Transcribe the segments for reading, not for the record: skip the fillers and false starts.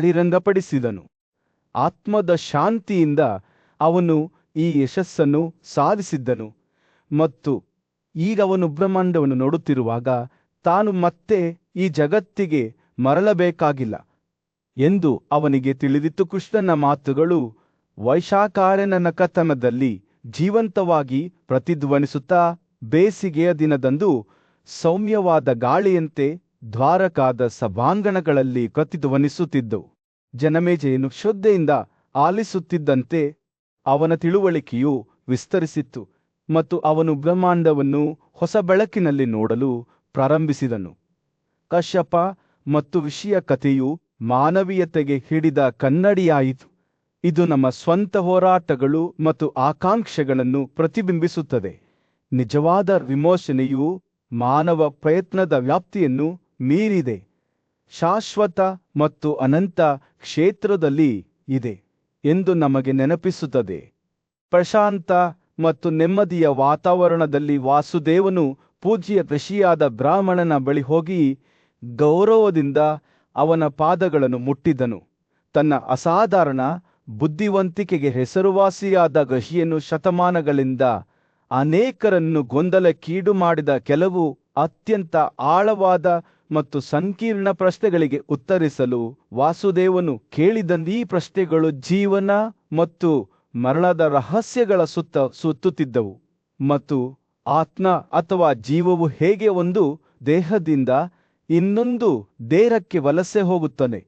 ಬಹಿರಂಗಪಡಿಸಿದನು. ಆತ್ಮದ ಶಾಂತಿಯಿಂದ ಅವನು ಈ ಯಶಸ್ಸನ್ನು ಸಾಧಿಸಿದ್ದನು ಮತ್ತು ಈಗ ಅವನು ಬ್ರಹ್ಮಾಂಡವನ್ನು ನೋಡುತ್ತಿರುವಾಗ ತಾನು ಮತ್ತೆ ಈ ಜಗತ್ತಿಗೆ ಮರಳಬೇಕಾಗಿಲ್ಲ ಎಂದು ಅವನಿಗೆ ತಿಳಿದಿತ್ತು. ಕೃಷ್ಣನ ಮಾತುಗಳು ವೈಶಾಖಾಯನನ ಕಥನದಲ್ಲಿ ಜೀವಂತವಾಗಿ ಪ್ರತಿಧ್ವನಿಸುತ್ತಾ ಬೇಸಿಗೆಯ ದಿನದಂದು ಸೌಮ್ಯವಾದ ಗಾಳಿಯಂತೆ ದ್ವಾರಕಾದ ಸಭಾಂಗಣಗಳಲ್ಲಿ ಪ್ರತಿಧ್ವನಿಸುತ್ತಿದ್ದವು. ಜನಮೇಜಯನು ಶ್ರದ್ಧೆಯಿಂದ ಆಲಿಸುತ್ತಿದ್ದಂತೆ ಅವನ ತಿಳುವಳಿಕೆಯು ವಿಸ್ತರಿಸಿತ್ತು ಮತ್ತು ಅವನು ಬ್ರಹ್ಮಾಂಡವನ್ನು ಹೊಸ ಬೆಳಕಿನಲ್ಲಿ ನೋಡಲು ಪ್ರಾರಂಭಿಸಿದನು. ಕಶ್ಯಪ ಮತ್ತು ಋಷಿಯ ಕಥೆಯು ಮಾನವೀಯತೆಗೆ ಹಿಡಿದ ಕನ್ನಡಿಯಾಯಿತು. ಇದು ನಮ್ಮ ಸ್ವಂತ ಹೋರಾಟಗಳು ಮತ್ತು ಆಕಾಂಕ್ಷೆಗಳನ್ನು ಪ್ರತಿಬಿಂಬಿಸುತ್ತದೆ. ನಿಜವಾದ ವಿಮೋಚನೆಯು ಮಾನವ ಪ್ರಯತ್ನದ ವ್ಯಾಪ್ತಿಯನ್ನು ಮೀರಿದೆ, ಶಾಶ್ವತ ಮತ್ತು ಅನಂತ ಕ್ಷೇತ್ರದಲ್ಲಿ ಇದೆ ಎಂದು ನಮಗೆ ನೆನಪಿಸುತ್ತದೆ. ಪ್ರಶಾಂತ ಮತ್ತು ನೆಮ್ಮದಿಯ ವಾತಾವರಣದಲ್ಲಿ ವಾಸುದೇವನು ಪೂಜ್ಯ ಋಷಿಯಾದ ಬ್ರಾಹ್ಮಣನ ಬಳಿ ಹೋಗಿ ಗೌರವದಿಂದ ಅವನ ಪಾದಗಳನ್ನು ಮುಟ್ಟಿದನು. ತನ್ನ ಅಸಾಧಾರಣ ಬುದ್ಧಿವಂತಿಕೆಗೆ ಹೆಸರುವಾಸಿಯಾದ ಋಷಿಯನ್ನು ಶತಮಾನಗಳಿಂದ ಅನೇಕರನ್ನು ಗೊಂದಲಕ್ಕೀಡು ಮಾಡಿದ ಕೆಲವು ಅತ್ಯಂತ ಆಳವಾದ ಮತ್ತು ಸಂಕೀರ್ಣ ಪ್ರಶ್ನೆಗಳಿಗೆ ಉತ್ತರಿಸಲು ವಾಸುದೇವನು ಕೇಳಿದಂಥ ಈ ಪ್ರಶ್ನೆಗಳು ಜೀವನ ಮತ್ತು ಮರಣದ ರಹಸ್ಯಗಳ ಸುತ್ತುತ್ತಿದ್ದವು. ಮತ್ತು ಆತ್ಮ ಅಥವಾ ಜೀವವು ಹೇಗೆ ಒಂದು ದೇಹದಿಂದ ಇನ್ನೊಂದು ದೇಹಕ್ಕೆ ವಲಸೆ ಹೋಗುತ್ತಾನೆ.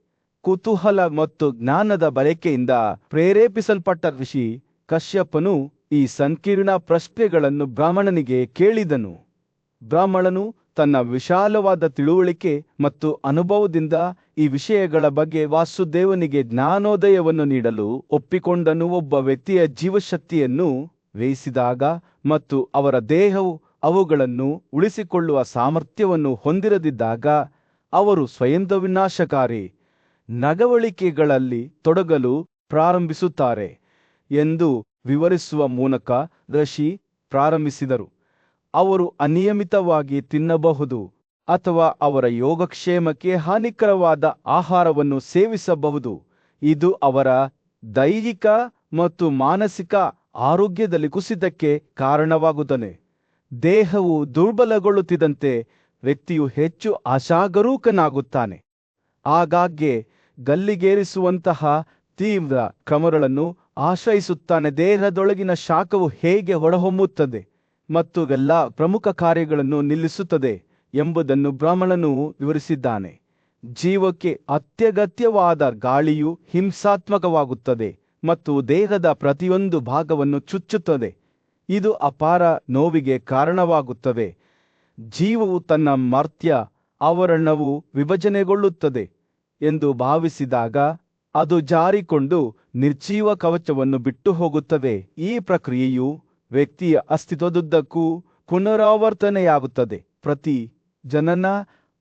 ಕುತೂಹಲ ಮತ್ತು ಜ್ಞಾನದ ಬಯಕೆಯಿಂದ ಪ್ರೇರೇಪಿಸಲ್ಪಟ್ಟ ಋಷಿ ಕಶ್ಯಪನು ಈ ಸಂಕೀರ್ಣ ಪ್ರಶ್ನೆಗಳನ್ನು ಬ್ರಾಹ್ಮಣನಿಗೆ ಕೇಳಿದನು. ಬ್ರಾಹ್ಮಣನು ತನ್ನ ವಿಶಾಲವಾದ ತಿಳುವಳಿಕೆ ಮತ್ತು ಅನುಭವದಿಂದ ಈ ವಿಷಯಗಳ ಬಗ್ಗೆ ವಾಸುದೇವನಿಗೆ ಜ್ಞಾನೋದಯವನ್ನು ನೀಡಲು ಒಪ್ಪಿಕೊಂಡನು. ಒಬ್ಬ ವ್ಯಕ್ತಿಯ ಜೀವಶಕ್ತಿಯನ್ನು ವ್ಯಯಿಸಿದಾಗ ಮತ್ತು ಅವರ ದೇಹವು ಅವುಗಳನ್ನು ಉಳಿಸಿಕೊಳ್ಳುವ ಸಾಮರ್ಥ್ಯವನ್ನು ಹೊಂದಿರದಿದ್ದಾಗ ಅವರು ಸ್ವಯಂ ವಿನಾಶಕಾರಿ ನಡವಳಿಕೆಗಳಲ್ಲಿ ತೊಡಗಲು ಪ್ರಾರಂಭಿಸುತ್ತಾರೆ ಎಂದು ವಿವರಿಸುವ ಮೂಲಕ ಋಷಿ ಪ್ರಾರಂಭಿಸಿದರು. ಅವರು ಅನಿಯಮಿತವಾಗಿ ತಿನ್ನಬಹುದು ಅಥವಾ ಅವರ ಯೋಗಕ್ಷೇಮಕ್ಕೆ ಹಾನಿಕರವಾದ ಆಹಾರವನ್ನು ಸೇವಿಸಬಹುದು. ಇದು ಅವರ ದೈಹಿಕ ಮತ್ತು ಮಾನಸಿಕ ಆರೋಗ್ಯದಲ್ಲಿ ಕುಸಿತಕ್ಕೆ ಕಾರಣವಾಗುತ್ತದೆ. ದೇಹವು ದುರ್ಬಲಗೊಳ್ಳುತ್ತಿದ್ದಂತೆ ವ್ಯಕ್ತಿಯು ಹೆಚ್ಚು ಅಜಾಗರೂಕನಾಗುತ್ತಾನೆ. ಆಗಾಗ್ಗೆ ಗಲ್ಲಿಗೇರಿಸುವಂತಹ ತೀವ್ರ ಕ್ರಮಗಳನ್ನು ಆಶ್ರಯಿಸುತ್ತಾನೆ. ದೇಹದೊಳಗಿನ ಶಾಖವು ಹೇಗೆ ಹೊರಹೊಮ್ಮುತ್ತದೆ ಮತ್ತು ಎಲ್ಲ ಪ್ರಮುಖ ಕಾರ್ಯಗಳನ್ನು ನಿಲ್ಲಿಸುತ್ತದೆ ಎಂಬುದನ್ನು ಬ್ರಾಹ್ಮಣನು ವಿವರಿಸಿದ್ದಾನೆ. ಜೀವಕ್ಕೆ ಅತ್ಯಗತ್ಯವಾದ ಗಾಳಿಯು ಹಿಂಸಾತ್ಮಕವಾಗುತ್ತದೆ ಮತ್ತು ದೇಹದ ಪ್ರತಿಯೊಂದು ಭಾಗವನ್ನು ಚುಚ್ಚುತ್ತದೆ. ಇದು ಅಪಾರ ನೋವಿಗೆ ಕಾರಣವಾಗುತ್ತದೆ. ಜೀವವು ತನ್ನ ಮರ್ತ್ಯ ಆವರಣವು ವಿಭಜನೆಗೊಳ್ಳುತ್ತದೆ ಎಂದು ಭಾವಿಸಿದಾಗ ಅದು ಜಾರಿಕೊಂಡು ನಿರ್ಜೀವ ಕವಚವನ್ನು ಬಿಟ್ಟು ಹೋಗುತ್ತದೆ. ಈ ಪ್ರಕ್ರಿಯೆಯು ವ್ಯಕ್ತಿಯ ಅಸ್ತಿತ್ವದುದ್ದಕ್ಕೂ ಪುನರಾವರ್ತನೆಯಾಗುತ್ತದೆ. ಪ್ರತಿ ಜನನ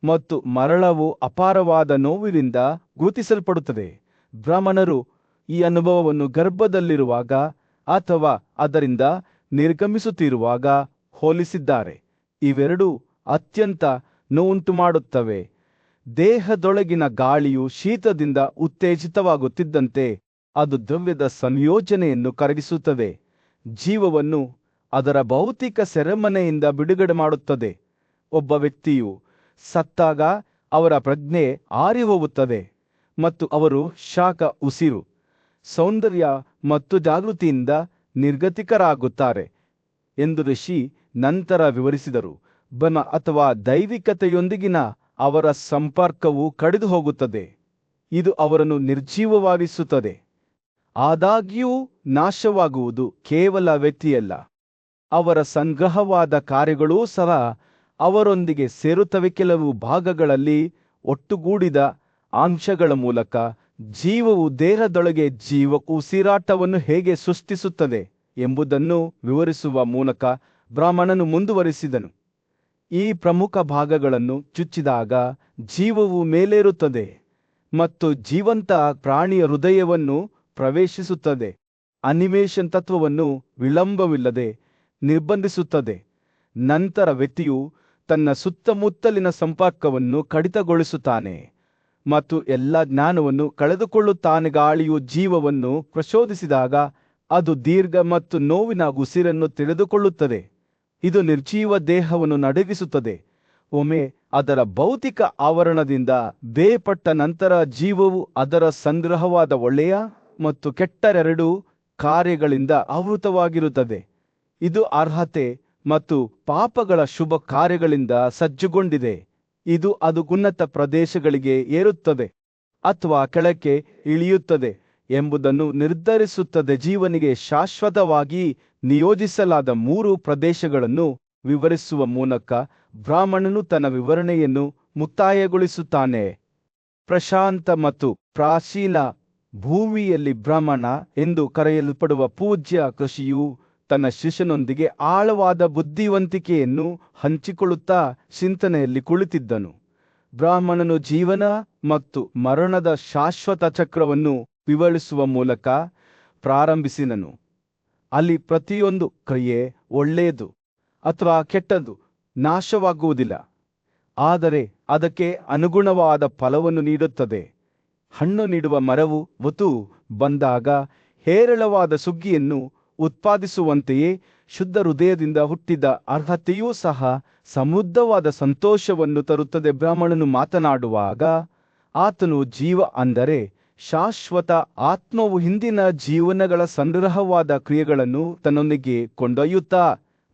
ಮತ್ತು ಮರಣವು ಅಪಾರವಾದ ನೋವಿನಿಂದ ಗುರುತಿಸಲ್ಪಡುತ್ತದೆ. ಬ್ರಾಹ್ಮಣರು ಈ ಅನುಭವವನ್ನು ಗರ್ಭದಲ್ಲಿರುವಾಗ ಅಥವಾ ಅದರಿಂದ ನಿರ್ಗಮಿಸುತ್ತಿರುವಾಗ ಹೋಲಿಸಿದ್ದಾರೆ. ಇವೆರಡೂ ಅತ್ಯಂತ ನೋವುಂಟು ಮಾಡುತ್ತವೆ. ದೇಹದೊಳಗಿನ ಗಾಳಿಯು ಶೀತದಿಂದ ಉತ್ತೇಜಿತವಾಗುತ್ತಿದ್ದಂತೆ ಅದು ದ್ರವ್ಯದ ಸಂಯೋಜನೆಯನ್ನು ಕರಗಿಸುತ್ತದೆ. ಜೀವವನ್ನು ಅದರ ಭೌತಿಕ ಸೆರೆಮನೆಯಿಂದ ಬಿಡುಗಡೆ ಮಾಡುತ್ತದೆ. ಒಬ್ಬ ವ್ಯಕ್ತಿಯು ಸತ್ತಾಗ ಅವರ ಪ್ರಜ್ಞೆ ಆರಿಹೋಗುತ್ತದೆ ಮತ್ತು ಅವರು ಶಾಖ, ಉಸಿರು, ಸೌಂದರ್ಯ ಮತ್ತು ಜಾಗೃತಿಯಿಂದ ನಿರ್ಗತಿಕರಾಗುತ್ತಾರೆ ಎಂದು ಋಷಿ ನಂತರ ವಿವರಿಸಿದರು. ಬ್ರಹ್ಮ ಅಥವಾ ದೈವಿಕತೆಯೊಂದಿಗಿನ ಅವರ ಸಂಪರ್ಕವು ಕಡಿದು ಹೋಗುತ್ತದೆ. ಇದು ಅವರನ್ನು ನಿರ್ಜೀವವಾಗಿಸುತ್ತದೆ. ಆದಾಗ್ಯೂ ನಾಶವಾಗುವುದು ಕೇವಲ ವ್ಯಕ್ತಿಯಲ್ಲ, ಅವರ ಸಂಗ್ರಹವಾದ ಕಾರ್ಯಗಳೂ ಸಹ ಅವರೊಂದಿಗೆ ಸೇರುತ್ತವೆ. ಕೆಲವು ಭಾಗಗಳಲ್ಲಿ ಒಟ್ಟುಗೂಡಿದ ಅಂಶಗಳ ಮೂಲಕ ಜೀವವು ದೇಹದೊಳಗೆ ಜೀವ ಉಸಿರಾಟವನ್ನು ಹೇಗೆ ಸೃಷ್ಟಿಸುತ್ತದೆ ಎಂಬುದನ್ನು ವಿವರಿಸುವ ಮೂಲಕ ಬ್ರಾಹ್ಮಣನು ಮುಂದುವರಿಸಿದನು. ಈ ಪ್ರಮುಖ ಭಾಗಗಳನ್ನು ಚುಚ್ಚಿದಾಗ ಜೀವವು ಮೇಲೇರುತ್ತದೆ ಮತ್ತು ಜೀವಂತ ಪ್ರಾಣಿಯ ಹೃದಯವನ್ನು ಪ್ರವೇಶಿಸುತ್ತದೆ. ಅನಿಮೇಷನ್ ತತ್ವವನ್ನು ವಿಳಂಬವಿಲ್ಲದೆ ನಿರ್ಬಂಧಿಸುತ್ತದೆ. ನಂತರ ವ್ಯಕ್ತಿಯು ತನ್ನ ಸುತ್ತಮುತ್ತಲಿನ ಸಂಪರ್ಕವನ್ನು ಕಡಿತಗೊಳಿಸುತ್ತಾನೆ ಮತ್ತು ಎಲ್ಲ ಜ್ಞಾನವನ್ನು ಕಳೆದುಕೊಳ್ಳುತ್ತಾನೆ. ಗಾಳಿಯು ಜೀವವನ್ನು ಪ್ರಚೋದಿಸಿದಾಗ ಅದು ದೀರ್ಘ ಮತ್ತು ನೋವಿನ ಉಸಿರನ್ನು ತಿಳಿದುಕೊಳ್ಳುತ್ತದೆ. ಇದು ನಿರ್ಜೀವ ದೇಹವನ್ನು ನಡುಗಿಸುತ್ತದೆ. ಒಮ್ಮೆ ಅದರ ಭೌತಿಕ ಆವರಣದಿಂದ ಬೇರ್ಪಟ್ಟ ನಂತರ ಜೀವವು ಅದರ ಸಂಗ್ರಹವಾದ ಒಳ್ಳೆಯ ಮತ್ತು ಕೆಟ್ಟರೆರಡೂ ಕಾರ್ಯಗಳಿಂದ ಆವೃತವಾಗಿರುತ್ತದೆ. ಇದು ಅರ್ಹತೆ ಮತ್ತು ಪಾಪಗಳ ಶುಭ ಕಾರ್ಯಗಳಿಂದ ಸಜ್ಜುಗೊಂಡಿದೆ. ಇದು ಅದು ಉನ್ನತ ಪ್ರದೇಶಗಳಿಗೆ ಏರುತ್ತದೆ ಅಥವಾ ಕೆಳಕ್ಕೆ ಇಳಿಯುತ್ತದೆ ಎಂಬುದನ್ನು ನಿರ್ಧರಿಸುತ್ತದೆ. ಜೀವನಿಗೆ ಶಾಶ್ವತವಾಗಿ ನಿಯೋಜಿಸಲಾದ 3 ಪ್ರದೇಶಗಳನ್ನು ವಿವರಿಸುವ ಮೂಲಕ ಬ್ರಾಹ್ಮಣನು ತನ್ನ ವಿವರಣೆಯನ್ನು ಮುಕ್ತಾಯಗೊಳಿಸುತ್ತಾನೆ. ಪ್ರಶಾಂತ ಮತ್ತು ಪ್ರಾಚೀನ ಭೂಮಿಯಲ್ಲಿ ಬ್ರಾಹ್ಮಣ ಎಂದು ಕರೆಯಲ್ಪಡುವ ಪೂಜ್ಯ ಋಷಿಯು ತನ್ನ ಶಿಷ್ಯನೊಂದಿಗೆ ಆಳವಾದ ಬುದ್ಧಿವಂತಿಕೆಯನ್ನು ಹಂಚಿಕೊಳ್ಳುತ್ತಾ ಚಿಂತನೆಯಲ್ಲಿ ಕುಳಿತಿದ್ದನು. ಬ್ರಾಹ್ಮಣನು ಜೀವನ ಮತ್ತು ಮರಣದ ಶಾಶ್ವತ ಚಕ್ರವನ್ನು ವಿವರಿಸುವ ಮೂಲಕ ಪ್ರಾರಂಭಿಸಿದನು. ಅಲ್ಲಿ ಪ್ರತಿಯೊಂದು ಕ್ರಿಯೆ ಒಳ್ಳೆಯದು ಅಥವಾ ಕೆಟ್ಟದ್ದು ನಾಶವಾಗುವುದಿಲ್ಲ, ಆದರೆ ಅದಕ್ಕೆ ಅನುಗುಣವಾದ ಫಲವನ್ನು ನೀಡುತ್ತದೆ. ಹಣ್ಣು ನೀಡುವ ಮರವು ಋತು ಬಂದಾಗ ಹೇರಳವಾದ ಸುಗ್ಗಿಯನ್ನು ಉತ್ಪಾದಿಸುವಂತೆಯೇ ಶುದ್ಧ ಹೃದಯದಿಂದ ಹುಟ್ಟಿದ ಅರ್ಹತೆಯೂ ಸಹ ಸಮೃದ್ಧವಾದ ಸಂತೋಷವನ್ನು ತರುತ್ತದೆ. ಬ್ರಾಹ್ಮಣನು ಮಾತನಾಡುವಾಗ ಆತನು ಜೀವ ಅಂದರೆ ಶಾಶ್ವತ ಆತ್ಮವು ಹಿಂದಿನ ಜೀವನಗಳ ಸಂಗ್ರಹವಾದ ಕ್ರಿಯೆಗಳನ್ನು ತನ್ನೊಂದಿಗೆ ಕೊಂಡೊಯ್ಯುತ್ತಾ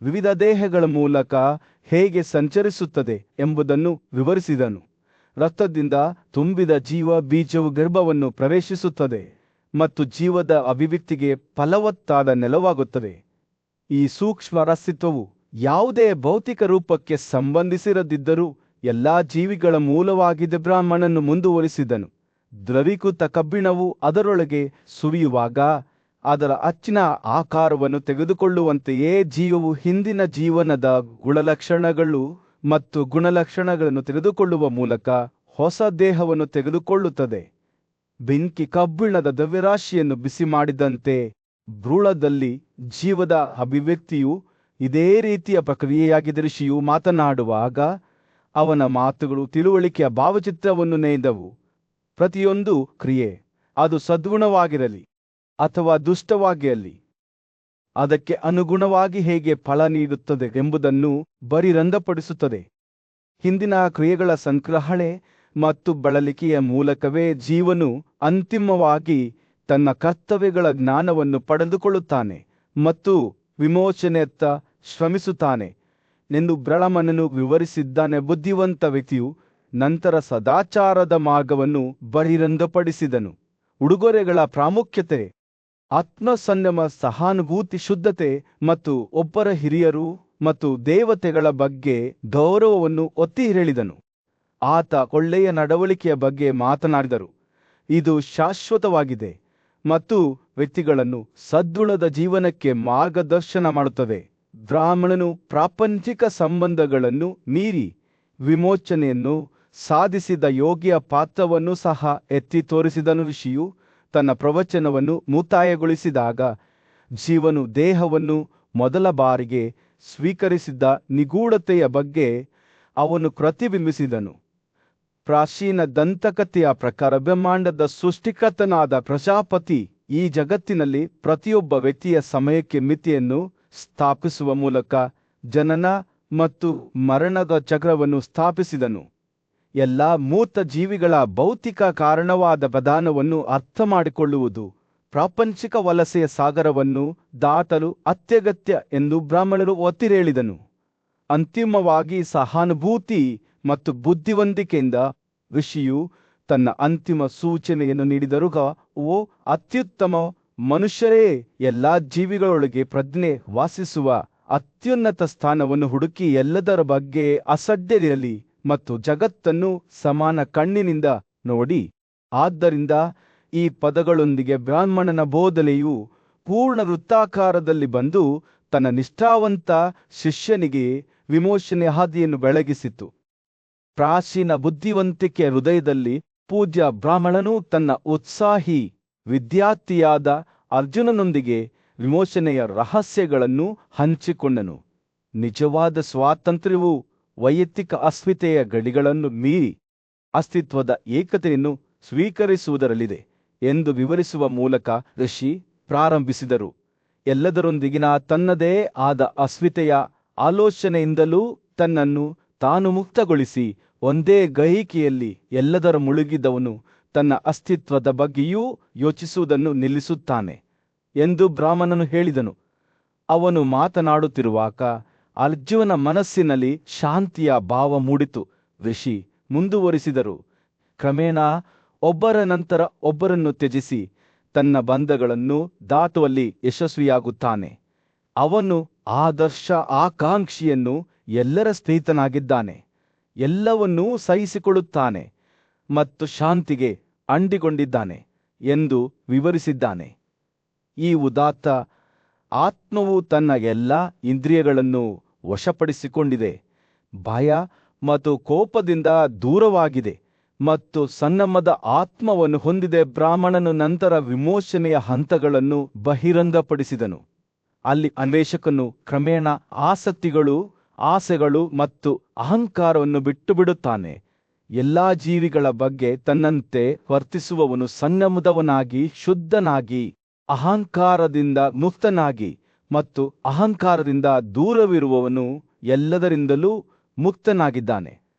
ವಿವಿಧ ದೇಹಗಳ ಮೂಲಕ ಹೇಗೆ ಸಂಚರಿಸುತ್ತದೆ ಎಂಬುದನ್ನು ವಿವರಿಸಿದನು. ರಕ್ತದಿಂದ ತುಂಬಿದ ಜೀವ ಬೀಜವು ಗರ್ಭವನ್ನು ಪ್ರವೇಶಿಸುತ್ತದೆ ಮತ್ತು ಜೀವದ ಅಭಿವ್ಯಕ್ತಿಗೆ ಫಲವತ್ತಾದ ನೆಲವಾಗುತ್ತದೆ. ಈ ಸೂಕ್ಷ್ಮ ಅಸ್ತಿತ್ವವು ಯಾವುದೇ ಭೌತಿಕ ರೂಪಕ್ಕೆ ಸಂಬಂಧಿಸಿರದಿದ್ದರೂ ಎಲ್ಲಾ ಜೀವಿಗಳ ಮೂಲವಾಗಿದೆ. ಬ್ರಾಹ್ಮಣನು ಮುಂದುವರಿಸಿದನು. ದ್ರವೀಕೃತ ಕಬ್ಬಿಣವು ಅದರೊಳಗೆ ಸುರಿಯುವಾಗ ಅದರ ಅಚ್ಚಿನ ಆಕಾರವನ್ನು ತೆಗೆದುಕೊಳ್ಳುವಂತೆಯೇ ಜೀವವು ಹಿಂದಿನ ಜೀವನದ ಗುಣಲಕ್ಷಣಗಳು ಮತ್ತು ಗುಣಲಕ್ಷಣಗಳನ್ನು ತೆಗೆದುಕೊಳ್ಳುವ ಮೂಲಕ ಹೊಸ ದೇಹವನ್ನು ತೆಗೆದುಕೊಳ್ಳುತ್ತದೆ. ಬೆಂಕಿ ಕಬ್ಬಿಣದ ದ್ರವ್ಯರಾಶಿಯನ್ನು ಬಿಸಿ ಮಾಡಿದಂತೆ ಭ್ರೂಣದಲ್ಲಿ ಜೀವದ ಅಭಿವ್ಯಕ್ತಿಯು ಇದೇ ರೀತಿಯ ಪ್ರಕ್ರಿಯೆಯಾಗಿದೆ. ಋಷಿಯು ಮಾತನಾಡುವಾಗ ಅವನ ಮಾತುಗಳು ತಿಳುವಳಿಕೆಯ ಭಾವಚಿತ್ರವನ್ನು ನೇಯ್ದವು. ಪ್ರತಿಯೊಂದು ಕ್ರಿಯೆ, ಅದು ಸದ್ಗುಣವಾಗಿರಲಿ ಅಥವಾ ದುಷ್ಟವಾಗಿರಲಿ, ಅದಕ್ಕೆ ಅನುಗುಣವಾಗಿ ಹೇಗೆ ಫಲ ನೀಡುತ್ತದೆ ಎಂಬುದನ್ನು ಬಹಿರಂಗಪಡಿಸುತ್ತದೆ. ಹಿಂದಿನ ಕ್ರಿಯೆಗಳ ಸಂಗ್ರಹಣೆ ಮತ್ತು ಬಳಲಿಕೆಯ ಮೂಲಕವೇ ಜೀವನು ಅಂತಿಮವಾಗಿ ತನ್ನ ಕರ್ತವ್ಯಗಳ ಜ್ಞಾನವನ್ನು ಪಡೆದುಕೊಳ್ಳುತ್ತಾನೆ ಮತ್ತು ವಿಮೋಚನೆಯತ್ತ ಶ್ರಮಿಸುತ್ತಾನೆ ಎಂದು ಬ್ರಾಹ್ಮಣನು ವಿವರಿಸಿದ್ದಾನೆ. ಬುದ್ಧಿವಂತ ವ್ಯಕ್ತಿಯು ನಂತರ ಸದಾಚಾರದ ಮಾರ್ಗವನ್ನು ಬಹಿರಂಗಪಡಿಸಿದನು. ಉಡುಗೊರೆಗಳ ಪ್ರಾಮುಖ್ಯತೆ, ಆತ್ಮಸಂಯಮ, ಸಹಾನುಭೂತಿ, ಶುದ್ಧತೆ ಮತ್ತು ಒಬ್ಬರ ಹಿರಿಯರು ಮತ್ತು ದೇವತೆಗಳ ಬಗ್ಗೆ ಗೌರವವನ್ನು ಒತ್ತಿ ಹೇಳಿದನು. ಆತ ಒಳ್ಳೆಯ ನಡವಳಿಕೆಯ ಬಗ್ಗೆ ಮಾತನಾಡಿದರು. ಇದು ಶಾಶ್ವತವಾಗಿದೆ ಮತ್ತು ವ್ಯಕ್ತಿಗಳನ್ನು ಸದ್ಗುಣದ ಜೀವನಕ್ಕೆ ಮಾರ್ಗದರ್ಶನ ಮಾಡುತ್ತದೆ. ಬ್ರಾಹ್ಮಣನು ಪ್ರಾಪಂಚಿಕ ಸಂಬಂಧಗಳನ್ನು ಮೀರಿ ವಿಮೋಚನೆಯನ್ನು ಸಾಧಿಸಿದ ಯೋಗಿಯ ಪಾತ್ರವನ್ನು ಸಹ ಎತ್ತಿ ತೋರಿಸಿದನು. ಋಷಿಯು ತನ್ನ ಪ್ರವಚನವನ್ನು ಮುಕ್ತಾಯಗೊಳಿಸಿದಾಗ ಜೀವನು ದೇಹವನ್ನು ಮೊದಲ ಬಾರಿಗೆ ಸ್ವೀಕರಿಸಿದ್ದ ನಿಗೂಢತೆಯ ಬಗ್ಗೆ ಅವನು ಪ್ರತಿಬಿಂಬಿಸಿದನು. ಪ್ರಾಚೀನ ದಂತಕಥೆಯ ಪ್ರಕಾರ ಬ್ರಹ್ಮಾಂಡದ ಸೃಷ್ಟಿಕರ್ತನಾದ ಪ್ರಜಾಪತಿ ಈ ಜಗತ್ತಿನಲ್ಲಿ ಪ್ರತಿಯೊಬ್ಬ ವ್ಯಕ್ತಿಯ ಸಮಯಕ್ಕೆ ಮಿತಿಯನ್ನು ಸ್ಥಾಪಿಸುವ ಮೂಲಕ ಜನನ ಮತ್ತು ಮರಣದ ಚಕ್ರವನ್ನು ಸ್ಥಾಪಿಸಿದನು. ಎಲ್ಲ ಮೂರ್ತ ಜೀವಿಗಳ ಭೌತಿಕ ಕಾರಣವಾದ ಪ್ರಧಾನವನ್ನು ಅರ್ಥಮಾಡಿಕೊಳ್ಳುವುದು ಪ್ರಾಪಂಚಿಕ ವಲಸೆಯ ಸಾಗರವನ್ನು ದಾಟಲು ಅತ್ಯಗತ್ಯ ಎಂದು ಬ್ರಾಹ್ಮಣರು ಒತ್ತಿ ಹೇಳಿದನು. ಅಂತಿಮವಾಗಿ ಸಹಾನುಭೂತಿ ಮತ್ತು ಬುದ್ಧಿವಂತಿಕೆಯಿಂದ ಋಷಿಯು ತನ್ನ ಅಂತಿಮ ಸೂಚನೆಯನ್ನು ನೀಡಿದರು. ಓ ಅತ್ಯುತ್ತಮ ಮನುಷ್ಯರೇ, ಎಲ್ಲಾ ಜೀವಿಗಳೊಳಗೆ ಪ್ರಜ್ಞೆ ವಾಸಿಸುವ ಅತ್ಯುನ್ನತ ಸ್ಥಾನವನ್ನು ಹುಡುಕಿ ಎಲ್ಲದರ ಬಗ್ಗೆ ಅಸಡ್ಡೆಯಿರಲಿ ಮತ್ತು ಜಗತ್ತನ್ನು ಸಮಾನ ಕಣ್ಣಿನಿಂದ ನೋಡಿ. ಆದ್ದರಿಂದ ಈ ಪದಗಳೊಂದಿಗೆ ಬ್ರಾಹ್ಮಣನ ಬೋಧನೆಯು ಪೂರ್ಣ ವೃತ್ತಾಕಾರದಲ್ಲಿ ಬಂದು ತನ್ನ ನಿಷ್ಠಾವಂತ ಶಿಷ್ಯನಿಗೆ ವಿಮೋಚನೆ ಹಾದಿಯನ್ನು ಬೆಳಗಿಸಿತು. ಪ್ರಾಚೀನ ಬುದ್ಧಿವಂತಿಕೆಯ ಹೃದಯದಲ್ಲಿ ಪೂಜ್ಯ ಬ್ರಾಹ್ಮಣನು ತನ್ನ ಉತ್ಸಾಹಿ ವಿದ್ಯಾರ್ಥಿಯಾದ ಅರ್ಜುನನೊಂದಿಗೆ ವಿಮೋಚನೆಯ ರಹಸ್ಯಗಳನ್ನು ಹಂಚಿಕೊಂಡನು. ನಿಜವಾದ ಸ್ವಾತಂತ್ರ್ಯವು ವೈಯಕ್ತಿಕ ಅಸ್ಮಿತೆಯ ಗಡಿಗಳನ್ನು ಮೀರಿ ಅಸ್ತಿತ್ವದ ಏಕತೆಯನ್ನು ಸ್ವೀಕರಿಸುವುದರಲ್ಲಿದೆ ಎಂದು ವಿವರಿಸುವ ಮೂಲಕ ಋಷಿ ಪ್ರಾರಂಭಿಸಿದರು. ಎಲ್ಲದರೊಂದಿಗಿನ ತನ್ನದೇ ಆದ ಅಸ್ಮಿತೆಯ ಆಲೋಚನೆಯಿಂದಲೂ ತನ್ನನ್ನು ತಾನು ಮುಕ್ತಗೊಳಿಸಿ ಒಂದೇ ಗ್ರಹಿಕೆಯಲ್ಲಿ ಎಲ್ಲದರ ಮುಳುಗಿದವನು ತನ್ನ ಅಸ್ತಿತ್ವದ ಬಗ್ಗೆಯೂ ಯೋಚಿಸುವುದನ್ನು ನಿಲ್ಲಿಸುತ್ತಾನೆ ಎಂದು ಬ್ರಾಹ್ಮಣನು ಹೇಳಿದನು. ಅವನು ಮಾತನಾಡುತ್ತಿರುವಾಗ ಅರ್ಜುನನ ಮನಸ್ಸಿನಲ್ಲಿ ಶಾಂತಿಯ ಭಾವ ಮೂಡಿತು. ಋಷಿ ಮುಂದುವರಿಸಿದರು, ಕ್ರಮೇಣ ಒಬ್ಬರ ನಂತರ ಒಬ್ಬರನ್ನು ತ್ಯಜಿಸಿ ತನ್ನ ಬಂಧಗಳನ್ನು ದಾಟುವಲ್ಲಿ ಯಶಸ್ವಿಯಾಗುತ್ತಾನೆ. ಅವನು ಆದರ್ಶ ಆಕಾಂಕ್ಷಿಯನ್ನು ಎಲ್ಲರ ಸ್ನೇಹಿತನಾಗಿದ್ದಾನೆ, ಎಲ್ಲವನ್ನೂ ಸಹಿಸಿಕೊಳ್ಳುತ್ತಾನೆ ಮತ್ತು ಶಾಂತಿಗೆ ಅಂಟಿಕೊಂಡಿದ್ದಾನೆ ಎಂದು ವಿವರಿಸಿದ್ದಾನೆ. ಈ ಉದಾತ್ತ ಆತ್ಮವು ತನ್ನ ಎಲ್ಲ ಇಂದ್ರಿಯಗಳನ್ನು ವಶಪಡಿಸಿಕೊಂಡಿದೆ, ಭಯ ಮತ್ತು ಕೋಪದಿಂದ ದೂರವಾಗಿದೆ ಮತ್ತು ಸಂಯಮದ ಆತ್ಮವನ್ನು ಹೊಂದಿದೆ. ಬ್ರಾಹ್ಮಣನು ನಂತರ ವಿಮೋಚನೆಯ ಹಂತಗಳನ್ನು ಬಹಿರಂಗಪಡಿಸಿದನು. ಅಲ್ಲಿ ಅನ್ವೇಷಕನು ಕ್ರಮೇಣ ಆಸಕ್ತಿಗಳು, ಆಸೆಗಳು ಮತ್ತು ಅಹಂಕಾರವನ್ನು ಬಿಟ್ಟುಬಿಡುತ್ತಾನೆ. ಎಲ್ಲಾ ಜೀವಿಗಳ ಬಗ್ಗೆ ತನ್ನಂತೆ ವರ್ತಿಸುವವನು ಸಂಯಮದವನಾಗಿ, ಶುದ್ಧನಾಗಿ, ಅಹಂಕಾರದಿಂದ ಮುಕ್ತನಾಗಿ ಮತ್ತು ಅಹಂಕಾರದಿಂದ ದೂರವಿರುವವನು ಎಲ್ಲದರಿಂದಲೂ ಮುಕ್ತನಾಗಿದ್ದಾನೆ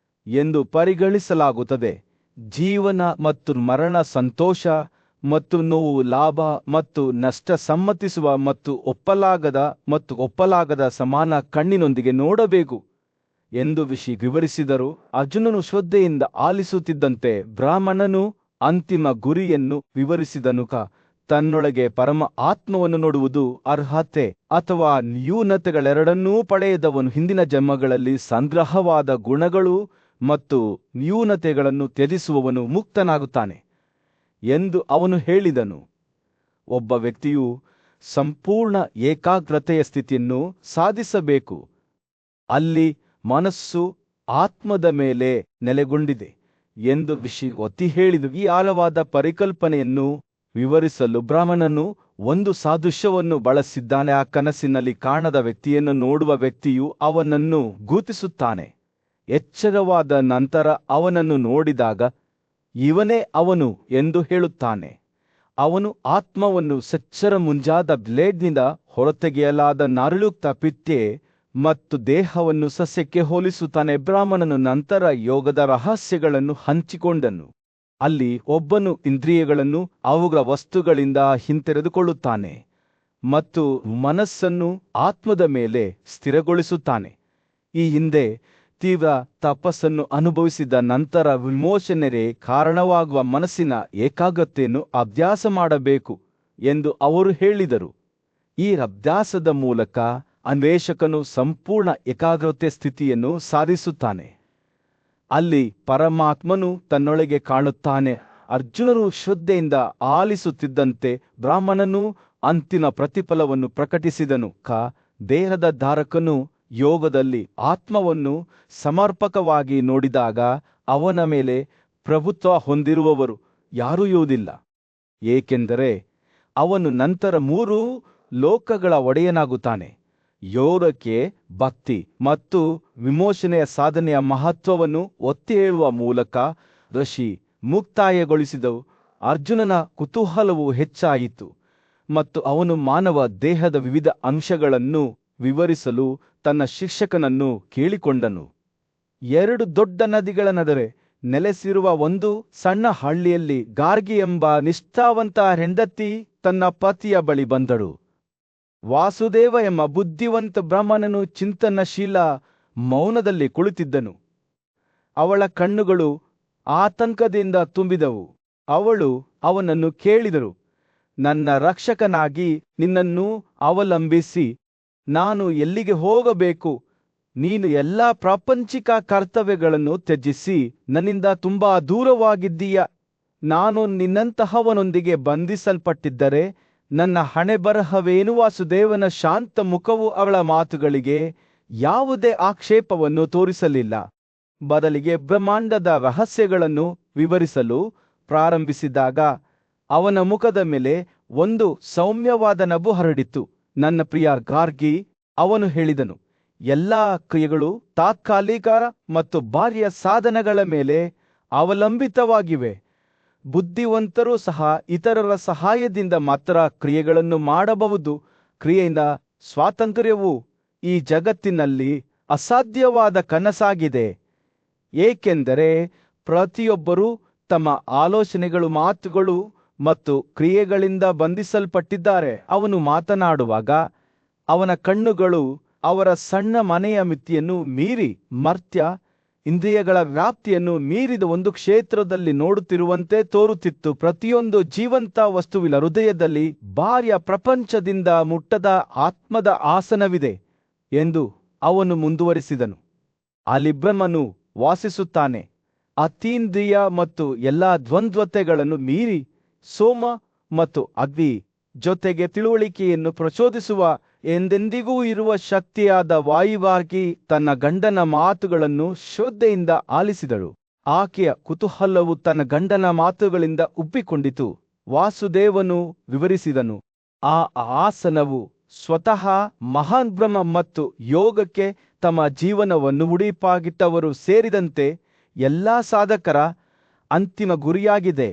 ಎಂದು ಪರಿಗಣಿಸಲಾಗುತ್ತದೆ. ಜೀವನ ಮತ್ತು ಮರಣ, ಸಂತೋಷ ಮತ್ತು ನೋವು, ಲಾಭ ಮತ್ತು ನಷ್ಟ, ಸಮ್ಮತಿಸುವ ಮತ್ತು ಒಪ್ಪಲಾಗದ ಸಮಾನ ಕಣ್ಣಿನೊಂದಿಗೆ ನೋಡಬೇಕು ಎಂದು ಋಷಿ ವಿವರಿಸಿದರು. ಅರ್ಜುನನು ಶ್ರದ್ಧೆಯಿಂದ ಆಲಿಸುತ್ತಿದ್ದಂತೆ ಬ್ರಾಹ್ಮಣನು ಅಂತಿಮ ಗುರಿಯನ್ನು ವಿವರಿಸಿದನು. ತನ್ನೊಳಗೆ ಪರಮ ಆತ್ಮವನ್ನು ನೋಡುವುದು ಅರ್ಹತೆ ಅಥವಾ ನ್ಯೂನತೆಗಳೆರಡನ್ನೂ ಪಡೆಯದವನು ಹಿಂದಿನ ಜನ್ಮಗಳಲ್ಲಿ ಸಂಗ್ರಹವಾದ ಗುಣಗಳು ಮತ್ತು ನ್ಯೂನತೆಗಳನ್ನು ತ್ಯಜಿಸುವವನು ಮುಕ್ತನಾಗುತ್ತಾನೆ ಎಂದು ಅವನು ಹೇಳಿದನು. ಒಬ್ಬ ವ್ಯಕ್ತಿಯು ಸಂಪೂರ್ಣ ಏಕಾಗ್ರತೆಯ ಸ್ಥಿತಿಯನ್ನು ಸಾಧಿಸಬೇಕು. ಅಲ್ಲಿ ಮನಸ್ಸು ಆತ್ಮದ ಮೇಲೆ ನೆಲೆಗೊಂಡಿದೆ ಎಂದು ಋಷಿ ಒತ್ತಿ ಹೇಳಿದರು. ಈ ಆಳವಾದ ಪರಿಕಲ್ಪನೆಯನ್ನು ವಿವರಿಸಲು ಬ್ರಾಹ್ಮಣನು ಒಂದು ಸಾದೃಶ್ಯವನ್ನು ಬಳಸಿದ್ದಾನೆ. ಆ ಕನಸಿನಲ್ಲಿ ಕಾಣದ ವ್ಯಕ್ತಿಯನ್ನು ನೋಡುವ ವ್ಯಕ್ತಿಯು ಅವನನ್ನು ಗುರುತಿಸುತ್ತಾನೆ. ಎಚ್ಚರವಾದ ನಂತರ ಅವನನ್ನು ನೋಡಿದಾಗ ಇವನೇ ಅವನು ಎಂದು ಹೇಳುತ್ತಾನೆ. ಅವನು ಆತ್ಮವನ್ನು ಸಚ್ಚರ ಮುಂಜಾದ ಬ್ಲೇಡ್ನಿಂದ ಹೊರತೆಗೆಯಲಾದ ನರಳುಕ್ತ ಪಿತ್ತೆ ಮತ್ತು ದೇಹವನ್ನು ಸಸ್ಯಕ್ಕೆ ಹೋಲಿಸುತ್ತಾನೆ. ಬ್ರಾಹ್ಮಣನು ನಂತರ ಯೋಗದ ರಹಸ್ಯಗಳನ್ನು ಹಂಚಿಕೊಂಡನು. ಅಲ್ಲಿ ಒಬ್ಬನು ಇಂದ್ರಿಯಗಳನ್ನು ಅವುಗಳ ವಸ್ತುಗಳಿಂದ ಹಿಂತೆರೆದುಕೊಳ್ಳುತ್ತಾನೆ ಮತ್ತು ಮನಸ್ಸನ್ನು ಆತ್ಮದ ಮೇಲೆ ಸ್ಥಿರಗೊಳಿಸುತ್ತಾನೆ. ಈ ಹಿಂದೆ ತೀವ್ರ ತಪಸ್ಸನ್ನು ಅನುಭವಿಸಿದ ನಂತರ ವಿಮೋಚನೆಗೆ ಕಾರಣವಾಗುವ ಮನಸ್ಸಿನ ಏಕಾಗ್ರತೆಯನ್ನು ಅಭ್ಯಾಸ ಮಾಡಬೇಕು ಎಂದು ಅವರು ಹೇಳಿದರು. ಈ ಅಭ್ಯಾಸದ ಮೂಲಕ ಅನ್ವೇಷಕನು ಸಂಪೂರ್ಣ ಏಕಾಗ್ರತೆ ಸ್ಥಿತಿಯನ್ನು ಸಾಧಿಸುತ್ತಾನೆ. ಅಲ್ಲಿ ಪರಮಾತ್ಮನು ತನ್ನೊಳಗೆ ಕಾಣುತ್ತಾನೆ. ಅರ್ಜುನನು ಶ್ರದ್ಧೆಯಿಂದ ಆಲಿಸುತ್ತಿದ್ದಂತೆ ಬ್ರಾಹ್ಮಣನು ಅಂತಿಮ ಪ್ರತಿಫಲವನ್ನು ಪ್ರಕಟಿಸಿದನು. ದೇಹದ ಧಾರಕನು ಯೋಗದಲ್ಲಿ ಆತ್ಮವನ್ನು ಸಮರ್ಪಕವಾಗಿ ನೋಡಿದಾಗ ಅವನ ಮೇಲೆ ಪ್ರಭುತ್ವ ಹೊಂದಿರುವವರು ಯಾರೂ ಇರುವುದಿಲ್ಲ, ಏಕೆಂದರೆ ಅವನು ನಂತರ 3 ಲೋಕಗಳ ಒಡೆಯನಾಗುತ್ತಾನೆ. ಯೋಗಕ್ಕೆ ಭಕ್ತಿ ಮತ್ತು ವಿಮೋಚನೆಯ ಸಾಧನೆಯ ಮಹತ್ವವನ್ನು ಒತ್ತಿ ಹೇಳುವ ಮೂಲಕ ಋಷಿ ಮುಕ್ತಾಯಗೊಳಿಸಿದವು. ಅರ್ಜುನನ ಕುತೂಹಲವು ಹೆಚ್ಚಾಯಿತು ಮತ್ತು ಅವನು ಮಾನವ ದೇಹದ ವಿವಿಧ ಅಂಶಗಳನ್ನು ವಿವರಿಸಲು ತನ್ನ ಶಿಕ್ಷಕನನ್ನು ಕೇಳಿಕೊಂಡನು. 2 ದೊಡ್ಡ ನದಿಗಳ ನಡುವೆ ನೆಲೆಸಿರುವ ಒಂದು ಸಣ್ಣ ಹಳ್ಳಿಯಲ್ಲಿ ಗಾರ್ಗಿ ಎಂಬ ನಿಷ್ಠಾವಂತ ಹೆಂಡತಿ ತನ್ನ ಪತಿಯ ಬಳಿ ಬಂದಳು. ವಾಸುದೇವ ಎಂಬ ಬುದ್ಧಿವಂತ ಬ್ರಾಹ್ಮಣನು ಚಿಂತನಶೀಲ ಮೌನದಲ್ಲಿ ಕುಳಿತಿದ್ದನು. ಅವಳ ಕಣ್ಣುಗಳು ಆತಂಕದಿಂದ ತುಂಬಿದವು. ಅವಳು ಅವನನ್ನು ಕೇಳಿದಳು, ನನ್ನ ರಕ್ಷಕನಾಗಿ ನಿನ್ನನ್ನು ಅವಲಂಬಿಸಿ ನಾನು ಎಲ್ಲಿಗೆ ಹೋಗಬೇಕು? ನೀನು ಎಲ್ಲ ಪ್ರಾಪಂಚಿಕ ಕರ್ತವ್ಯಗಳನ್ನು ತ್ಯಜಿಸಿ ನನ್ನಿಂದ ತುಂಬಾ ದೂರವಾಗಿದ್ದೀಯ. ನಾನು ನಿನ್ನಂತಹವನೊಂದಿಗೆ ಬಂಧಿಸಲ್ಪಟ್ಟಿದ್ದರೆ ನನ್ನ ಹಣೆಬರಹವೇನು? ವಾಸುದೇವನ ಶಾಂತ ಮುಖವು ಅವಳ ಮಾತುಗಳಿಗೆ ಯಾವುದೇ ಆಕ್ಷೇಪವನ್ನು ತೋರಿಸಲಿಲ್ಲ. ಬದಲಿಗೆ ಬ್ರಹ್ಮಾಂಡದ ರಹಸ್ಯಗಳನ್ನು ವಿವರಿಸಲು ಪ್ರಾರಂಭಿಸಿದಾಗ ಅವನ ಮುಖದ ಮೇಲೆ ಒಂದು ಸೌಮ್ಯವಾದ ನಗು ಹರಡಿತು. ನನ್ನ ಪ್ರಿಯ ಗಾರ್ಗಿ, ಅವನು ಹೇಳಿದನು, ಎಲ್ಲ ಕ್ರಿಯೆಗಳು ತಾತ್ಕಾಲಿಕ ಮತ್ತು ಬಾಹ್ಯ ಸಾಧನಗಳ ಮೇಲೆ ಅವಲಂಬಿತವಾಗಿವೆ. ಬುದ್ಧಿವಂತರೂ ಸಹ ಇತರರ ಸಹಾಯದಿಂದ ಮಾತ್ರ ಕ್ರಿಯೆಗಳನ್ನು ಮಾಡಬಹುದು. ಕ್ರಿಯೆಯಿಂದ ಸ್ವಾತಂತ್ರ್ಯವು ಈ ಜಗತ್ತಿನಲ್ಲಿ ಅಸಾಧ್ಯವಾದ ಕನಸಾಗಿದೆ, ಏಕೆಂದರೆ ಪ್ರತಿಯೊಬ್ಬರೂ ತಮ್ಮ ಆಲೋಚನೆಗಳು, ಮಾತುಗಳು ಮತ್ತು ಕ್ರಿಯೆಗಳಿಂದ ಬಂಧಿಸಲ್ಪಟ್ಟಿದ್ದಾರೆ. ಅವನು ಮಾತನಾಡುವಾಗ ಅವನ ಕಣ್ಣುಗಳು ಅವರ ಸಣ್ಣ ಮನೆಯ ಮಿತಿಯನ್ನು ಮೀರಿ, ಮರ್ತ್ಯ ಇಂದ್ರಿಯಗಳ ವ್ಯಾಪ್ತಿಯನ್ನು ಮೀರಿದ ಒಂದು ಕ್ಷೇತ್ರದಲ್ಲಿ ನೋಡುತ್ತಿರುವಂತೆ ತೋರುತ್ತಿತ್ತು. ಪ್ರತಿಯೊಂದು ಜೀವಂತ ವಸ್ತುವಿನ ಹೃದಯದಲ್ಲಿ ಬಾಹ್ಯ ಪ್ರಪಂಚದಿಂದ ಮುಟ್ಟದ ಆತ್ಮದ ಆಸನವಿದೆ ಎಂದು ಅವನು ಮುಂದುವರಿಸಿದನು. ಅಲ್ಲಿ ಬ್ರಹ್ಮನು ವಾಸಿಸುತ್ತಾನೆ. ಅತೀಂದ್ರಿಯ ಮತ್ತು ಎಲ್ಲಾ ದ್ವಂದ್ವತೆಗಳನ್ನು ಮೀರಿ ಸೋಮ ಮತ್ತು ಅಗ್ನಿ ಜೊತೆಗೆ ತಿಳುವಳಿಕೆಯನ್ನು ಪ್ರಚೋದಿಸುವ ಎಂದೆಂದಿಗೂ ಇರುವ ಶಕ್ತಿಯಾದ ವಾಯುವಾಗಿ ತನ್ನ ಗಂಡನ ಮಾತುಗಳನ್ನು ಶ್ರದ್ಧೆಯಿಂದ ಆಲಿಸಿದಳು. ಆಕೆಯ ಕುತೂಹಲವು ತನ್ನ ಗಂಡನ ಮಾತುಗಳಿಂದ ಉಬ್ಬಿಕೊಂಡಿತು. ವಾಸುದೇವನು ವಿವರಿಸಿದನು, ಆ ಆಸನವು ಸ್ವತಃ ಮಹಾನ್ ಬ್ರಹ್ಮ ಮತ್ತು ಯೋಗಕ್ಕೆ ತಮ್ಮ ಜೀವನವನ್ನು ಮುಡಿಪಾಗಿಟ್ಟವರು ಸೇರಿದಂತೆ ಎಲ್ಲಾ ಸಾಧಕರ ಅಂತಿಮ ಗುರಿಯಾಗಿದೆ.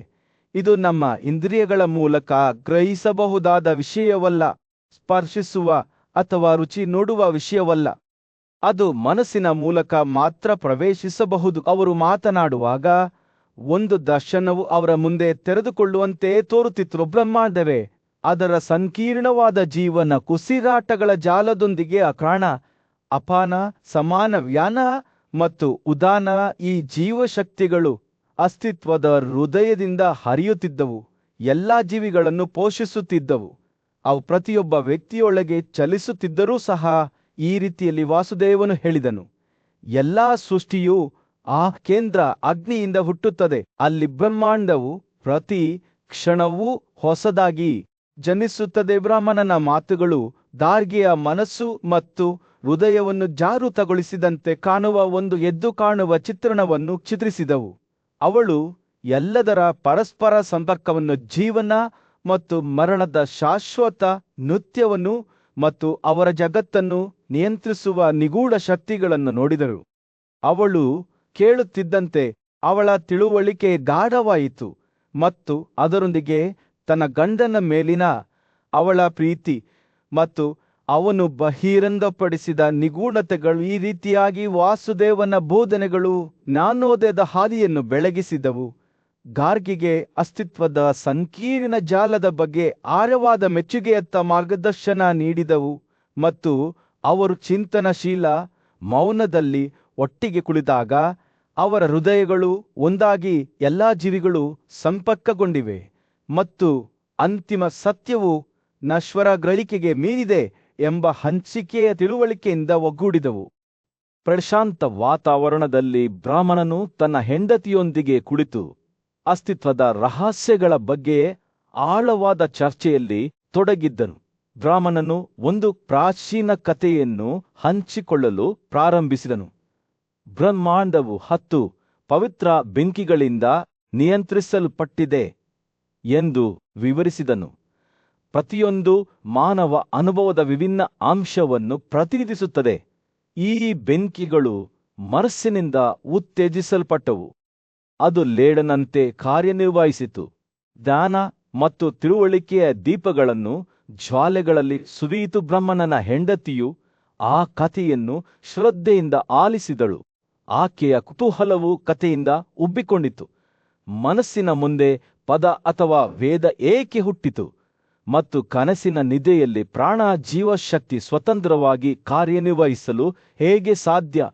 ಇದು ನಮ್ಮ ಇಂದ್ರಿಯಗಳ ಮೂಲಕ ಗ್ರಹಿಸಬಹುದಾದ ವಿಷಯವಲ್ಲ, ಸ್ಪರ್ಶಿಸುವ ಅಥವಾ ರುಚಿ ನೋಡುವ ವಿಷಯವಲ್ಲ. ಅದು ಮನಸ್ಸಿನ ಮೂಲಕ ಮಾತ್ರ ಪ್ರವೇಶಿಸಬಹುದು. ಅವರು ಮಾತನಾಡುವಾಗ ಒಂದು ದರ್ಶನವು ಅವರ ಮುಂದೆ ತೆರೆದುಕೊಳ್ಳುವಂತೆ ತೋರುತ್ತಿತ್ತು. ಬ್ರಹ್ಮಾಂಡವೇ ಅದರ ಸಂಕೀರ್ಣವಾದ ಜೀವನ ಕುಸಿರಾಟಗಳ ಜಾಲದೊಂದಿಗೆ ಅಕಾರಣ, ಅಪಾನ, ಸಮಾನ, ವ್ಯಾನ ಮತ್ತು ಉದಾನ ಈ ಜೀವಶಕ್ತಿಗಳು ಅಸ್ತಿತ್ವದ ಹೃದಯದಿಂದ ಹರಿಯುತ್ತಿದ್ದವು. ಎಲ್ಲಾ ಜೀವಿಗಳನ್ನು ಪೋಷಿಸುತ್ತಿದ್ದವು. ಅವು ಪ್ರತಿಯೊಬ್ಬ ವ್ಯಕ್ತಿಯೊಳಗೆ ಚಲಿಸುತ್ತಿದ್ದರೂ ಸಹ. ಈ ರೀತಿಯಲ್ಲಿ ವಾಸುದೇವನು ಹೇಳಿದನು, ಎಲ್ಲಾ ಸೃಷ್ಟಿಯು ಆ ಕೇಂದ್ರ ಅಗ್ನಿಯಿಂದ ಹುಟ್ಟುತ್ತದೆ. ಅಲ್ಲಿ ಬ್ರಹ್ಮಾಂಡವು ಪ್ರತಿ ಕ್ಷಣವೂ ಹೊಸದಾಗಿ ಜನಿಸುತ್ತದೆ. ಬ್ರಾಹ್ಮಣನ ಮಾತುಗಳು ದಾರ್ಗೆಯ ಮನಸ್ಸು ಮತ್ತು ಹೃದಯವನ್ನು ಜಾಗೃತಗೊಳಿಸಿದಂತೆ ಕಾಣುವ ಒಂದು ಎದ್ದು ಕಾಣುವ ಚಿತ್ರಣವನ್ನು ಚಿತ್ರಿಸಿದವು. ಅವಳು ಎಲ್ಲದರ ಪರಸ್ಪರ ಸಂಪರ್ಕವನ್ನು, ಜೀವನ ಮತ್ತು ಮರಣದ ಶಾಶ್ವತ ನೃತ್ಯವನ್ನು ಮತ್ತು ಅವರ ಜಗತ್ತನ್ನು ನಿಯಂತ್ರಿಸುವ ನಿಗೂಢ ಶಕ್ತಿಗಳನ್ನು ನೋಡಿದಳು. ಅವಳು ಕೇಳುತ್ತಿದ್ದಂತೆ ಅವಳ ತಿಳುವಳಿಕೆ ಗಾಢವಾಯಿತು ಮತ್ತು ಅದರೊಂದಿಗೆ ತನ್ನ ಗಂಡನ ಮೇಲಿನ ಅವಳ ಪ್ರೀತಿ ಮತ್ತು ಅವನು ಬಹಿರಂಗಪಡಿಸಿದ ನಿಗೂಢತೆಗಳು. ಈ ರೀತಿಯಾಗಿ ವಾಸುದೇವನ ಬೋಧನೆಗಳು ಜ್ಞಾನೋದಯದ ಹಾದಿಯನ್ನು ಬೆಳಗಿಸಿದವು. ಗಾರ್ಗಿಗೆ ಅಸ್ತಿತ್ವದ ಸಂಕೀರ್ಣ ಜಾಲದ ಬಗ್ಗೆ ಆಳವಾದ ಮೆಚ್ಚುಗೆಯತ್ತ ಮಾರ್ಗದರ್ಶನ ನೀಡಿದವು ಮತ್ತು ಅವರು ಚಿಂತನಶೀಲ ಮೌನದಲ್ಲಿ ಒಟ್ಟಿಗೆ ಕುಳಿತಾಗ ಅವರ ಹೃದಯಗಳು ಒಂದಾಗಿ ಎಲ್ಲಾ ಜೀವಿಗಳು ಸಂಪರ್ಕಗೊಂಡಿವೆ ಮತ್ತು ಅಂತಿಮ ಸತ್ಯವು ನಶ್ವರ ಗ್ರಹಿಕೆಗೆ ಮೀರಿದೆ ಎಂಬ ಹಂಚಿಕೆಯ ತಿಳುವಳಿಕೆಯಿಂದ ಒಗ್ಗೂಡಿದವು. ಪ್ರಶಾಂತ ವಾತಾವರಣದಲ್ಲಿ ಬ್ರಾಹ್ಮಣನು ತನ್ನ ಹೆಂಡತಿಯೊಂದಿಗೆ ಕುಳಿತು ಅಸ್ತಿತ್ವದ ರಹಸ್ಯಗಳ ಬಗ್ಗೆ ಆಳವಾದ ಚರ್ಚೆಯಲ್ಲಿ ತೊಡಗಿದ್ದನು. ಬ್ರಾಹ್ಮಣನು ಒಂದು ಪ್ರಾಚೀನ ಕಥೆಯನ್ನು ಹಂಚಿಕೊಳ್ಳಲು ಪ್ರಾರಂಭಿಸಿದನು. ಬ್ರಹ್ಮಾಂಡವು 10 ಪವಿತ್ರ ಬೆಂಕಿಗಳಿಂದ ನಿಯಂತ್ರಿಸಲ್ಪಟ್ಟಿದೆ ಎಂದು ವಿವರಿಸಿದನು. ಪ್ರತಿಯೊಂದು ಮಾನವ ಅನುಭವದ ವಿಭಿನ್ನ ಅಂಶವನ್ನು ಪ್ರತಿನಿಧಿಸುತ್ತದೆ. ಈ ಬೆಂಕಿಗಳು ಮನಸ್ಸಿನಿಂದ ಉತ್ತೇಜಿಸಲ್ಪಟ್ಟವು. ಅದು ಲೇಡನಂತೆ ಕಾರ್ಯನಿರ್ವಹಿಸಿತು. ಜ್ಞಾನ ಮತ್ತು ತಿಳುವಳಿಕೆಯ ದೀಪಗಳನ್ನು ಜ್ವಾಲೆಗಳಲ್ಲಿ ಸುರಿಯಿತು. ಬ್ರಹ್ಮಣನ ಹೆಂಡತಿಯು ಆ ಕಥೆಯನ್ನು ಶ್ರದ್ಧೆಯಿಂದ ಆಲಿಸಿದಳು. ಆಕೆಯ ಕುತೂಹಲವು ಕಥೆಯಿಂದ ಉಬ್ಬಿಕೊಂಡಿತು. ಮನಸ್ಸಿನ ಮುಂದೆ ಪದ ಅಥವಾ ವೇದ ಏಕೆ ಹುಟ್ಟಿತು ಮತ್ತು ಕನಸಿನ ನಿದ್ದೆಯಲ್ಲಿ ಪ್ರಾಣ ಜೀವಶಕ್ತಿ ಸ್ವತಂತ್ರವಾಗಿ ಕಾರ್ಯನಿರ್ವಹಿಸಲು ಹೇಗೆ ಸಾಧ್ಯ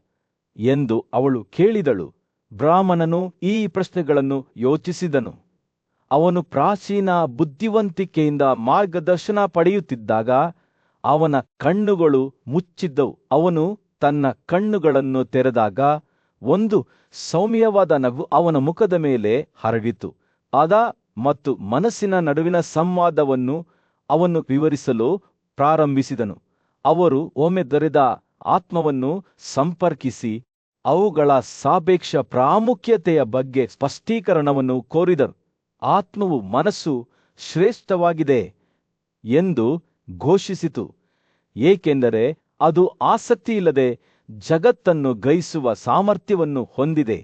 ಎಂದು ಅವಳು ಕೇಳಿದಳು. ಬ್ರಾಹ್ಮಣನು ಈ ಪ್ರಶ್ನೆಗಳನ್ನು ಯೋಚಿಸಿದನು. ಅವನು ಪ್ರಾಚೀನ ಬುದ್ಧಿವಂತಿಕೆಯಿಂದ ಮಾರ್ಗದರ್ಶನ ಪಡೆಯುತ್ತಿದ್ದಾಗ ಅವನ ಕಣ್ಣುಗಳು ಮುಚ್ಚಿದ್ದವು. ಅವನು ತನ್ನ ಕಣ್ಣುಗಳನ್ನು ತೆರೆದಾಗ ಒಂದು ಸೌಮ್ಯವಾದ ನಗು ಅವನ ಮುಖದ ಮೇಲೆ ಹರಡಿತು. ಅದ ಮತ್ತು ಮನಸ್ಸಿನ ನಡುವಿನ ಸಂವಾದವನ್ನು ಅವನು ವಿವರಿಸಲು ಪ್ರಾರಂಭಿಸಿದನು. ಅವರು ಒಮ್ಮೆ ದೊರೆದ ಆತ್ಮವನ್ನು ಸಂಪರ್ಕಿಸಿ ಅವುಗಳ ಸಾಪೇಕ್ಷ ಪ್ರಾಮುಖ್ಯತೆಯ ಬಗ್ಗೆ ಸ್ಪಷ್ಟೀಕರಣವನ್ನು ಕೋರಿದರು. ಆತ್ಮವು ಮನಸ್ಸು ಶ್ರೇಷ್ಠವಾಗಿದೆ ಎಂದು ಘೋಷಿಸಿತು, ಏಕೆಂದರೆ ಅದು ಆಸಕ್ತಿಯಿಲ್ಲದೆ ಜಗತ್ತನ್ನು ಗ್ರಹಿಸುವ ಸಾಮರ್ಥ್ಯವನ್ನು ಹೊಂದಿದೆ.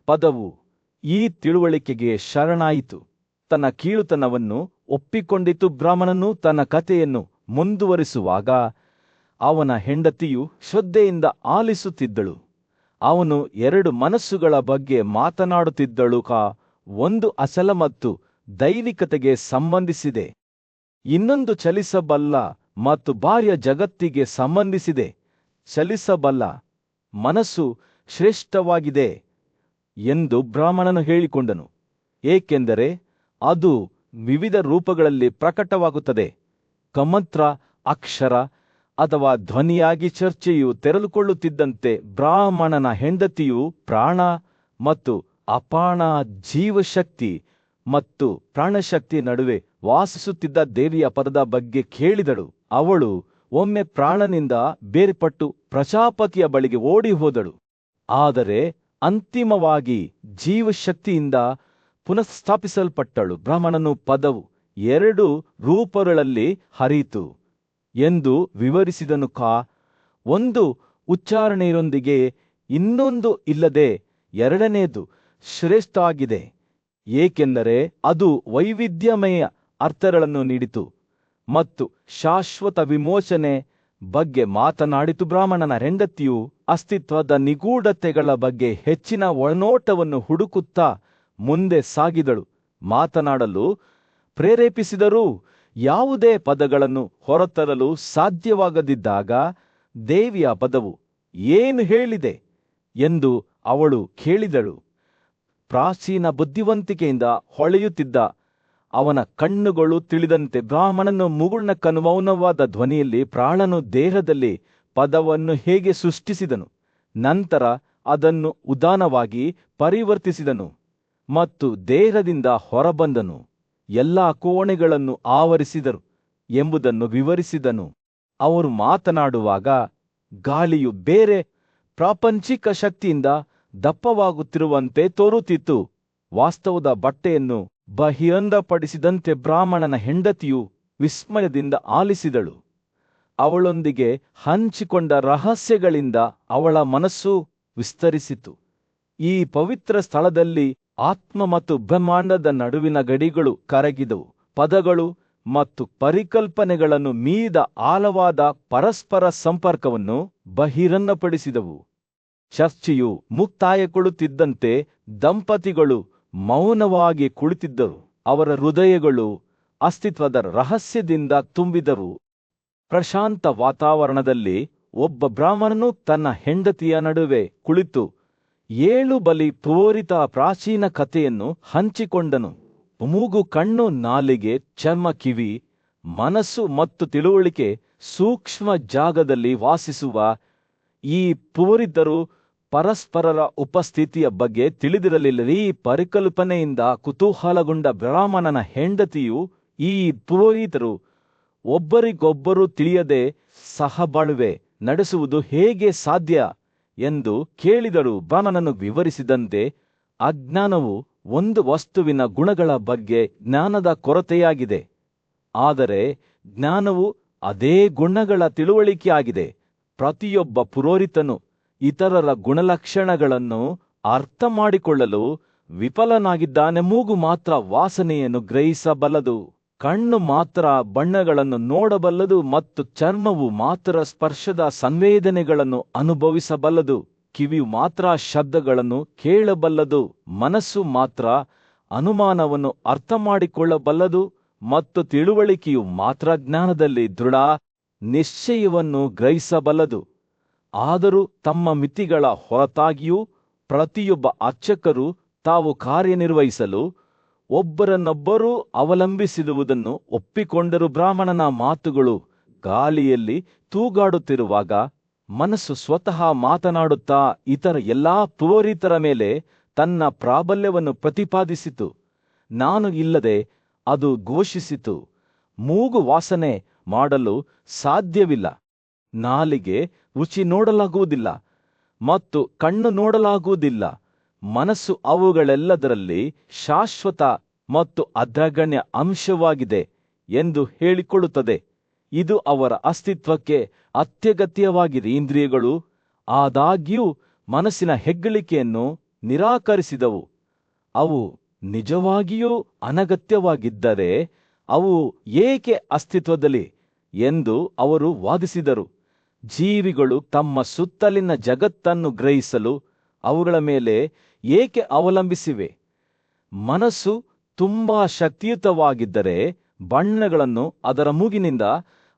ಪದವು ಈ ತಿಳುವಳಿಕೆಗೆ ಶರಣಾಯಿತು. ತನ್ನ ಕೀಳುತನವನ್ನು ಒಪ್ಪಿಕೊಂಡಿತು. ಬ್ರಾಹ್ಮಣನು ತನ್ನ ಕಥೆಯನ್ನು ಮುಂದುವರಿಸುವಾಗ ಅವನ ಹೆಂಡತಿಯು ಶ್ರದ್ಧೆಯಿಂದ ಆಲಿಸುತ್ತಿದ್ದಳು. ಅವನು 2 ಮನಸ್ಸುಗಳ ಬಗ್ಗೆ ಮಾತನಾಡುತ್ತಿದ್ದಳು. ಒಂದು ಅಸಲ ಮತ್ತು ದೈವಿಕತೆಗೆ ಸಂಬಂಧಿಸಿದೆ, ಇನ್ನೊಂದು ಚಲಿಸಬಲ್ಲ ಮತ್ತು ಬಾಹ್ಯ ಜಗತ್ತಿಗೆ ಸಂಬಂಧಿಸಿದೆ. ಚಲಿಸಬಲ್ಲ ಮನಸ್ಸು ಶ್ರೇಷ್ಠವಾಗಿದೆ ಎಂದು ಬ್ರಾಹ್ಮಣನು ಹೇಳಿಕೊಂಡನು, ಏಕೆಂದರೆ ಅದು ವಿವಿಧ ರೂಪಗಳಲ್ಲಿ ಪ್ರಕಟವಾಗುತ್ತದೆ. ಕಮಂತ್ರ, ಅಕ್ಷರ ಅಥವಾ ಧ್ವನಿಯಾಗಿ ಚರ್ಚೆಯು ತೆರೆದುಕೊಳ್ಳುತ್ತಿದ್ದಂತೆ ಬ್ರಾಹ್ಮಣನ ಹೆಂಡತಿಯು ಪ್ರಾಣ ಮತ್ತು ಅಪಾಣ, ಜೀವಶಕ್ತಿ ಮತ್ತು ಪ್ರಾಣಶಕ್ತಿ ನಡುವೆ ವಾಸಿಸುತ್ತಿದ್ದ ದೇವಿಯ ಪದದ ಬಗ್ಗೆ ಕೇಳಿದಳು. ಅವಳು ಒಮ್ಮೆ ಪ್ರಾಣನಿಂದ ಬೇರ್ಪಟ್ಟು ಪ್ರಜಾಪತಿಯ ಬಳಿಗೆ ಓಡಿ ಹೋದಳು, ಆದರೆ ಅಂತಿಮವಾಗಿ ಜೀವಶಕ್ತಿಯಿಂದ ಪುನಃಸ್ಥಾಪಿಸಲ್ಪಟ್ಟಳು. ಬ್ರಾಹ್ಮಣನು ಪದವು 2 ರೂಪಗಳಲ್ಲಿ ಹರಿಯಿತು ಎಂದು ವಿವರಿಸಿದನು. ಒಂದು ಉಚ್ಚಾರಣೆಯೊಂದಿಗೆ, ಇನ್ನೊಂದು ಇಲ್ಲದೆ. ಎರಡನೆಯದು ಶ್ರೇಷ್ಠವಾಗಿದೆ, ಏಕೆಂದರೆ ಅದು ವೈವಿಧ್ಯಮಯ ಅರ್ಥಗಳನ್ನು ನೀಡಿತು ಮತ್ತು ಶಾಶ್ವತ ವಿಮೋಚನೆ ಬಗ್ಗೆ ಮಾತನಾಡಿತು. ಬ್ರಾಹ್ಮಣನ ಹೆಂಡತಿಯು ಅಸ್ತಿತ್ವದ ನಿಗೂಢತೆಗಳ ಬಗ್ಗೆ ಹೆಚ್ಚಿನ ಒಳನೋಟವನ್ನು ಹುಡುಕುತ್ತಾ ಮುಂದೆ ಸಾಗಿದಳು. ಮಾತನಾಡಲು ಪ್ರೇರೇಪಿಸಿದರೂ ಯಾವುದೇ ಪದಗಳನ್ನು ಹೊರತರಲು ಸಾಧ್ಯವಾಗದಿದ್ದಾಗ ದೇವಿಯ ಪದವು ಏನು ಹೇಳಿದೆ ಎಂದು ಅವಳು ಕೇಳಿದಳು. ಪ್ರಾಚೀನ ಬುದ್ಧಿವಂತಿಕೆಯಿಂದ ಹೊಳೆಯುತ್ತಿದ್ದ ಅವನ ಕಣ್ಣುಗಳು ತಿಳಿದಂತೆ ಬ್ರಾಹ್ಮಣನು ಮುಗುಳ್ನಕ್ಕನು ಮೌನವಾದ ಧ್ವನಿಯಲ್ಲಿ ಪ್ರಾಣನು ದೇಹದಲ್ಲಿ ಪದವನ್ನು ಹೇಗೆ ಸೃಷ್ಟಿಸಿದನು, ನಂತರ ಅದನ್ನು ಉದಾನವಾಗಿ ಪರಿವರ್ತಿಸಿದನು ಮತ್ತು ದೇಹದಿಂದ ಹೊರಬಂದನು, ಎಲ್ಲಾ ಕೋಣೆಗಳನ್ನು ಆವರಿಸಿದರು ಎಂಬುದನ್ನು ವಿವರಿಸಿದನು. ಅವರು ಮಾತನಾಡುವಾಗ ಗಾಳಿಯು ಬೇರೆ ಪ್ರಾಪಂಚಿಕ ಶಕ್ತಿಯಿಂದ ದಪ್ಪವಾಗುತ್ತಿರುವಂತೆ ತೋರುತ್ತಿತ್ತು. ವಾಸ್ತವದ ಬಟ್ಟೆಯನ್ನು ಬಹಿರಂಗಪಡಿಸಿದಂತೆ ಬ್ರಾಹ್ಮಣನ ಹೆಂಡತಿಯು ವಿಸ್ಮಯದಿಂದ ಆಲಿಸಿದಳು. ಅವಳೊಂದಿಗೆ ಹಂಚಿಕೊಂಡ ರಹಸ್ಯಗಳಿಂದ ಅವಳ ಮನಸ್ಸು ವಿಸ್ತರಿಸಿತು. ಈ ಪವಿತ್ರ ಸ್ಥಳದಲ್ಲಿ ಆತ್ಮ ಮತ್ತು ಬ್ರಹ್ಮಾಂಡದ ನಡುವಿನ ಗಡಿಗಳು ಕರಗಿದವು. ಪದಗಳು ಮತ್ತು ಪರಿಕಲ್ಪನೆಗಳನ್ನು ಮೀರಿದ ಆಳವಾದ ಪರಸ್ಪರ ಸಂಪರ್ಕವನ್ನು ಬಹಿರಂಗಪಡಿಸಿದವು. ಚರ್ಚೆಯು ಮುಕ್ತಾಯಗೊಳ್ಳುತ್ತಿದ್ದಂತೆ ದಂಪತಿಗಳು ಮೌನವಾಗಿ ಕುಳಿತಿದ್ದರು. ಅವರ ಹೃದಯಗಳು ಅಸ್ತಿತ್ವದ ರಹಸ್ಯದಿಂದ ತುಂಬಿದವು. ಪ್ರಶಾಂತ ವಾತಾವರಣದಲ್ಲಿ ಒಬ್ಬ ಬ್ರಾಹ್ಮಣನು ತನ್ನ ಹೆಂಡತಿಯ ನಡುವೆ ಕುಳಿತು 7 ಬಲಿ ತೋರಿತ ಪ್ರಾಚೀನ ಕಥೆಯನ್ನು ಹಂಚಿಕೊಂಡನು. ಮೂಗು, ಕಣ್ಣು, ನಾಲಿಗೆ, ಚರ್ಮ, ಕಿವಿ, ಮನಸ್ಸು ಮತ್ತು ತಿಳುವಳಿಕೆ ಸೂಕ್ಷ್ಮ ಜಾಗದಲ್ಲಿ ವಾಸಿಸುವ ಈ ಪುರೋಹಿತರು ಪರಸ್ಪರರ ಉಪಸ್ಥಿತಿಯ ಬಗ್ಗೆ ತಿಳಿದಿರಲಿಲ್ಲ. ಈ ಪರಿಕಲ್ಪನೆಯಿಂದ ಕುತೂಹಲಗೊಂಡ ಬ್ರಾಹ್ಮಣನ ಹೆಂಡತಿಯು ಈ ಪುರೋಹಿತರು ಒಬ್ಬರಿಗೊಬ್ಬರು ತಿಳಿಯದೆ ಸಹಬಾಳ್ವೆ ನಡೆಸುವುದು ಹೇಗೆ ಸಾಧ್ಯ ಎಂದು ಕೇಳಿದಳು. ಬ್ರಾಹ್ಮಣನು ವಿವರಿಸಿದಂತೆ ಅಜ್ಞಾನವು ಒಂದು ವಸ್ತುವಿನ ಗುಣಗಳ ಬಗ್ಗೆ ಜ್ಞಾನದ ಕೊರತೆಯಾಗಿದೆ, ಆದರೆ ಜ್ಞಾನವು ಅದೇ ಗುಣಗಳ ತಿಳುವಳಿಕೆಯಾಗಿದೆ. ಪ್ರತಿಯೊಬ್ಬ ಪುರೋಹಿತನು ಇತರರ ಗುಣಲಕ್ಷಣಗಳನ್ನು ಅರ್ಥ ಮಾಡಿಕೊಳ್ಳಲು ವಿಫಲನಾಗಿದ್ದಾನೆ. ಮೂಗು ಮಾತ್ರ ವಾಸನೆಯನ್ನು ಗ್ರಹಿಸಬಲ್ಲದು, ಕಣ್ಣು ಮಾತ್ರ ಬಣ್ಣಗಳನ್ನು ನೋಡಬಲ್ಲದು ಮತ್ತು ಚರ್ಮವು ಮಾತ್ರ ಸ್ಪರ್ಶದ ಸಂವೇದನೆಗಳನ್ನು ಅನುಭವಿಸಬಲ್ಲದು. ಕಿವಿಯು ಮಾತ್ರ ಶಬ್ದಗಳನ್ನು ಕೇಳಬಲ್ಲದು, ಮನಸ್ಸು ಮಾತ್ರ ಅನುಮಾನವನ್ನು ಅರ್ಥ ಮಾಡಿಕೊಳ್ಳಬಲ್ಲದು ಮತ್ತು ತಿಳುವಳಿಕೆಯು ಮಾತ್ರ ಜ್ಞಾನದಲ್ಲಿ ದೃಢ ನಿಶ್ಚಯವನ್ನು ಗ್ರಹಿಸಬಲ್ಲದು. ಆದರೂ ತಮ್ಮ ಮಿತಿಗಳ ಹೊರತಾಗಿಯೂ ಪ್ರತಿಯೊಬ್ಬ ಅರ್ಚಕರು ತಾವು ಕಾರ್ಯನಿರ್ವಹಿಸಲು ಒಬ್ಬರನ್ನೊಬ್ಬರು ಅವಲಂಬಿಸಿರುವುದನ್ನು ಒಪ್ಪಿಕೊಂಡರು. ಬ್ರಾಹ್ಮಣನ ಮಾತುಗಳು ಗಾಳಿಯಲ್ಲಿ ತೂಗಾಡುತ್ತಿರುವಾಗ ಮನಸ್ಸು ಸ್ವತಃ ಮಾತನಾಡುತ್ತಾ ಇತರ ಎಲ್ಲಾ ಪುರೋಹಿತರ ಮೇಲೆ ತನ್ನ ಪ್ರಾಬಲ್ಯವನ್ನು ಪ್ರತಿಪಾದಿಸಿತು. ನಾನು ಇಲ್ಲದೆ ಅದು ಘೋಷಿಸಿತು. ಮೂಗು ವಾಸನೆ ಮಾಡಲು ಸಾಧ್ಯವಿಲ್ಲ, ನಾಲಿಗೆ ರುಚಿ ನೋಡಲಾಗುವುದಿಲ್ಲ ಮತ್ತು ಕಣ್ಣು ನೋಡಲಾಗುವುದಿಲ್ಲ. ಮನಸ್ಸು ಅವುಗಳೆಲ್ಲದರಲ್ಲಿ ಶಾಶ್ವತ ಮತ್ತು ಅಗ್ರಗಣ್ಯ ಅಂಶವಾಗಿದೆ ಎಂದು ಹೇಳಿಕೊಳ್ಳುತ್ತದೆ. ಇದು ಅವರ ಅಸ್ತಿತ್ವಕ್ಕೆ ಅತ್ಯಗತ್ಯವಾಗಿದೆ. ಇಂದ್ರಿಯಗಳು ಆದಾಗ್ಯೂ ಮನಸ್ಸಿನ ಹೆಗ್ಗಳಿಕೆಯನ್ನು ನಿರಾಕರಿಸಿದವು. ಅವು ನಿಜವಾಗಿಯೂ ಅನಗತ್ಯವಾಗಿದ್ದರೆ ಅವು ಏಕೆ ಅಸ್ತಿತ್ವದಲ್ಲಿ ಎಂದು ಅವರು ವಾದಿಸಿದರು. ಜೀವಿಗಳು ತಮ್ಮ ಸುತ್ತಲಿನ ಜಗತ್ತನ್ನು ಗ್ರಹಿಸಲು ಅವುಗಳ ಮೇಲೆ ಏಕೆ ಅವಲಂಬಿಸಿವೆ? ಮನಸ್ಸು ತುಂಬಾ ಶಕ್ತಿಯುತವಾಗಿದ್ದರೆ ಬಣ್ಣಗಳನ್ನು ಅದರ ಮೂಗಿನಿಂದ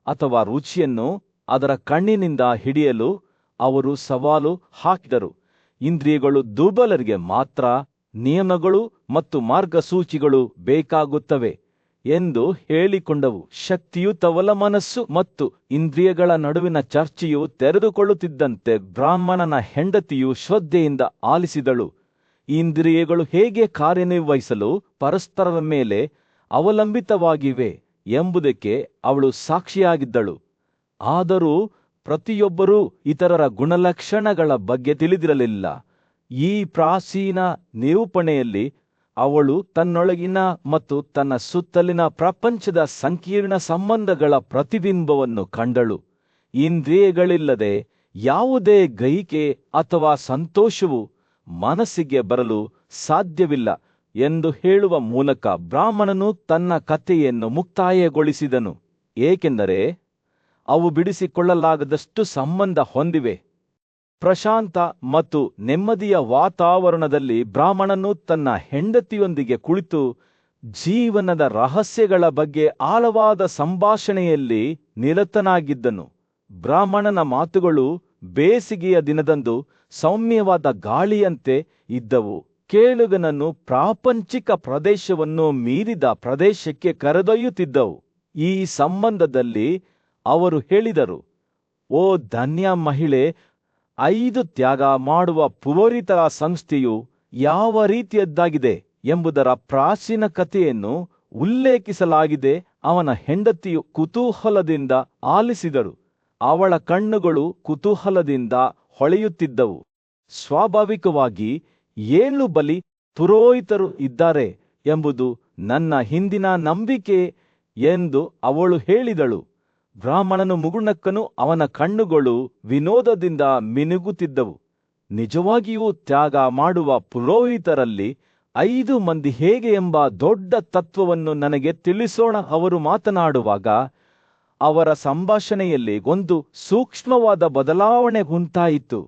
ಅಥವಾ ರುಚಿಯನ್ನು ಅದರ ಕಣ್ಣಿನಿಂದ ಹಿಡಿಯಲು ಅವರು ಸವಾಲು ಹಾಕಿದರು. ಇಂದ್ರಿಯಗಳು ದುರ್ಬಲರಿಗೆ ಮಾತ್ರ ನಿಯಮಗಳು ಮತ್ತು ಮಾರ್ಗಸೂಚಿಗಳು ಬೇಕಾಗುತ್ತವೆ ಎಂದು ಹೇಳಿಕೊಂಡವು. ಶಕ್ತಿಯುತವಲ್ಲ ಮನಸ್ಸು ಮತ್ತು ಇಂದ್ರಿಯಗಳ ನಡುವಿನ ಚರ್ಚೆಯು ತೆರೆದುಕೊಳ್ಳುತ್ತಿದ್ದಂತೆ ಬ್ರಾಹ್ಮಣನ ಹೆಂಡತಿಯು ಶ್ರದ್ಧೆಯಿಂದ ಆಲಿಸಿದಳು. ಇಂದ್ರಿಯಗಳು ಹೇಗೆ ಕಾರ್ಯನಿರ್ವಹಿಸಲು ಪರಸ್ಪರರ ಮೇಲೆ ಅವಲಂಬಿತವಾಗಿವೆ ಎಂಬುದಕ್ಕೆ ಅವಳು ಸಾಕ್ಷಿಯಾಗಿದ್ದಳು. ಆದರೂ ಪ್ರತಿಯೊಬ್ಬರೂ ಇತರರ ಗುಣಲಕ್ಷಣಗಳ ಬಗ್ಗೆ ತಿಳಿದಿರಲಿಲ್ಲ. ಈ ಪ್ರಾಚೀನ ನಿರೂಪಣೆಯಲ್ಲಿ ಅವಳು ತನ್ನೊಳಗಿನ ಮತ್ತು ತನ್ನ ಸುತ್ತಲಿನ ಪ್ರಪಂಚದ ಸಂಕೀರ್ಣ ಸಂಬಂಧಗಳ ಪ್ರತಿಬಿಂಬವನ್ನು ಕಂಡಳು. ಇಂದ್ರಿಯಗಳಿಲ್ಲದೆ ಯಾವುದೇ ಗ್ರಹಿಕೆ ಅಥವಾ ಸಂತೋಷವು ಮನಸ್ಸಿಗೆ ಬರಲು ಸಾಧ್ಯವಿಲ್ಲ ಎಂದು ಹೇಳುವ ಮೂಲಕ ಬ್ರಾಹ್ಮಣನು ತನ್ನ ಕಥೆಯನ್ನು ಮುಕ್ತಾಯಗೊಳಿಸಿದನು. ಏಕೆಂದರೆ ಅವು ಬಿಡಿಸಿಕೊಳ್ಳಲಾಗದಷ್ಟು ಸಂಬಂಧ ಹೊಂದಿವೆ. ಪ್ರಶಾಂತ ಮತ್ತು ನೆಮ್ಮದಿಯ ವಾತಾವರಣದಲ್ಲಿ ಬ್ರಾಹ್ಮಣನು ತನ್ನ ಹೆಂಡತಿಯೊಂದಿಗೆ ಕುಳಿತು ಜೀವನದ ರಹಸ್ಯಗಳ ಬಗ್ಗೆ ಆಳವಾದ ಸಂಭಾಷಣೆಯಲ್ಲಿ ನಿರತನಾಗಿದ್ದನು. ಬ್ರಾಹ್ಮಣನ ಮಾತುಗಳು ಬೇಸಿಗೆಯ ದಿನದಂದು ಸೌಮ್ಯವಾದ ಗಾಳಿಯಂತೆ ಇದ್ದವು. ಕೇಳುಗನನ್ನು ಪ್ರಾಪಂಚಿಕ ಪ್ರದೇಶವನ್ನು ಮೀರಿದ ಪ್ರದೇಶಕ್ಕೆ ಕರೆದೊಯ್ಯುತ್ತಿದ್ದವು. ಈ ಸಂಬಂಧದಲ್ಲಿ ಅವರು ಹೇಳಿದರು, ಓ ಧನ್ಯ ಮಹಿಳೆ, 5 ತ್ಯಾಗ ಮಾಡುವ ಪುರೋಹಿತರ ಸಂಸ್ಥೆಯು ಯಾವ ರೀತಿಯದ್ದಾಗಿದೆ ಎಂಬುದರ ಪ್ರಾಚೀನ ಕಥೆಯನ್ನು ಉಲ್ಲೇಖಿಸಲಾಗಿದೆ. ಅವನ ಹೆಂಡತಿಯು ಕುತೂಹಲದಿಂದ ಆಲಿಸಿದಳು. ಅವಳ ಕಣ್ಣುಗಳು ಕುತೂಹಲದಿಂದ ಹೊಳೆಯುತ್ತಿದ್ದವು. ಸ್ವಾಭಾವಿಕವಾಗಿ 7 ಬಲಿ ಪುರೋಹಿತರು ಇದ್ದಾರೆ ಎಂಬುದು ನನ್ನ ಹಿಂದಿನ ನಂಬಿಕೆ ಎಂದು ಅವಳು ಹೇಳಿದಳು. ಬ್ರಾಹ್ಮಣನು ಮುಗುಳ್ನಕ್ಕನು. ಅವನ ಕಣ್ಣುಗಳು ವಿನೋದದಿಂದ ಮಿನುಗುತ್ತಿದ್ದವು. ನಿಜವಾಗಿಯೂ ತ್ಯಾಗ ಮಾಡುವ ಪುರೋಹಿತರಲ್ಲಿ 5 ಮಂದಿ ಹೇಗೆ ಎಂಬ ದೊಡ್ಡ ತತ್ವವನ್ನು ನನಗೆ ತಿಳಿಸೋಣ. ಅವರು ಮಾತನಾಡುವಾಗ ಅವರ ಸಂಭಾಷಣೆಯಲ್ಲಿ ಒಂದು ಸೂಕ್ಷ್ಮವಾದ ಬದಲಾವಣೆ ಉಂಟಾಯಿತು.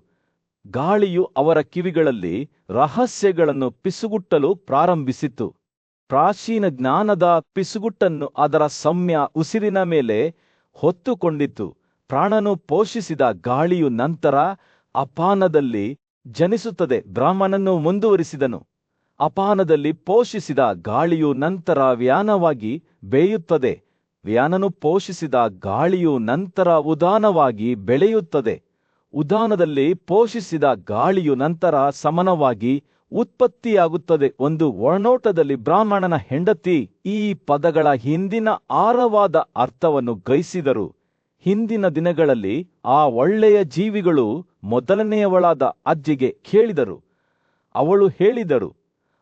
ಗಾಳಿಯು ಅವರ ಕಿವಿಗಳಲ್ಲಿ ರಹಸ್ಯಗಳನ್ನು ಪಿಸುಗುಟ್ಟಲು ಪ್ರಾರಂಭಿಸಿತು. ಪ್ರಾಚೀನ ಜ್ಞಾನದ ಪಿಸುಗುಟ್ಟನ್ನು ಅದರ ಸೌಮ್ಯ ಉಸಿರಿನ ಮೇಲೆ ಹೊತ್ತುಕೊಂಡಿತು. ಪ್ರಾಣನು ಪೋಷಿಸಿದ ಗಾಳಿಯು ನಂತರ ಅಪಾನದಲ್ಲಿ ಜನಿಸುತ್ತದೆ. ಬ್ರಾಹ್ಮಣನು ಮುಂದುವರಿಸಿದನು, ಅಪಾನದಲ್ಲಿ ಪೋಷಿಸಿದ ಗಾಳಿಯು ನಂತರ ವ್ಯಾನವಾಗಿ ಬೇಯುತ್ತದೆ. ವ್ಯಾನನು ಪೋಷಿಸಿದ ಗಾಳಿಯು ನಂತರ ಉದಾನವಾಗಿ ಬೆಳೆಯುತ್ತದೆ. ಉದಾನದಲ್ಲಿ ಪೋಷಿಸಿದ ಗಾಳಿಯು ನಂತರ ಸಮನವಾಗಿ ಉತ್ಪತ್ತಿಯಾಗುತ್ತದೆ. ಒಂದು ಒಳನೋಟದಲ್ಲಿ ಬ್ರಾಹ್ಮಣನ ಹೆಂಡತಿ ಈ ಪದಗಳ ಹಿಂದಿನ ಆಳವಾದ ಅರ್ಥವನ್ನು ಗ್ರಹಿಸಿದರು. ಹಿಂದಿನ ದಿನಗಳಲ್ಲಿ ಆ ಒಳ್ಳೆಯ ಜೀವಿಗಳು ಮೊದಲನೆಯವಳಾದ ಅಜ್ಜಿಗೆ ಕೇಳಿದರು. ಅವಳು ಹೇಳಿದರು.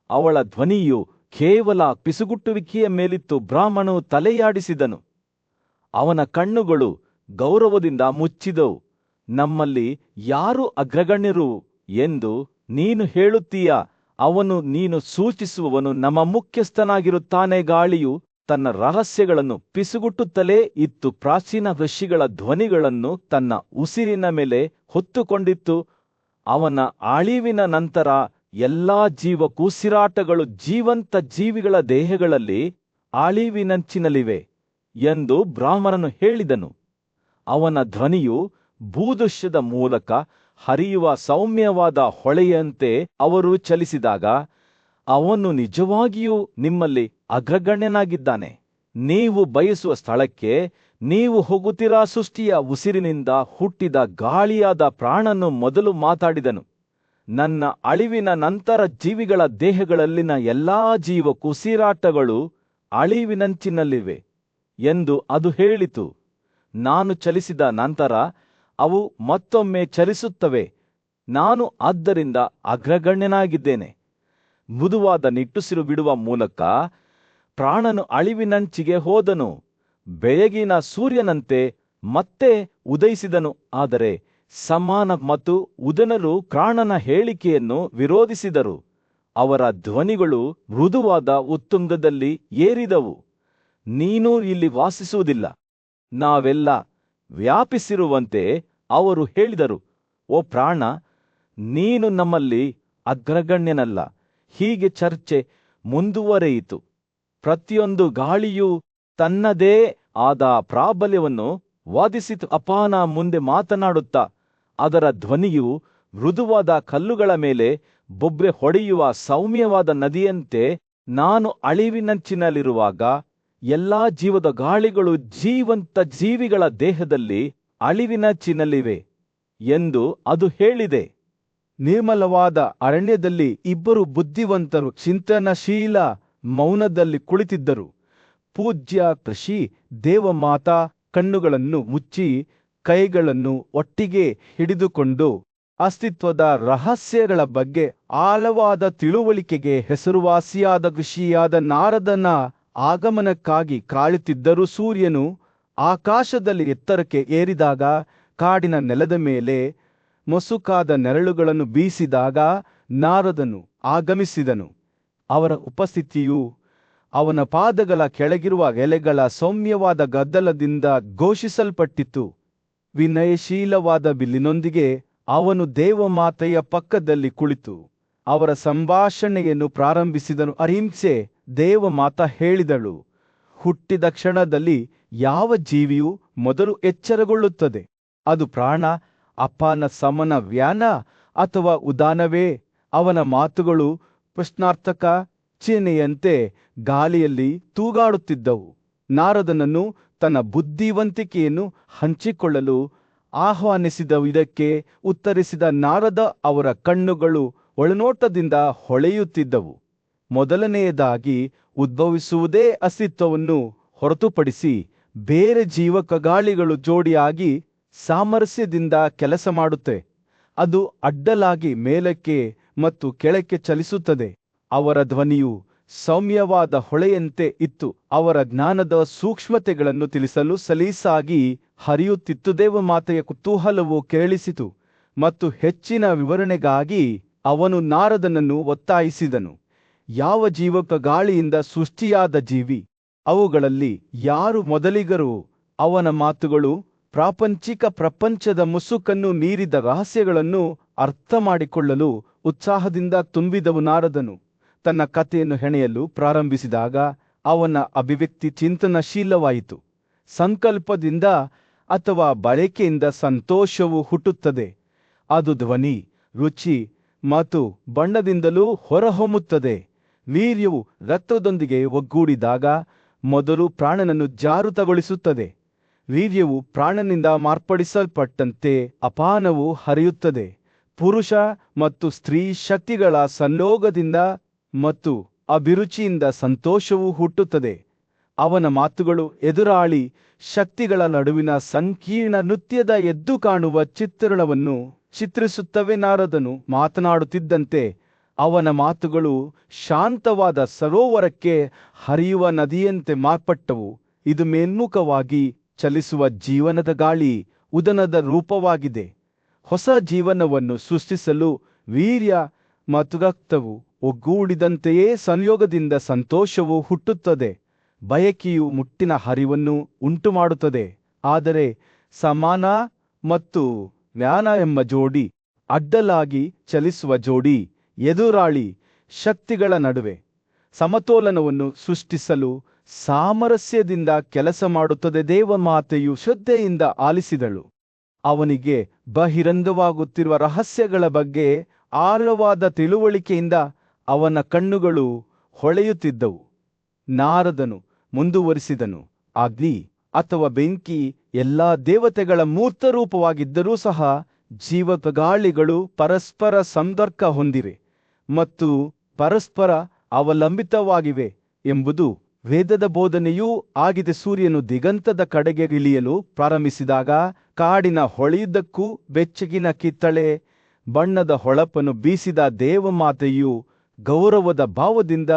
ಅವಳ ಧ್ವನಿಯು ಕೇವಲ ಪಿಸುಗುಟ್ಟುವಿಕೆಯ ಮೇಲಿತ್ತು. ಬ್ರಾಹ್ಮಣನು ತಲೆಯಾಡಿಸಿದನು. ಅವನ ಕಣ್ಣುಗಳು ಗೌರವದಿಂದ ಮುಚ್ಚಿದವು. ನಮ್ಮಲ್ಲಿ ಯಾರು ಅಗ್ರಗಣ್ಯರು ಎಂದು ನೀನು ಹೇಳುತ್ತೀಯಾ? ಅವನು ನೀನು ಸೂಚಿಸುವವನು ನಮ್ಮ ಮುಖ್ಯಸ್ಥನಾಗಿರುತ್ತಾನೆ. ಗಾಳಿಯು ತನ್ನ ರಹಸ್ಯಗಳನ್ನು ಪಿಸುಗುಟ್ಟುತ್ತಲೇ ಇತ್ತು. ಪ್ರಾಚೀನ ಋಷಿಗಳ ಧ್ವನಿಗಳನ್ನು ತನ್ನ ಉಸಿರಿನ ಮೇಲೆ ಹೊತ್ತುಕೊಂಡಿತ್ತು. ಅವನ ಅಳಿವಿನ ನಂತರ ಎಲ್ಲಾ ಜೀವಕುಸಿರಾಟಗಳು ಜೀವಂತ ಜೀವಿಗಳ ದೇಹಗಳಲ್ಲಿ ಅಳಿವಿನಂಚಿನಲ್ಲಿವೆ ಎಂದು ಬ್ರಾಹ್ಮಣನು ಹೇಳಿದನು. ಅವನ ಧ್ವನಿಯು ಭೂದೃಶ್ಯದ ಮೂಲಕ ಹರಿಯುವ ಸೌಮ್ಯವಾದ ಹೊಳೆಯಂತೆ ಅವರು ಚಲಿಸಿದಾಗ ಅವನು ನಿಜವಾಗಿಯೂ ನಿಮ್ಮಲ್ಲಿ ಅಗ್ರಗಣ್ಯನಾಗಿದ್ದಾನೆ. ನೀವು ಬಯಸುವ ಸ್ಥಳಕ್ಕೆ ನೀವು ಹೋಗುತ್ತೀರಾ. ಸೃಷ್ಟಿಯ ಉಸಿರಿನಿಂದ ಹುಟ್ಟಿದ ಗಾಳಿಯಾದ ಪ್ರಾಣನು ಮೊದಲು ಮಾತಾಡಿದನು. ನನ್ನ ಅಳಿವಿನ ನಂತರ ಜೀವಿಗಳ ದೇಹಗಳಲ್ಲಿನ ಎಲ್ಲಾ ಜೀವಕುಸಿರಾಟಗಳು ಅಳಿವಿನಂಚಿನಲ್ಲಿವೆ ಎಂದು ಅದು ಹೇಳಿತು. ನಾನು ಚಲಿಸಿದ ನಂತರ ಅವು ಮತ್ತೊಮ್ಮೆ ಚಲಿಸುತ್ತವೆ. ನಾನು ಆದ್ದರಿಂದ ಅಗ್ರಗಣ್ಯನಾಗಿದ್ದೇನೆ. ಮೃದುವಾದ ನಿಟ್ಟುಸಿರು ಬಿಡುವ ಮೂಲಕ ಪ್ರಾಣನು ಅಳಿವಿನಂಚಿಗೆ ಹೋದನು. ಬೆಳಗಿನ ಸೂರ್ಯನಂತೆ ಮತ್ತೆ ಉದಯಿಸಿದನು. ಆದರೆ ಸಮಾನ ಮತ್ತು ಉದನರು ಪ್ರಾಣನ ಹೇಳಿಕೆಯನ್ನು ವಿರೋಧಿಸಿದರು. ಅವರ ಧ್ವನಿಗಳು ಮೃದುವಾದ ಉತ್ತುಂಗದಲ್ಲಿ ಏರಿದವು. ನೀನು ಇಲ್ಲಿ ವಾಸಿಸುವುದಿಲ್ಲ, ನಾವೆಲ್ಲ ವ್ಯಾಪಿಸಿರುವಂತೆ ಅವರು ಹೇಳಿದರು. ಓ ಪ್ರಾಣ, ನೀನು ನಮ್ಮಲ್ಲಿ ಅಗ್ರಗಣ್ಯನಲ್ಲ. ಹೀಗೆ ಚರ್ಚೆ ಮುಂದುವರೆಯಿತು. ಪ್ರತಿಯೊಂದು ಗಾಳಿಯೂ ತನ್ನದೇ ಆದ ಪ್ರಾಬಲ್ಯವನ್ನು ವಾದಿಸಿತು. ಅಪಾನ ಮುಂದೆ ಮಾತನಾಡುತ್ತಾ, ಅದರ ಧ್ವನಿಯು ಮೃದುವಾದ ಕಲ್ಲುಗಳ ಮೇಲೆ ಬೊಬ್ಬೆ ಹೊಡೆಯುವ ಸೌಮ್ಯವಾದ ನದಿಯಂತೆ. ನಾನು ಅಳಿವಿನಂಚಿನಲ್ಲಿರುವಾಗ ಎಲ್ಲಾ ಜೀವದ ಗಾಳಿಗಳು ಜೀವಂತ ಜೀವಿಗಳ ದೇಹದಲ್ಲಿ ಅಳಿವಿನಂಚಿನಲ್ಲಿವೆ ಎಂದು ಅದು ಹೇಳಿದೆ. ನಿರ್ಮಲವಾದ ಅರಣ್ಯದಲ್ಲಿ ಇಬ್ಬರು ಬುದ್ಧಿವಂತರು ಚಿಂತನಶೀಲ ಮೌನದಲ್ಲಿ ಕುಳಿತಿದ್ದರು. ಪೂಜ್ಯ ಕೃಷಿ ದೇವಮಾತಾ ಕಣ್ಣುಗಳನ್ನು ಮುಚ್ಚಿ ಕೈಗಳನ್ನು ಒಟ್ಟಿಗೆ ಹಿಡಿದುಕೊಂಡು ಅಸ್ತಿತ್ವದ ರಹಸ್ಯಗಳ ಬಗ್ಗೆ ಆಳವಾದ ತಿಳುವಳಿಕೆಗೆ ಹೆಸರುವಾಸಿಯಾದ ಋಷಿಯಾದ ನಾರದನ ಆಗಮನಕ್ಕಾಗಿ ಕಾಯುತ್ತಿದ್ದರು. ಸೂರ್ಯನು ಆಕಾಶದಲ್ಲಿ ಎತ್ತರಕ್ಕೆ ಏರಿದಾಗ, ಕಾಡಿನ ನೆಲದ ಮೇಲೆ ಮೊಸುಕಾದ ನೆರಳುಗಳನ್ನು ಬೀಸಿದಾಗ ನಾರದನು ಆಗಮಿಸಿದನು. ಅವರ ಉಪಸ್ಥಿತಿಯು ಅವನ ಪಾದಗಳ ಕೆಳಗಿರುವ ಎಲೆಗಳ ಸೌಮ್ಯವಾದ ಗದ್ದಲದಿಂದ ಘೋಷಿಸಲ್ಪಟ್ಟಿತು. ವಿನಯಶೀಲವಾದ ಬಿಲ್ಲಿನೊಂದಿಗೆ ಅವನು ದೇವಮಾತೆಯ ಪಕ್ಕದಲ್ಲಿ ಕುಳಿತು ಅವರ ಸಂಭಾಷಣೆಯನ್ನು ಪ್ರಾರಂಭಿಸಿದನು. ಅಹಿಂಸೆ ದೇವಮಾತಾ ಹೇಳಿದಳು, ಹುಟ್ಟಿದ ಕ್ಷಣದಲ್ಲಿ ಯಾವ ಜೀವಿಯೂ ಮೊದಲು ಎಚ್ಚರಗೊಳ್ಳುತ್ತದೆ? ಅದು ಪ್ರಾಣ, ಅಪ್ಪನ ಸಮನ ವ್ಯಾನ ಅಥವಾ ಉದಾನವೇ? ಅವನ ಮಾತುಗಳು ಪ್ರಶ್ನಾರ್ಥಕ ಚಿಹ್ನೆಯಂತೆ ಗಾಳಿಯಲ್ಲಿ ತೂಗಾಡುತ್ತಿದ್ದವು. ನಾರದನನ್ನು ತನ್ನ ಬುದ್ಧಿವಂತಿಕೆಯನ್ನು ಹಂಚಿಕೊಳ್ಳಲು ಆಹ್ವಾನಿಸಿದ ಇದಕ್ಕೆ ಉತ್ತರಿಸಿದ ನಾರದ ಅವರ ಕಣ್ಣುಗಳು ಒಳನೋಟದಿಂದ ಹೊಳೆಯುತ್ತಿದ್ದವು. ಮೊದಲನೆಯದಾಗಿ ಉದ್ಭವಿಸುವುದೇ ಅಸ್ತಿತ್ವವನ್ನು ಹೊರತುಪಡಿಸಿ ಬೇರೆ ಜೀವಕ ಗಾಳಿಗಳು ಜೋಡಿಯಾಗಿ ಸಾಮರಸ್ಯದಿಂದ ಕೆಲಸ ಮಾಡುತ್ತೆ. ಅದು ಅಡ್ಡಲಾಗಿ ಮೇಲಕ್ಕೆ ಮತ್ತು ಕೆಳಕ್ಕೆ ಚಲಿಸುತ್ತದೆ. ಅವರ ಧ್ವನಿಯು ಸೌಮ್ಯವಾದ ಹೊಳೆಯಂತೆ ಇತ್ತು. ಅವರ ಜ್ಞಾನದ ಸೂಕ್ಷ್ಮತೆಗಳನ್ನು ತಿಳಿಸಲು ಸಲೀಸಾಗಿ ಹರಿಯುತ್ತಿತ್ತು. ದೇವಮಾತೆಯ ಕುತೂಹಲವು ಕೇಳಿಸಿತು ಮತ್ತು ಹೆಚ್ಚಿನ ವಿವರಣೆಗಾಗಿ ಅವನು ನಾರದನನ್ನು ಒತ್ತಾಯಿಸಿದನು. ಯಾವ ಜೀವಕ ಗಾಳಿಯಿಂದ ಸೃಷ್ಟಿಯಾದ ಜೀವಿ? ಅವುಗಳಲ್ಲಿ ಯಾರು ಮೊದಲಿಗರು? ಅವನ ಮಾತುಗಳು ಪ್ರಾಪಂಚಿಕ ಪ್ರಪಂಚದ ಮುಸುಕನ್ನು ಮೀರಿದ ರಹಸ್ಯಗಳನ್ನು ಅರ್ಥಮಾಡಿಕೊಳ್ಳಲು ಉತ್ಸಾಹದಿಂದ ತುಂಬಿದವು. ನಾರದನು ತನ್ನ ಕಥೆಯನ್ನು ಹೆಣೆಯಲು ಪ್ರಾರಂಭಿಸಿದಾಗ ಅವನ ಅಭಿವ್ಯಕ್ತಿ ಚಿಂತನಶೀಲವಾಯಿತು. ಸಂಕಲ್ಪದಿಂದ ಅಥವಾ ಬಳಕೆಯಿಂದ ಸಂತೋಷವು ಹುಟ್ಟುತ್ತದೆ. ಅದು ಧ್ವನಿ, ರುಚಿ ಮತ್ತು ಬಣ್ಣದಿಂದಲೂ ಹೊರಹೊಮ್ಮುತ್ತದೆ. ವೀರ್ಯವು ರಕ್ತದೊಂದಿಗೆ ಒಗ್ಗೂಡಿದಾಗ ಮೊದಲು ಪ್ರಾಣನನ್ನು ಜಾಗೃತಗೊಳಿಸುತ್ತದೆ. ವೀರ್ಯವು ಪ್ರಾಣನಿಂದ ಮಾರ್ಪಡಿಸಲ್ಪಟ್ಟಂತೆ ಅಪಾನವು ಹರಿಯುತ್ತದೆ. ಪುರುಷ ಮತ್ತು ಸ್ತ್ರೀ ಶಕ್ತಿಗಳ ಸಂಯೋಗದಿಂದ ಮತ್ತು ಅಭಿರುಚಿಯಿಂದ ಸಂತೋಷವು ಹುಟ್ಟುತ್ತದೆ. ಅವನ ಮಾತುಗಳು ಎದುರಾಳಿ ಶಕ್ತಿಗಳ ನಡುವಿನ ಸಂಕೀರ್ಣ ನೃತ್ಯದ ಎದ್ದು ಕಾಣುವ ಚಿತ್ರಣವನ್ನು ಚಿತ್ರಿಸುತ್ತವೆ. ನಾರದನು ಮಾತನಾಡುತ್ತಿದ್ದಂತೆ ಅವನ ಮಾತುಗಳು ಶಾಂತವಾದ ಸರೋವರಕ್ಕೆ ಹರಿಯುವ ನದಿಯಂತೆ ಮಾರ್ಪಟ್ಟವು. ಇದು ಮೇಲ್ಮುಖವಾಗಿ ಚಲಿಸುವ ಜೀವನದ ಗಾಳಿ, ಉದನದ ರೂಪವಾಗಿದೆ. ಹೊಸ ಜೀವನವನ್ನು ಸೃಷ್ಟಿಸಲು ವೀರ್ಯ ಮತ್ತು ರಕ್ತವು ಒಗ್ಗೂಡಿದಂತೆಯೇ ಸಂಯೋಗದಿಂದ ಸಂತೋಷವು ಹುಟ್ಟುತ್ತದೆ. ಬಯಕೆಯು ಮುಟ್ಟಿನ ಹರಿವನ್ನು ಉಂಟುಮಾಡುತ್ತದೆ, ಆದರೆ ಸಮಾನ ಮತ್ತು ಜ್ಞಾನ ಎಂಬ ಜೋಡಿ, ಅಡ್ಡಲಾಗಿ ಚಲಿಸುವ ಜೋಡಿ, ಎದುರಾಳಿ ಶಕ್ತಿಗಳ ನಡುವೆ ಸಮತೋಲನವನ್ನು ಸೃಷ್ಟಿಸಲು ಸಾಮರಸ್ಯದಿಂದ ಕೆಲಸ ಮಾಡುತ್ತದೆ. ದೇವಮಾತೆಯು ಶ್ರದ್ಧೆಯಿಂದ ಆಲಿಸಿದಳು. ಅವನಿಗೆ ಬಹಿರಂಗವಾಗುತ್ತಿರುವ ರಹಸ್ಯಗಳ ಬಗ್ಗೆ ಆಳವಾದ ತಿಳುವಳಿಕೆಯಿಂದ ಅವನ ಕಣ್ಣುಗಳು ಹೊಳೆಯುತ್ತಿದ್ದವು. ನಾರದನು ಮುಂದುವರಿಸಿದನು, ಅಗ್ನಿ ಅಥವಾ ಬೆಂಕಿ ಎಲ್ಲಾ ದೇವತೆಗಳ ಮೂರ್ತರೂಪವಾಗಿದ್ದರೂ ಸಹ ಜೀವಕ ಗಾಳಿಗಳು ಪರಸ್ಪರ ಸಂಪರ್ಕ ಹೊಂದಿವೆ ಮತ್ತು ಪರಸ್ಪರ ಅವಲಂಬಿತವಾಗಿವೆ ಎಂಬುದು ವೇದದ ಬೋಧನೆಯೂ ಆಗಿದೆ. ಸೂರ್ಯನು ದಿಗಂತದ ಕಡೆಗೆ ಇಳಿಯಲು ಪ್ರಾರಂಭಿಸಿದಾಗ ಕಾಡಿನ ಹೊಳೆಯುದ್ದಕ್ಕೂ ಬೆಚ್ಚಗಿನ ಕಿತ್ತಳೆ ಬಣ್ಣದ ಹೊಳಪನ್ನು ಬೀಸಿದ ದೇವಮಾತೆಯು ಗೌರವದ ಭಾವದಿಂದ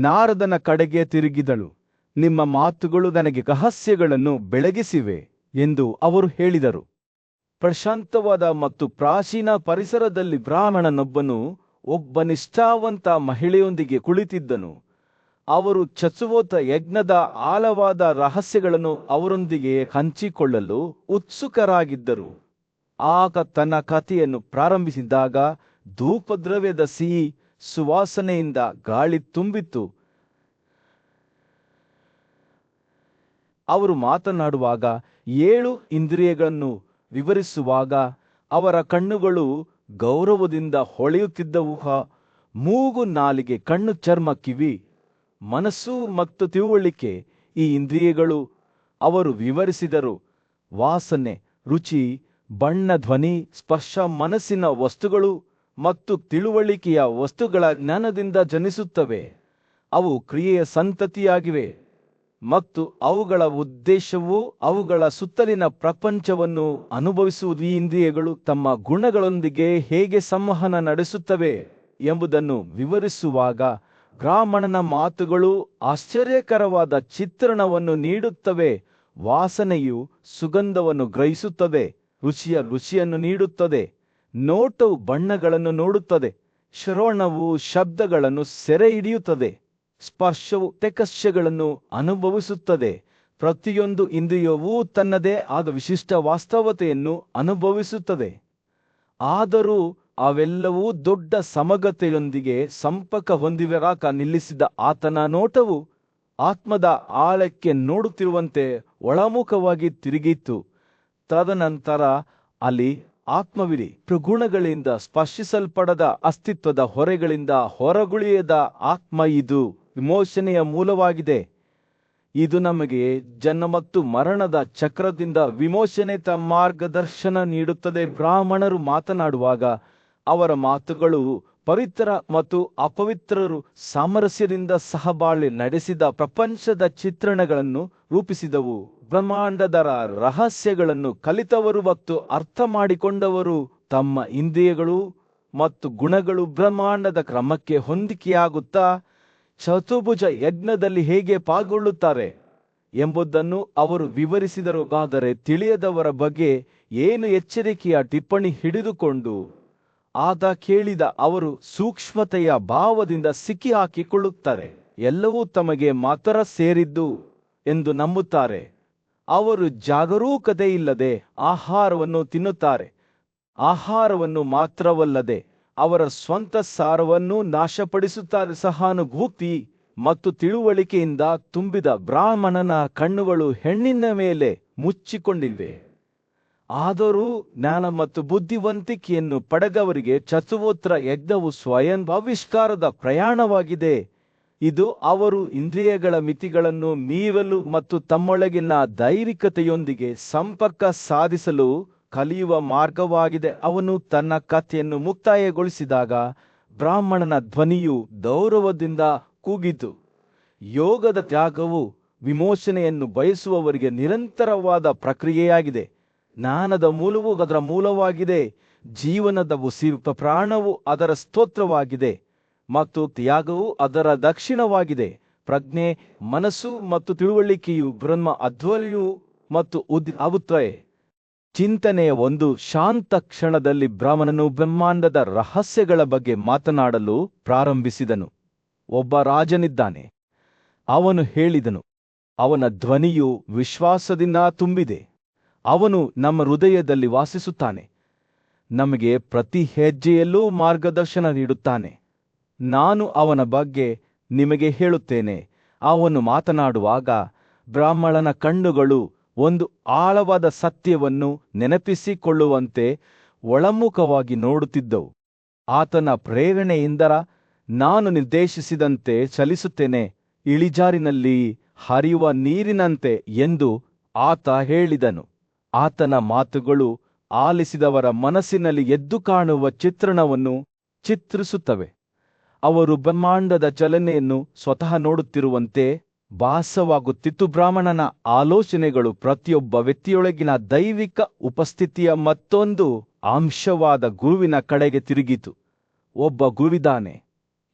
ನಾರದನ ಕಡೆಗೆ ತಿರುಗಿದಳು. ನಿಮ್ಮ ಮಾತುಗಳು ನನಗೆ ರಹಸ್ಯಗಳನ್ನು ಬೆಳಗಿಸಿವೆ ಎಂದು ಅವರು ಹೇಳಿದರು. ಪ್ರಶಾಂತವಾದ ಮತ್ತು ಪ್ರಾಚೀನ ಪರಿಸರದಲ್ಲಿ ಬ್ರಾಹ್ಮಣನೊಬ್ಬನು ಒಬ್ಬ ನಿಷ್ಠಾವಂತ ಮಹಿಳೆಯೊಂದಿಗೆ ಕುಳಿತಿದ್ದನು. ಅವರು ಚತುವೋತ ಯಜ್ಞದ ಆಳವಾದ ರಹಸ್ಯಗಳನ್ನು ಅವರೊಂದಿಗೆ ಹಂಚಿಕೊಳ್ಳಲು ಉತ್ಸುಕರಾಗಿದ್ದರು. ಆಗ ತನ್ನ ಕಥೆಯನ್ನು ಪ್ರಾರಂಭಿಸಿದಾಗ ಧೂಪದ್ರವ್ಯದ ಸಿಹಿ ಸುವಾಸನೆಯಿಂದ ಗಾಳಿ ತುಂಬಿತ್ತು. ಅವರು ಮಾತನಾಡುವಾಗ 7 ಇಂದ್ರಿಯಗಳನ್ನು ವಿವರಿಸುವಾಗ ಅವರ ಕಣ್ಣುಗಳು ಗೌರವದಿಂದ ಹೊಳೆಯುತ್ತಿದ್ದವು. ಮೂಗು, ನಾಲಿಗೆ, ಕಣ್ಣು, ಚರ್ಮ, ಕಿವಿ, ಮನಸ್ಸು ಮತ್ತು ತಿಳುವಳಿಕೆ, ಈ ಇಂದ್ರಿಯಗಳು ಅವರು ವಿವರಿಸಿದರು. ವಾಸನೆ, ರುಚಿ, ಬಣ್ಣ, ಧ್ವನಿ, ಸ್ಪರ್ಶ ಮನಸ್ಸಿನ ವಸ್ತುಗಳು ಮತ್ತು ತಿಳುವಳಿಕೆಯ ವಸ್ತುಗಳ ಜ್ಞಾನದಿಂದ ಜನಿಸುತ್ತವೆ. ಅವು ಕ್ರಿಯೆಯ ಸಂತತಿಯಾಗಿವೆ ಮತ್ತು ಅವುಗಳ ಉದ್ದೇಶವು ಅವುಗಳ ಸುತ್ತಲಿನ ಪ್ರಪಂಚವನ್ನು ಅನುಭವಿಸುವುದು. ಈ ಇಂದ್ರಿಯಗಳು ತಮ್ಮ ಗುಣಗಳೊಂದಿಗೆ ಹೇಗೆ ಸಂವಹನ ನಡೆಸುತ್ತವೆ ಎಂಬುದನ್ನು ವಿವರಿಸುವಾಗ ಬ್ರಾಹ್ಮಣನ ಮಾತುಗಳು ಆಶ್ಚರ್ಯಕರವಾದ ಚಿತ್ರಣವನ್ನು ನೀಡುತ್ತವೆ. ವಾಸನೆಯು ಸುಗಂಧವನ್ನು ಗ್ರಹಿಸುತ್ತದೆ, ರುಚಿಯನ್ನು ನೀಡುತ್ತದೆ, ನೋಟವು ಬಣ್ಣಗಳನ್ನು ನೋಡುತ್ತದೆ, ಶ್ರವಣವು ಶಬ್ದಗಳನ್ನು ಸೆರೆ ಹಿಡಿಯುತ್ತದೆ, ಸ್ಪರ್ಶವು ಟೆಕ್ಸ್ಚರ್ಗಳನ್ನು ಅನುಭವಿಸುತ್ತದೆ. ಪ್ರತಿಯೊಂದು ಇಂದ್ರಿಯವೂ ತನ್ನದೇ ಆದ ವಿಶಿಷ್ಟ ವಾಸ್ತವತೆಯನ್ನು ಅನುಭವಿಸುತ್ತದೆ. ಆದರೂ ಅವೆಲ್ಲವೂ ದೊಡ್ಡ ಸಮಗ್ರತೆಯೊಂದಿಗೆ ಸಂಪರ್ಕ ಹೊಂದಿರುವಾಗ ನಿಲ್ಲಿಸಿದ ಆತನ ನೋಟವು ಆತ್ಮದ ಆಳಕ್ಕೆ ನೋಡುತ್ತಿರುವಂತೆ ಒಳಮುಖವಾಗಿ ತಿರುಗಿತು. ತದನಂತರ ಅಲ್ಲಿ ಆತ್ಮವಿದೆ. ಪ್ರಗುಣಗಳಿಂದ ಸ್ಪರ್ಶಿಸಲ್ಪಡದ ಅಸ್ತಿತ್ವದ ಹೊರೆಗಳಿಂದ ಹೊರಗುಳಿಯದ ಆತ್ಮ. ಇದು ವಿಮೋಚನೆಯ ಮೂಲವಾಗಿದೆ. ಇದು ನಮಗೆ ಜನ್ಮ ಮತ್ತು ಮರಣದ ಚಕ್ರದಿಂದ ವಿಮೋಚನೆ ಮಾರ್ಗದರ್ಶನ ನೀಡುತ್ತದೆ. ಬ್ರಾಹ್ಮಣರು ಮಾತನಾಡುವಾಗ ಅವರ ಮಾತುಗಳು ಪವಿತ್ರ ಮತ್ತು ಅಪವಿತ್ರರು ಸಾಮರಸ್ಯದಿಂದ ಸಹಬಾಳ್ವೆ ನಡೆಸಿದ ಪ್ರಪಂಚದ ಚಿತ್ರಣಗಳನ್ನು ರೂಪಿಸಿದವು. ಬ್ರಹ್ಮಾಂಡದ ರಹಸ್ಯಗಳನ್ನು ಕಲಿತವರು ಮತ್ತು ಅರ್ಥ ಮಾಡಿಕೊಂಡವರು ತಮ್ಮ ಇಂದ್ರಿಯಗಳು ಮತ್ತು ಗುಣಗಳು ಬ್ರಹ್ಮಾಂಡದ ಕ್ರಮಕ್ಕೆ ಹೊಂದಿಕೆಯಾಗುತ್ತಾ ಚತುರ್ಭುಜ ಯಜ್ಞದಲ್ಲಿ ಹೇಗೆ ಪಾಲ್ಗೊಳ್ಳುತ್ತಾರೆ ಎಂಬುದನ್ನು ಅವರು ವಿವರಿಸಿದರು. ಆದರೆ ತಿಳಿಯದವರ ಬಗ್ಗೆ ಏನು ಎಚ್ಚರಿಕೆಯ ಟಿಪ್ಪಣಿ ಹಿಡಿದುಕೊಂಡು ಆದ ಕೇಳಿದ ಅವರು ಸೂಕ್ಷ್ಮತೆಯ ಭಾವದಿಂದ ಸಿಕ್ಕಿ ಹಾಕಿಕೊಳ್ಳುತ್ತಾರೆ. ಎಲ್ಲವೂ ತಮಗೆ ಮಾತ್ರ ಸೇರಿದ್ದು ಎಂದು ನಂಬುತ್ತಾರೆ. ಅವರು ಜಾಗರೂಕತೆಯಿಲ್ಲದೆ ಆಹಾರವನ್ನು ತಿನ್ನುತ್ತಾರೆ. ಆಹಾರವನ್ನು ಮಾತ್ರವಲ್ಲದೆ ಅವರ ಸ್ವಂತ ಸಾರವನ್ನು ನಾಶಪಡಿಸುತ್ತಾರೆ. ಸಹಾನುಭೂತಿ ಮತ್ತು ತಿಳುವಳಿಕೆಯಿಂದ ತುಂಬಿದ ಬ್ರಾಹ್ಮಣನ ಕಣ್ಣುಗಳು ಹೆಣ್ಣಿನ ಮೇಲೆ ಮುಚ್ಚಿಕೊಂಡಿವೆ. ಆದರೂ ಜ್ಞಾನ ಮತ್ತು ಬುದ್ಧಿವಂತಿಕೆಯನ್ನು ಪಡೆದವರಿಗೆ ಚತುರ್ವೋತ್ರ ಯಜ್ಞವು ಸ್ವಯಂ ಆವಿಷ್ಕಾರದ ಪ್ರಯಾಣವಾಗಿದೆ. ಇದು ಅವರು ಇಂದ್ರಿಯಗಳ ಮಿತಿಗಳನ್ನು ಮೀರಲು ಮತ್ತು ತಮ್ಮೊಳಗಿನ ದೈವಿಕತೆಯೊಂದಿಗೆ ಸಂಪರ್ಕ ಸಾಧಿಸಲು ಕಲಿಯುವ ಮಾರ್ಗವಾಗಿದೆ. ಅವನು ತನ್ನ ಕಥೆಯನ್ನು ಮುಕ್ತಾಯಗೊಳಿಸಿದಾಗ ಬ್ರಾಹ್ಮಣನ ಧ್ವನಿಯು ಗೌರವದಿಂದ ಕೂಗಿತು. ಯೋಗದ ತ್ಯಾಗವು ವಿಮೋಚನೆಯನ್ನು ಬಯಸುವವರಿಗೆ ನಿರಂತರವಾದ ಪ್ರಕ್ರಿಯೆಯಾಗಿದೆ. ಜ್ಞಾನದ ಮೂಲವು ಅದರ ಮೂಲವಾಗಿದೆ. ಜೀವನದ ಉಸಿರು ಪ್ರಾಣವು ಅದರ ಸ್ತೋತ್ರವಾಗಿದೆ ಮತ್ತು ತ್ಯಾಗವು ಅದರ ದಕ್ಷಿಣವಾಗಿದೆ. ಪ್ರಜ್ಞೆ, ಮನಸ್ಸು ಮತ್ತು ತಿಳುವಳಿಕೆಯು ಬ್ರಹ್ಮ ಅದ್ವೈತವು ಮತ್ತು ಆಗುತ್ತವೆ. ಚಿಂತನೆಯ ಒಂದು ಶಾಂತ ಕ್ಷಣದಲ್ಲಿ ಬ್ರಾಹ್ಮಣನು ಬ್ರಹ್ಮಾಂಡದ ರಹಸ್ಯಗಳ ಬಗ್ಗೆ ಮಾತನಾಡಲು ಪ್ರಾರಂಭಿಸಿದನು. ಒಬ್ಬ ರಾಜನಿದ್ದಾನೆ. ಅವನು ಹೇಳಿದನು. ಅವನ ಧ್ವನಿಯು ವಿಶ್ವಾಸದಿಂದ ತುಂಬಿದೆ. ಅವನು ನಮ್ಮ ಹೃದಯದಲ್ಲಿ ವಾಸಿಸುತ್ತಾನೆ. ನಮಗೆ ಪ್ರತಿ ಹೆಜ್ಜೆಯಲ್ಲೂ ಮಾರ್ಗದರ್ಶನ ನೀಡುತ್ತಾನೆ. ನಾನು ಅವನ ಬಗ್ಗೆ ನಿಮಗೆ ಹೇಳುತ್ತೇನೆ. ಅವನು ಮಾತನಾಡುವಾಗ ಬ್ರಾಹ್ಮಣನ ಕಣ್ಣುಗಳು ಒಂದು ಆಳವಾದ ಸತ್ಯವನ್ನು ನೆನಪಿಸಿಕೊಳ್ಳುವಂತೆ ಒಳಮುಖವಾಗಿ ನೋಡುತ್ತಿದ್ದವು. ಆತನ ಪ್ರೇರಣೆಯಿಂದ ನಾನು ನಿರ್ದೇಶಿಸಿದಂತೆ ಚಲಿಸುತ್ತೇನೆ, ಇಳಿಜಾರಿನಲ್ಲಿ ಹರಿಯುವ ನೀರಿನಂತೆ ಎಂದು ಆತ ಹೇಳಿದನು. ಆತನ ಮಾತುಗಳು ಆಲಿಸಿದವರ ಮನಸ್ಸಿನಲ್ಲಿ ಎದ್ದು ಕಾಣುವ ಚಿತ್ರಣವನ್ನು ಚಿತ್ರಿಸುತ್ತವೆ. ಅವರು ಬ್ರಹ್ಮಾಂಡದ ಚಲನೆಯನ್ನು ಸ್ವತಃ ನೋಡುತ್ತಿರುವಂತೆ ಭಾಸವಾಗುತ್ತಿತ್ತು. ಬ್ರಾಹ್ಮಣನ ಆಲೋಚನೆಗಳು ಪ್ರತಿಯೊಬ್ಬ ವ್ಯಕ್ತಿಯೊಳಗಿನ ದೈವಿಕ ಉಪಸ್ಥಿತಿಯ ಮತ್ತೊಂದು ಅಂಶವಾದ ಗುರುವಿನ ಕಡೆಗೆ ತಿರುಗಿತು. ಒಬ್ಬ ಗುರುವಿದ್ದಾನೆ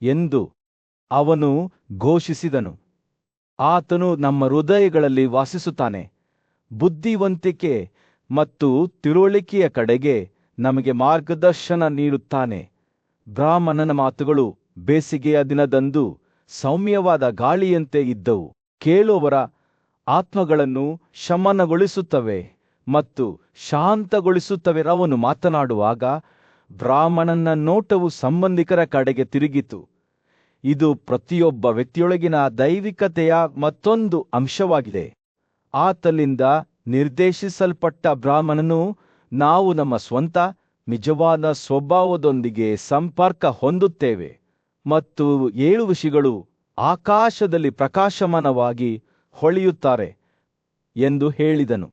ಎಂದು ಅವನು ಘೋಷಿಸಿದನು. ಆತನು ನಮ್ಮ ಹೃದಯಗಳಲ್ಲಿ ವಾಸಿಸುತ್ತಾನೆ. ಬುದ್ಧಿವಂತಿಕೆ ಮತ್ತು ತಿಳುವಳಿಕೆಯ ಕಡೆಗೆ ನಮಗೆ ಮಾರ್ಗದರ್ಶನ ನೀಡುತ್ತಾನೆ ಬ್ರಾಹ್ಮಣನ ಮಾತುಗಳು ಬೇಸಿಗೆಯ ದಿನದಂದು ಸೌಮ್ಯವಾದ ಗಾಳಿಯಂತೆ ಇದ್ದವು. ಕೇಳುವವರ ಆತ್ಮಗಳನ್ನು ಶಮನಗೊಳಿಸುತ್ತವೆ ಮತ್ತು ಶಾಂತಗೊಳಿಸುತ್ತವೆ. ಅವನು ಮಾತನಾಡುವಾಗ ಬ್ರಾಹ್ಮಣನ ನೋಟವು ಸಂಬಂಧಿಕರ ಕಡೆಗೆ ತಿರುಗಿತು. ಇದು ಪ್ರತಿಯೊಬ್ಬ ವ್ಯಕ್ತಿಯೊಳಗಿನ ದೈವಿಕತೆಯ ಮತ್ತೊಂದು ಅಂಶವಾಗಿದೆ. ಆತನಿಂದ ನಿರ್ದೇಶಿಸಲ್ಪಟ್ಟ ಬ್ರಾಹ್ಮಣನು ನಾವು ನಮ್ಮ ಸ್ವಂತ ನಿಜವಾದ ಸ್ವಭಾವದೊಂದಿಗೆ ಸಂಪರ್ಕ ಹೊಂದುತ್ತೇವೆ ಮತ್ತು 7 ವಿಷಯಗಳು ಆಕಾಶದಲ್ಲಿ ಪ್ರಕಾಶಮಾನವಾಗಿ ಹೊಳೆಯುತ್ತಾರೆ ಎಂದು ಹೇಳಿದನು.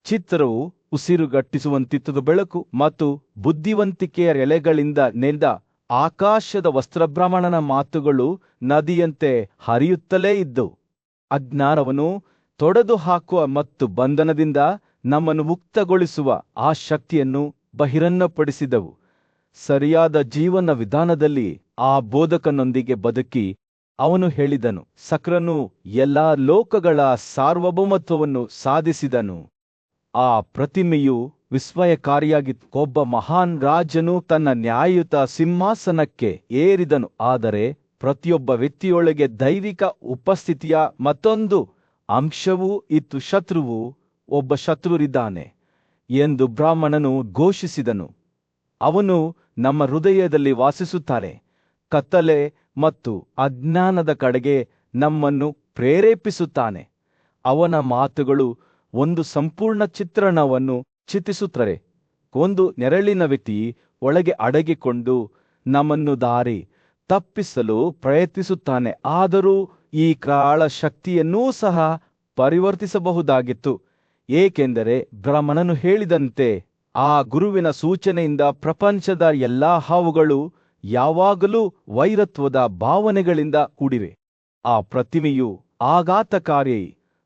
ಚಿತ್ರವು ಉಸಿರುಗಟ್ಟಿಸುವಂತಿತ್ತು. ಬೆಳಕು ಮತ್ತು ಬುದ್ಧಿವಂತಿಕೆಯ ಎಲೆಗಳಿಂದ ನೆಂದ ಆಕಾಶದ ವಸ್ತ್ರಬ್ರಾಹ್ಮಣನ ಮಾತುಗಳು ನದಿಯಂತೆ ಹರಿಯುತ್ತಲೇ ಇದ್ದವು. ಅಜ್ಞಾನವನ್ನು ತೊಡೆದು ಹಾಕುವ ಮತ್ತು ಬಂಧನದಿಂದ ನಮ್ಮನ್ನು ಮುಕ್ತಗೊಳಿಸುವ ಆ ಶಕ್ತಿಯನ್ನು ಬಹಿರಂಗಪಡಿಸಿದವು. ಸರಿಯಾದ ಜೀವನ ವಿಧಾನದಲ್ಲಿ ಆ ಬೋಧಕನೊಂದಿಗೆ ಬದುಕಿ ಅವನು ಹೇಳಿದನು, ಸಕ್ರನು ಎಲ್ಲಾ ಲೋಕಗಳ ಸಾರ್ವಭೌಮತ್ವವನ್ನು ಸಾಧಿಸಿದನು. ಆ ಪ್ರತಿಮೆಯು ವಿಸ್ಮಯಕಾರಿಯಾಗಿತ್ತು. ಒಬ್ಬ ಮಹಾನ್ ರಾಜನು ತನ್ನ ನ್ಯಾಯಯುತ ಸಿಂಹಾಸನಕ್ಕೆ ಏರಿದನು. ಆದರೆ ಪ್ರತಿಯೊಬ್ಬ ವ್ಯಕ್ತಿಯೊಳಗೆ ದೈವಿಕ ಉಪಸ್ಥಿತಿಯ ಮತ್ತೊಂದು ಅಂಶವೂ ಇತ್ತು. ಒಬ್ಬ ಶತ್ರುವಿದ್ದಾನೆ ಎಂದು ಬ್ರಾಹ್ಮಣನು ಘೋಷಿಸಿದನು. ಅವನು ನಮ್ಮ ಹೃದಯದಲ್ಲಿ ವಾಸಿಸುತ್ತಾರೆ, ಕತ್ತಲೆ ಮತ್ತು ಅಜ್ಞಾನದ ಕಡೆಗೆ ನಮ್ಮನ್ನು ಪ್ರೇರೇಪಿಸುತ್ತಾನೆ. ಅವನ ಮಾತುಗಳು ಒಂದು ಸಂಪೂರ್ಣ ಚಿತ್ರಣವನ್ನು ಚಿತ್ರಿಸುತ್ತವೆ. ಒಂದು ನೆರಳಿನ ವ್ಯಕ್ತಿ ಒಳಗೆ ಅಡಗಿಕೊಂಡು ನಮ್ಮನ್ನು ದಾರಿ ತಪ್ಪಿಸಲು ಪ್ರಯತ್ನಿಸುತ್ತಾನೆ. ಆದರೂ ಈ ಕಾಳ ಶಕ್ತಿಯನ್ನೂ ಸಹ ಪರಿವರ್ತಿಸಬಹುದಾಗಿತ್ತು, ಏಕೆಂದರೆ ಬ್ರಾಹ್ಮಣನು ಹೇಳಿದಂತೆ ಆ ಗುರುವಿನ ಸೂಚನೆಯಿಂದ ಪ್ರಪಂಚದ ಎಲ್ಲಾ ಹಾವುಗಳು ಯಾವಾಗಲೂ ವೈರತ್ವದ ಭಾವನೆಗಳಿಂದ ಕೂಡಿವೆ. ಆ ಪ್ರತಿಮೆಯು ಆಘಾತಕಾರಿ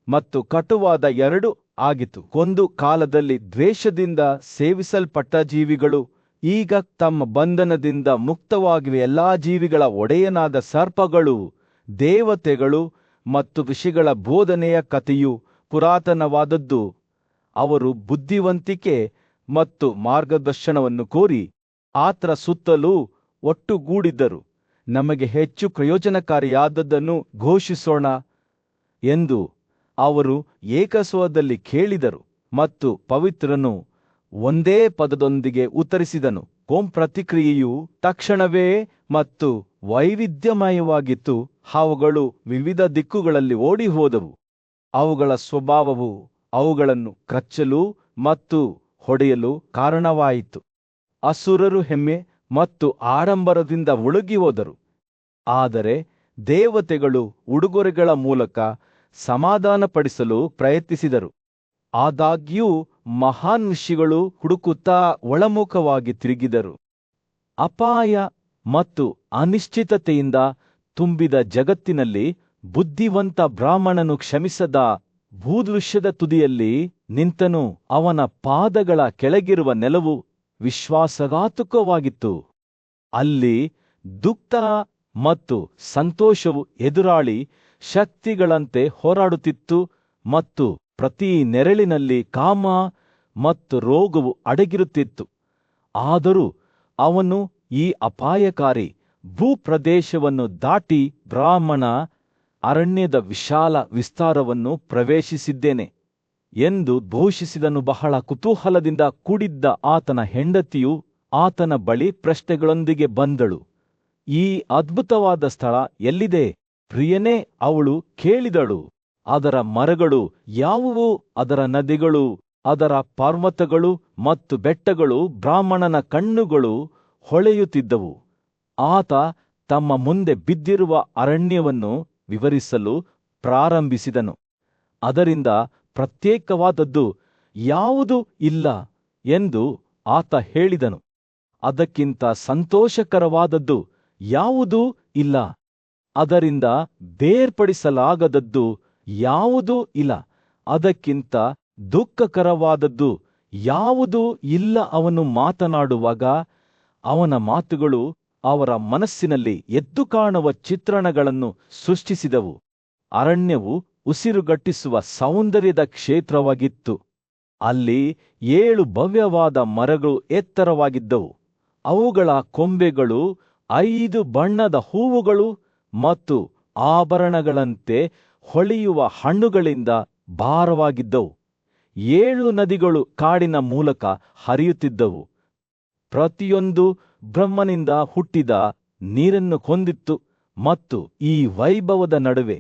ಮತ್ತು ಕಟುವಾದ 2 ಆಗಿತ್ತು. ಒಂದು ಕಾಲದಲ್ಲಿ ದ್ವೇಷದಿಂದ ಸೇವಿಸಲ್ಪಟ್ಟ ಜೀವಿಗಳು ಈಗ ತಮ್ಮ ಬಂಧನದಿಂದ ಮುಕ್ತವಾಗಿವೆ. ಎಲ್ಲಾ ಜೀವಿಗಳ ಒಡೆಯನಾದ ಸರ್ಪಗಳು, ದೇವತೆಗಳು ಮತ್ತು ಋಷಿಗಳ ಬೋಧನೆಯ ಕಥೆಯು ಪುರಾತನವಾದದ್ದು. ಅವರು ಬುದ್ಧಿವಂತಿಕೆ ಮತ್ತು ಮಾರ್ಗದರ್ಶನವನ್ನು ಕೋರಿ ಆತರ ಸುತ್ತಲೂ ಒಟ್ಟುಗೂಡಿದ್ದರು. ನಮಗೆ ಹೆಚ್ಚು ಪ್ರಯೋಜನಕಾರಿಯಾದದ್ದನ್ನು ಘೋಷಿಸೋಣ ಎಂದು ಅವರು ಏಕಸ್ವರದಲ್ಲಿ ಕೇಳಿದರು ಮತ್ತು ಪವಿತ್ರನು ಒಂದೇ ಪದದೊಂದಿಗೆ ಉತ್ತರಿಸಿದನು. ಪ್ರತಿಕ್ರಿಯೆಯು ತಕ್ಷಣವೇ ಮತ್ತು ವೈವಿಧ್ಯಮಯವಾಗಿತ್ತು. ಹಾವುಗಳು ವಿವಿಧ ದಿಕ್ಕುಗಳಲ್ಲಿ ಓಡಿಹೋದವು. ಅವುಗಳ ಸ್ವಭಾವವು ಅವುಗಳನ್ನು ಕಚ್ಚಲು ಮತ್ತು ಹೊಡೆಯಲು ಕಾರಣವಾಯಿತು. ಅಸುರರು ಹೆಮ್ಮೆ ಮತ್ತು ಆಡಂಬರದಿಂದ ಮುಳುಗಿ ಹೋದರು. ಆದರೆ ದೇವತೆಗಳು ಉಡುಗೊರೆಗಳ ಮೂಲಕ ಸಮಾಧಾನಪಡಿಸಲು ಪ್ರಯತ್ನಿಸಿದರು. ಆದಾಗ್ಯೂ ಮಹಾನ್ ಋಷಿಗಳು ಹುಡುಕುತ್ತಾ ಒಳಮುಖವಾಗಿ ತಿರುಗಿದರು. ಅಪಾಯ ಮತ್ತು ಅನಿಶ್ಚಿತತೆಯಿಂದ ತುಂಬಿದ ಜಗತ್ತಿನಲ್ಲಿ ಬುದ್ಧಿವಂತ ಬ್ರಾಹ್ಮಣನು ಕ್ಷಮಿಸದ ಭೂದೃಶ್ಯದ ತುದಿಯಲ್ಲಿ ನಿಂತನು. ಅವನ ಪಾದಗಳ ಕೆಳಗಿರುವ ನೆಲವು ವಿಶ್ವಾಸಘಾತುಕವಾಗಿತ್ತು. ಅಲ್ಲಿ ದುಃಖ ಮತ್ತು ಸಂತೋಷವು ಎದುರಾಳಿ ಶಕ್ತಿಗಳಂತೆ ಹೋರಾಡುತ್ತಿತ್ತು ಮತ್ತು ಪ್ರತಿ ನೆರಳಿನಲ್ಲಿ ಕಾಮ ಮತ್ತು ರೋಗವು ಅಡಗಿರುತ್ತಿತ್ತು. ಆದರೂ ಅವನು ಈ ಅಪಾಯಕಾರಿ ಭೂಪ್ರದೇಶವನ್ನು ದಾಟಿ ಬ್ರಾಹ್ಮಣ ಅರಣ್ಯದ ವಿಶಾಲ ವಿಸ್ತಾರವನ್ನು ಪ್ರವೇಶಿಸಿದ್ದೇನೆ ಎಂದು ಘೋಷಿಸಿದನು. ಬಹಳ ಕುತೂಹಲದಿಂದ ಕೂಡಿದ್ದ ಆತನ ಹೆಂಡತಿಯು ಆತನ ಬಳಿ ಪ್ರಶ್ನೆಗಳೊಂದಿಗೆ ಬಂದಳು. ಈ ಅದ್ಭುತವಾದ ಸ್ಥಳ ಎಲ್ಲಿದೆ ಪ್ರಿಯನೇ? ಅವಳು ಕೇಳಿದಳು. ಅದರ ಮರಗಳು ಯಾವುವು? ಅದರ ನದಿಗಳು, ಅದರ ಪರ್ವತಗಳು ಮತ್ತು ಬೆಟ್ಟಗಳು? ಬ್ರಾಹ್ಮಣನ ಕಣ್ಣುಗಳು ಹೊಳೆಯುತ್ತಿದ್ದವು. ಆತ ತಮ್ಮ ಮುಂದೆ ಬಿದ್ದಿರುವ ಅರಣ್ಯವನ್ನು ವಿವರಿಸಲು ಪ್ರಾರಂಭಿಸಿದನು. ಅದರಿಂದ ಪ್ರತ್ಯೇಕವಾದದ್ದು ಯಾವುದೂ ಇಲ್ಲ ಎಂದು ಆತ ಹೇಳಿದನು. ಅದಕ್ಕಿಂತ ಸಂತೋಷಕರವಾದದ್ದು ಯಾವುದೂ ಇಲ್ಲ. ಅದರಿಂದ ಬೇರ್ಪಡಿಸಲಾಗದದ್ದು ಯಾವುದೂ ಇಲ್ಲ. ಅದಕ್ಕಿಂತ ದುಃಖಕರವಾದದ್ದು ಯಾವುದೂ ಇಲ್ಲ. ಅವನು ಮಾತನಾಡುವಾಗ ಅವನ ಮಾತುಗಳು ಅವರ ಮನಸ್ಸಿನಲ್ಲಿ ಎದ್ದು ಕಾಣುವ ಚಿತ್ರಣಗಳನ್ನು ಸೃಷ್ಟಿಸಿದವು. ಅರಣ್ಯವು ಉಸಿರುಗಟ್ಟಿಸುವ ಸೌಂದರ್ಯದ ಕ್ಷೇತ್ರವಾಗಿತ್ತು. ಅಲ್ಲಿ 7 ಭವ್ಯವಾದ ಮರಗಳು ಎತ್ತರವಾಗಿದ್ದವು. ಅವುಗಳ ಕೊಂಬೆಗಳು 5 ಬಣ್ಣದ ಹೂವುಗಳು ಮತ್ತು ಆಭರಣಗಳಂತೆ ಹೊಳೆಯುವ ಹಣ್ಣುಗಳಿಂದ ಭಾರವಾಗಿದ್ದವು. 7 ನದಿಗಳು ಕಾಡಿನ ಮೂಲಕ ಹರಿಯುತ್ತಿದ್ದವು. ಪ್ರತಿಯೊಂದು ಬ್ರಹ್ಮನಿಂದ ಹುಟ್ಟಿದ ನೀರನ್ನು ಹೊಂದಿತ್ತು ಮತ್ತು ಈ ವೈಭವದ ನಡುವೆ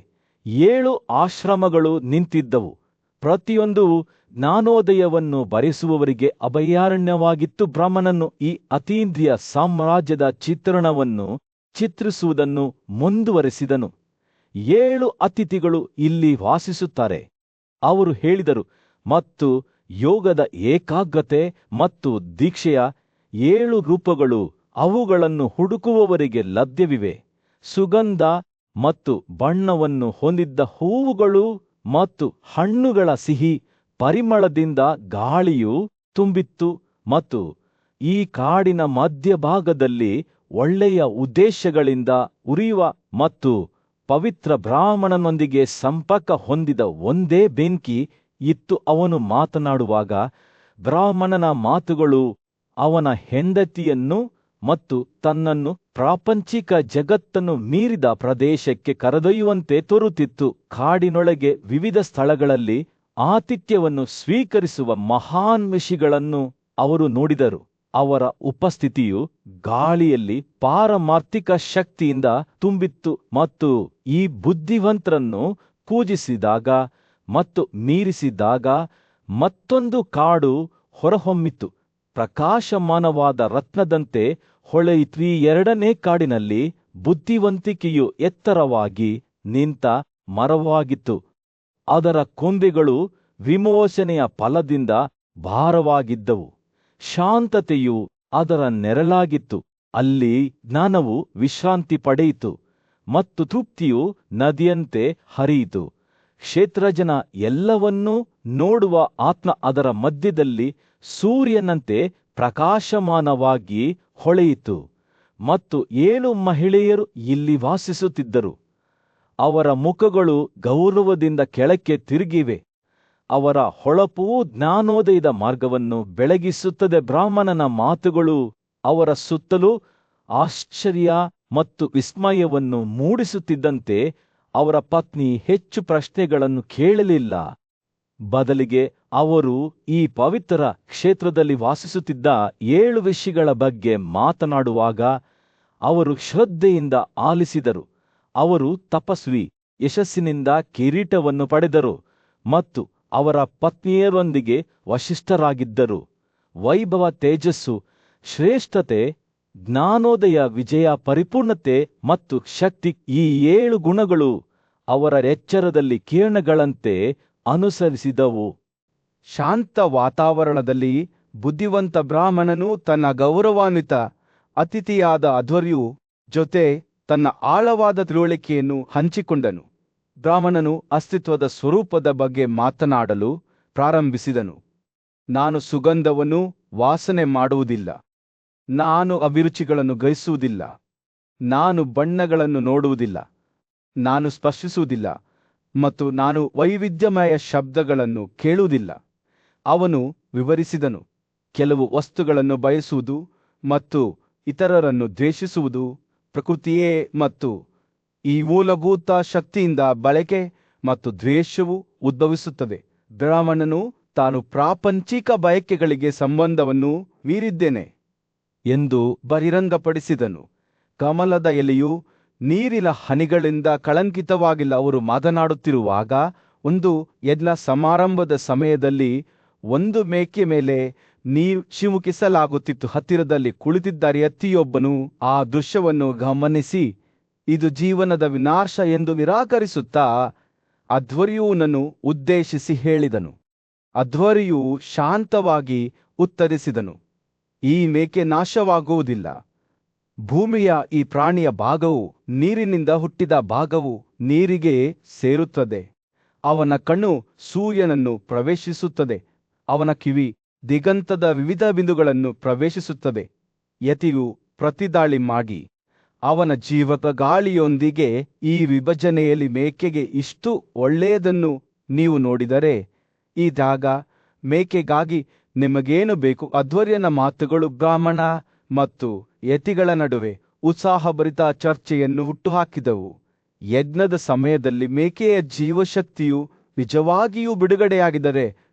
7 ಆಶ್ರಮಗಳು ನಿಂತಿದ್ದವು. ಪ್ರತಿಯೊಂದು ಜ್ಞಾನೋದಯವನ್ನು ಬಯಸುವವರಿಗೆ ಅಭಯಾರಣ್ಯವಾಗಿತ್ತು. ಬ್ರಹ್ಮನನ್ನು ಈ ಅತೀಂದ್ರಿಯ ಸಾಮ್ರಾಜ್ಯದ ಚಿತ್ರಣವನ್ನು ಚಿತ್ರಿಸುವುದನ್ನು ಮುಂದುವರೆಸಿದನು. 7 ಅತಿಥಿಗಳು ಇಲ್ಲಿ ವಾಸಿಸುತ್ತಾರೆ, ಅವರು ಹೇಳಿದರು, ಮತ್ತು ಯೋಗದ ಏಕಾಗ್ರತೆ ಮತ್ತು ದೀಕ್ಷೆಯ 7 ರೂಪಗಳು ಅವುಗಳನ್ನು ಹುಡುಕುವವರಿಗೆ ಲಭ್ಯವಿವೆ. ಸುಗಂಧ ಮತ್ತು ಬಣ್ಣವನ್ನು ಹೊಂದಿದ್ದ ಹೂವುಗಳು ಮತ್ತು ಹಣ್ಣುಗಳ ಸಿಹಿ ಪರಿಮಳದಿಂದ ಗಾಳಿಯು ತುಂಬಿತ್ತು ಮತ್ತು ಈ ಕಾಡಿನ ಮಧ್ಯಭಾಗದಲ್ಲಿ ಒಳ್ಳೆಯ ಉದ್ದೇಶಗಳಿಂದ ಉರಿಯುವ ಮತ್ತು ಪವಿತ್ರ ಬ್ರಾಹ್ಮಣನೊಂದಿಗೆ ಸಂಪರ್ಕ ಹೊಂದಿದ ಒಂದೇ ಬೆಂಕಿ ಇತ್ತು. ಅವನು ಮಾತನಾಡುವಾಗ ಬ್ರಾಹ್ಮಣನ ಮಾತುಗಳು ಅವನ ಹೆಂಡತಿಯನ್ನು ಮತ್ತು ತನ್ನನ್ನು ಪ್ರಾಪಂಚಿಕ ಜಗತ್ತನ್ನು ಮೀರಿದ ಪ್ರದೇಶಕ್ಕೆ ಕರೆದೊಯ್ಯುವಂತೆ ತೋರುತ್ತಿತ್ತು. ಕಾಡಿನೊಳಗೆ ವಿವಿಧ ಸ್ಥಳಗಳಲ್ಲಿ ಆತಿಥ್ಯವನ್ನು ಸ್ವೀಕರಿಸುವ ಮಹಾನ್ವೇಷಿಗಳನ್ನು ಅವರು ನೋಡಿದರು. ಅವರ ಉಪಸ್ಥಿತಿಯು ಗಾಳಿಯಲ್ಲಿ ಪಾರಮಾರ್ಥಿಕ ಶಕ್ತಿಯಿಂದ ತುಂಬಿತ್ತು ಮತ್ತು ಈ ಬುದ್ಧಿವಂತರನ್ನು ಪೂಜಿಸಿದಾಗ ಮತ್ತು ಮೀರಿಸಿದಾಗ ಮತ್ತೊಂದು ಕಾಡು ಹೊರಹೊಮ್ಮಿತು, ಪ್ರಕಾಶಮಾನವಾದ ರತ್ನದಂತೆ ಹೊಳೆಯಿತು. ಈ 2ನೇ ಕಾಡಿನಲ್ಲಿ ಬುದ್ಧಿವಂತಿಕೆಯು ಎತ್ತರವಾಗಿ ನಿಂತ ಮರವಾಗಿತ್ತು. ಅದರ ಕೊಂಬೆಗಳು ವಿಮೋಚನೆಯ ಫಲದಿಂದ ಭಾರವಾಗಿದ್ದವು. ಶಾಂತತೆಯು ಅದರ ನೆರಳಾಗಿತ್ತು. ಅಲ್ಲಿ ಜ್ಞಾನವು ವಿಶ್ರಾಂತಿ ಪಡೆಯಿತು ಮತ್ತು ತೃಪ್ತಿಯು ನದಿಯಂತೆ ಹರಿಯಿತು. ಕ್ಷೇತ್ರಜನ ಎಲ್ಲವನ್ನೂ ನೋಡುವ ಆತ್ಮ ಅದರ ಮಧ್ಯದಲ್ಲಿ ಸೂರ್ಯನಂತೆ ಪ್ರಕಾಶಮಾನವಾಗಿ ಹೊಳೆಯಿತು. ಮತ್ತು 7 ಮಹಿಳೆಯರು ಇಲ್ಲಿ ವಾಸಿಸುತ್ತಿದ್ದರು. ಅವರ ಮುಖಗಳು ಗೌರವದಿಂದ ಕೆಳಕ್ಕೆ ತಿರುಗಿವೆ. ಅವರ ಹೊಳಪು ಜ್ಞಾನೋದಯದ ಮಾರ್ಗವನ್ನು ಬೆಳಗಿಸುತ್ತದೆ. ಬ್ರಾಹ್ಮಣನ ಮಾತುಗಳು ಅವರ ಸುತ್ತಲೂ ಆಶ್ಚರ್ಯ ಮತ್ತು ವಿಸ್ಮಯವನ್ನು ಮೂಡಿಸುತ್ತಿದ್ದಂತೆ ಅವರ ಪತ್ನಿ ಹೆಚ್ಚು ಪ್ರಶ್ನೆಗಳನ್ನು ಕೇಳಲಿಲ್ಲ. ಬದಲಿಗೆ ಅವರು ಈ ಪವಿತ್ರ ಕ್ಷೇತ್ರದಲ್ಲಿ ವಾಸಿಸುತ್ತಿದ್ದ 7 ವಿಷಯಗಳ ಬಗ್ಗೆ ಮಾತನಾಡುವಾಗ ಅವರು ಶ್ರದ್ಧೆಯಿಂದ ಆಲಿಸಿದರು. ಅವರು ತಪಸ್ವಿ ಯಶಸ್ಸಿನಿಂದ ಕಿರೀಟವನ್ನು ಪಡೆದರು ಮತ್ತು ಅವರ ಪತ್ನಿಯರೊಂದಿಗೆ ವಶಿಷ್ಠರಾಗಿದ್ದರು. ವೈಭವ, ತೇಜಸ್ಸು, ಶ್ರೇಷ್ಠತೆ, ಜ್ಞಾನೋದಯ, ವಿಜಯ, ಪರಿಪೂರ್ಣತೆ ಮತ್ತು ಶಕ್ತಿ, ಈ 7 ಗುಣಗಳು ಅವರ ಎಚ್ಚರದಲ್ಲಿ ಕಿರಣಗಳಂತೆ ಅನುಸರಿಸಿದವು. ಶಾಂತ ವಾತಾವರಣದಲ್ಲಿ ಬುದ್ಧಿವಂತ ಬ್ರಾಹ್ಮಣನು ತನ್ನ ಗೌರವಾನ್ವಿತ ಅತಿಥಿಯಾದ ಅಧ್ವರ್ಯು ಜೊತೆ ತನ್ನ ಆಳವಾದ ತಿಳುವಳಿಕೆಯನ್ನು ಹಂಚಿಕೊಂಡನು. ಬ್ರಾಹ್ಮಣನು ಅಸ್ತಿತ್ವದ ಸ್ವರೂಪದ ಬಗ್ಗೆ ಮಾತನಾಡಲು ಪ್ರಾರಂಭಿಸಿದನು. ನಾನು ಸುಗಂಧವನ್ನು ವಾಸನೆ ಮಾಡುವುದಿಲ್ಲ, ನಾನು ಅಭಿರುಚಿಗಳನ್ನು ಗ್ರಹಿಸುವುದಿಲ್ಲ, ನಾನು ಬಣ್ಣಗಳನ್ನು ನೋಡುವುದಿಲ್ಲ, ನಾನು ಸ್ಪರ್ಶಿಸುವುದಿಲ್ಲ ಮತ್ತು ನಾನು ವೈವಿಧ್ಯಮಯ ಶಬ್ದಗಳನ್ನು ಕೇಳುವುದಿಲ್ಲ. ಅವನು ವಿವರಿಸಿದನು, ಕೆಲವು ವಸ್ತುಗಳನ್ನು ಬಯಸುವುದು ಮತ್ತು ಇತರರನ್ನು ದ್ವೇಷಿಸುವುದು ಪ್ರಕೃತಿಯೇ ಮತ್ತು ಈ ಮೂಲಭೂತ ಶಕ್ತಿಯಿಂದ ಬಳಕೆ ಮತ್ತು ದ್ವೇಷವು ಉದ್ಭವಿಸುತ್ತದೆ. ಬ್ರಾಹ್ಮಣನು ತಾನು ಪ್ರಾಪಂಚಿಕ ಬಯಕೆಗಳಿಗೆ ಸಂಬಂಧವನ್ನು ಮೀರಿದ್ದೇನೆ ಎಂದು ಬಹಿರಂಗಪಡಿಸಿದನು. ಕಮಲದ ಎಲೆಯು ನೀರಿನ ಹನಿಗಳಿಂದ ಕಳಂಕಿತವಾಗಿಲ್ಲ. ಅವರು ಮಾತನಾಡುತ್ತಿರುವಾಗ ಒಂದು ಯಜ್ಞ ಸಮಾರಂಭದ ಸಮಯದಲ್ಲಿ ಒಂದು ಮೇಕೆ ಮೇಲೆ ನೀರು ಚಿಮುಕಿಸಲಾಗುತ್ತಿತ್ತು. ಹತ್ತಿರದಲ್ಲಿ ಕುಳಿತಿದ್ದ ಯತಿಯೊಬ್ಬನು ಆ ದೃಶ್ಯವನ್ನು ಗಮನಿಸಿ, ಇದು ಜೀವನದ ವಿನಾಶ ಎಂದು ನಿರಾಕರಿಸುತ್ತಾ ಅಧ್ವರ್ಯುನನ್ನು ಉದ್ದೇಶಿಸಿ ಹೇಳಿದನು. ಅಧ್ವರ್ಯು ಶಾಂತವಾಗಿ ಉತ್ತರಿಸಿದನು, ಈ ಮೇಕೆ ನಾಶವಾಗುವುದಿಲ್ಲ. ಭೂಮಿಯ ಈ ಪ್ರಾಣಿಯ ಭಾಗವು ನೀರಿನಿಂದ ಹುಟ್ಟಿದ ಭಾಗವು ನೀರಿಗೆ ಸೇರುತ್ತದೆ. ಅವನ ಕಣ್ಣು ಸೂರ್ಯನನ್ನು ಪ್ರವೇಶಿಸುತ್ತದೆ, ಅವನ ಕಿವಿ ದಿಗಂತದ ವಿವಿಧ ಬಿಂದುಗಳನ್ನು ಪ್ರವೇಶಿಸುತ್ತದೆ. ಯತಿಯು ಪ್ರತಿದಾಳಿ ಮಾಡಿ ಅವನ ಜೀವಕ ಗಾಳಿಯೊಂದಿಗೆ, ಈ ವಿಭಜನೆಯಲ್ಲಿ ಮೇಕೆಗೆ ಇಷ್ಟು ಒಳ್ಳೆಯದನ್ನು ನೀವು ನೋಡಿದರೆ ಈ ಜಾಗ ಮೇಕೆಗಾಗಿ ನಿಮಗೇನು ಬೇಕು? ಅಧ್ವರ್ಯನ ಮಾತುಗಳು ಬ್ರಾಹ್ಮಣ ಮತ್ತು ಯತಿಗಳ ನಡುವೆ ಉತ್ಸಾಹಭರಿತ ಚರ್ಚೆಯನ್ನು ಹುಟ್ಟುಹಾಕಿದವು. ಯಜ್ಞದ ಸಮಯದಲ್ಲಿ ಮೇಕೆಯ ಜೀವಶಕ್ತಿಯು ನಿಜವಾಗಿಯೂ ಬಿಡುಗಡೆಯಾಗಿದ್ದರೆ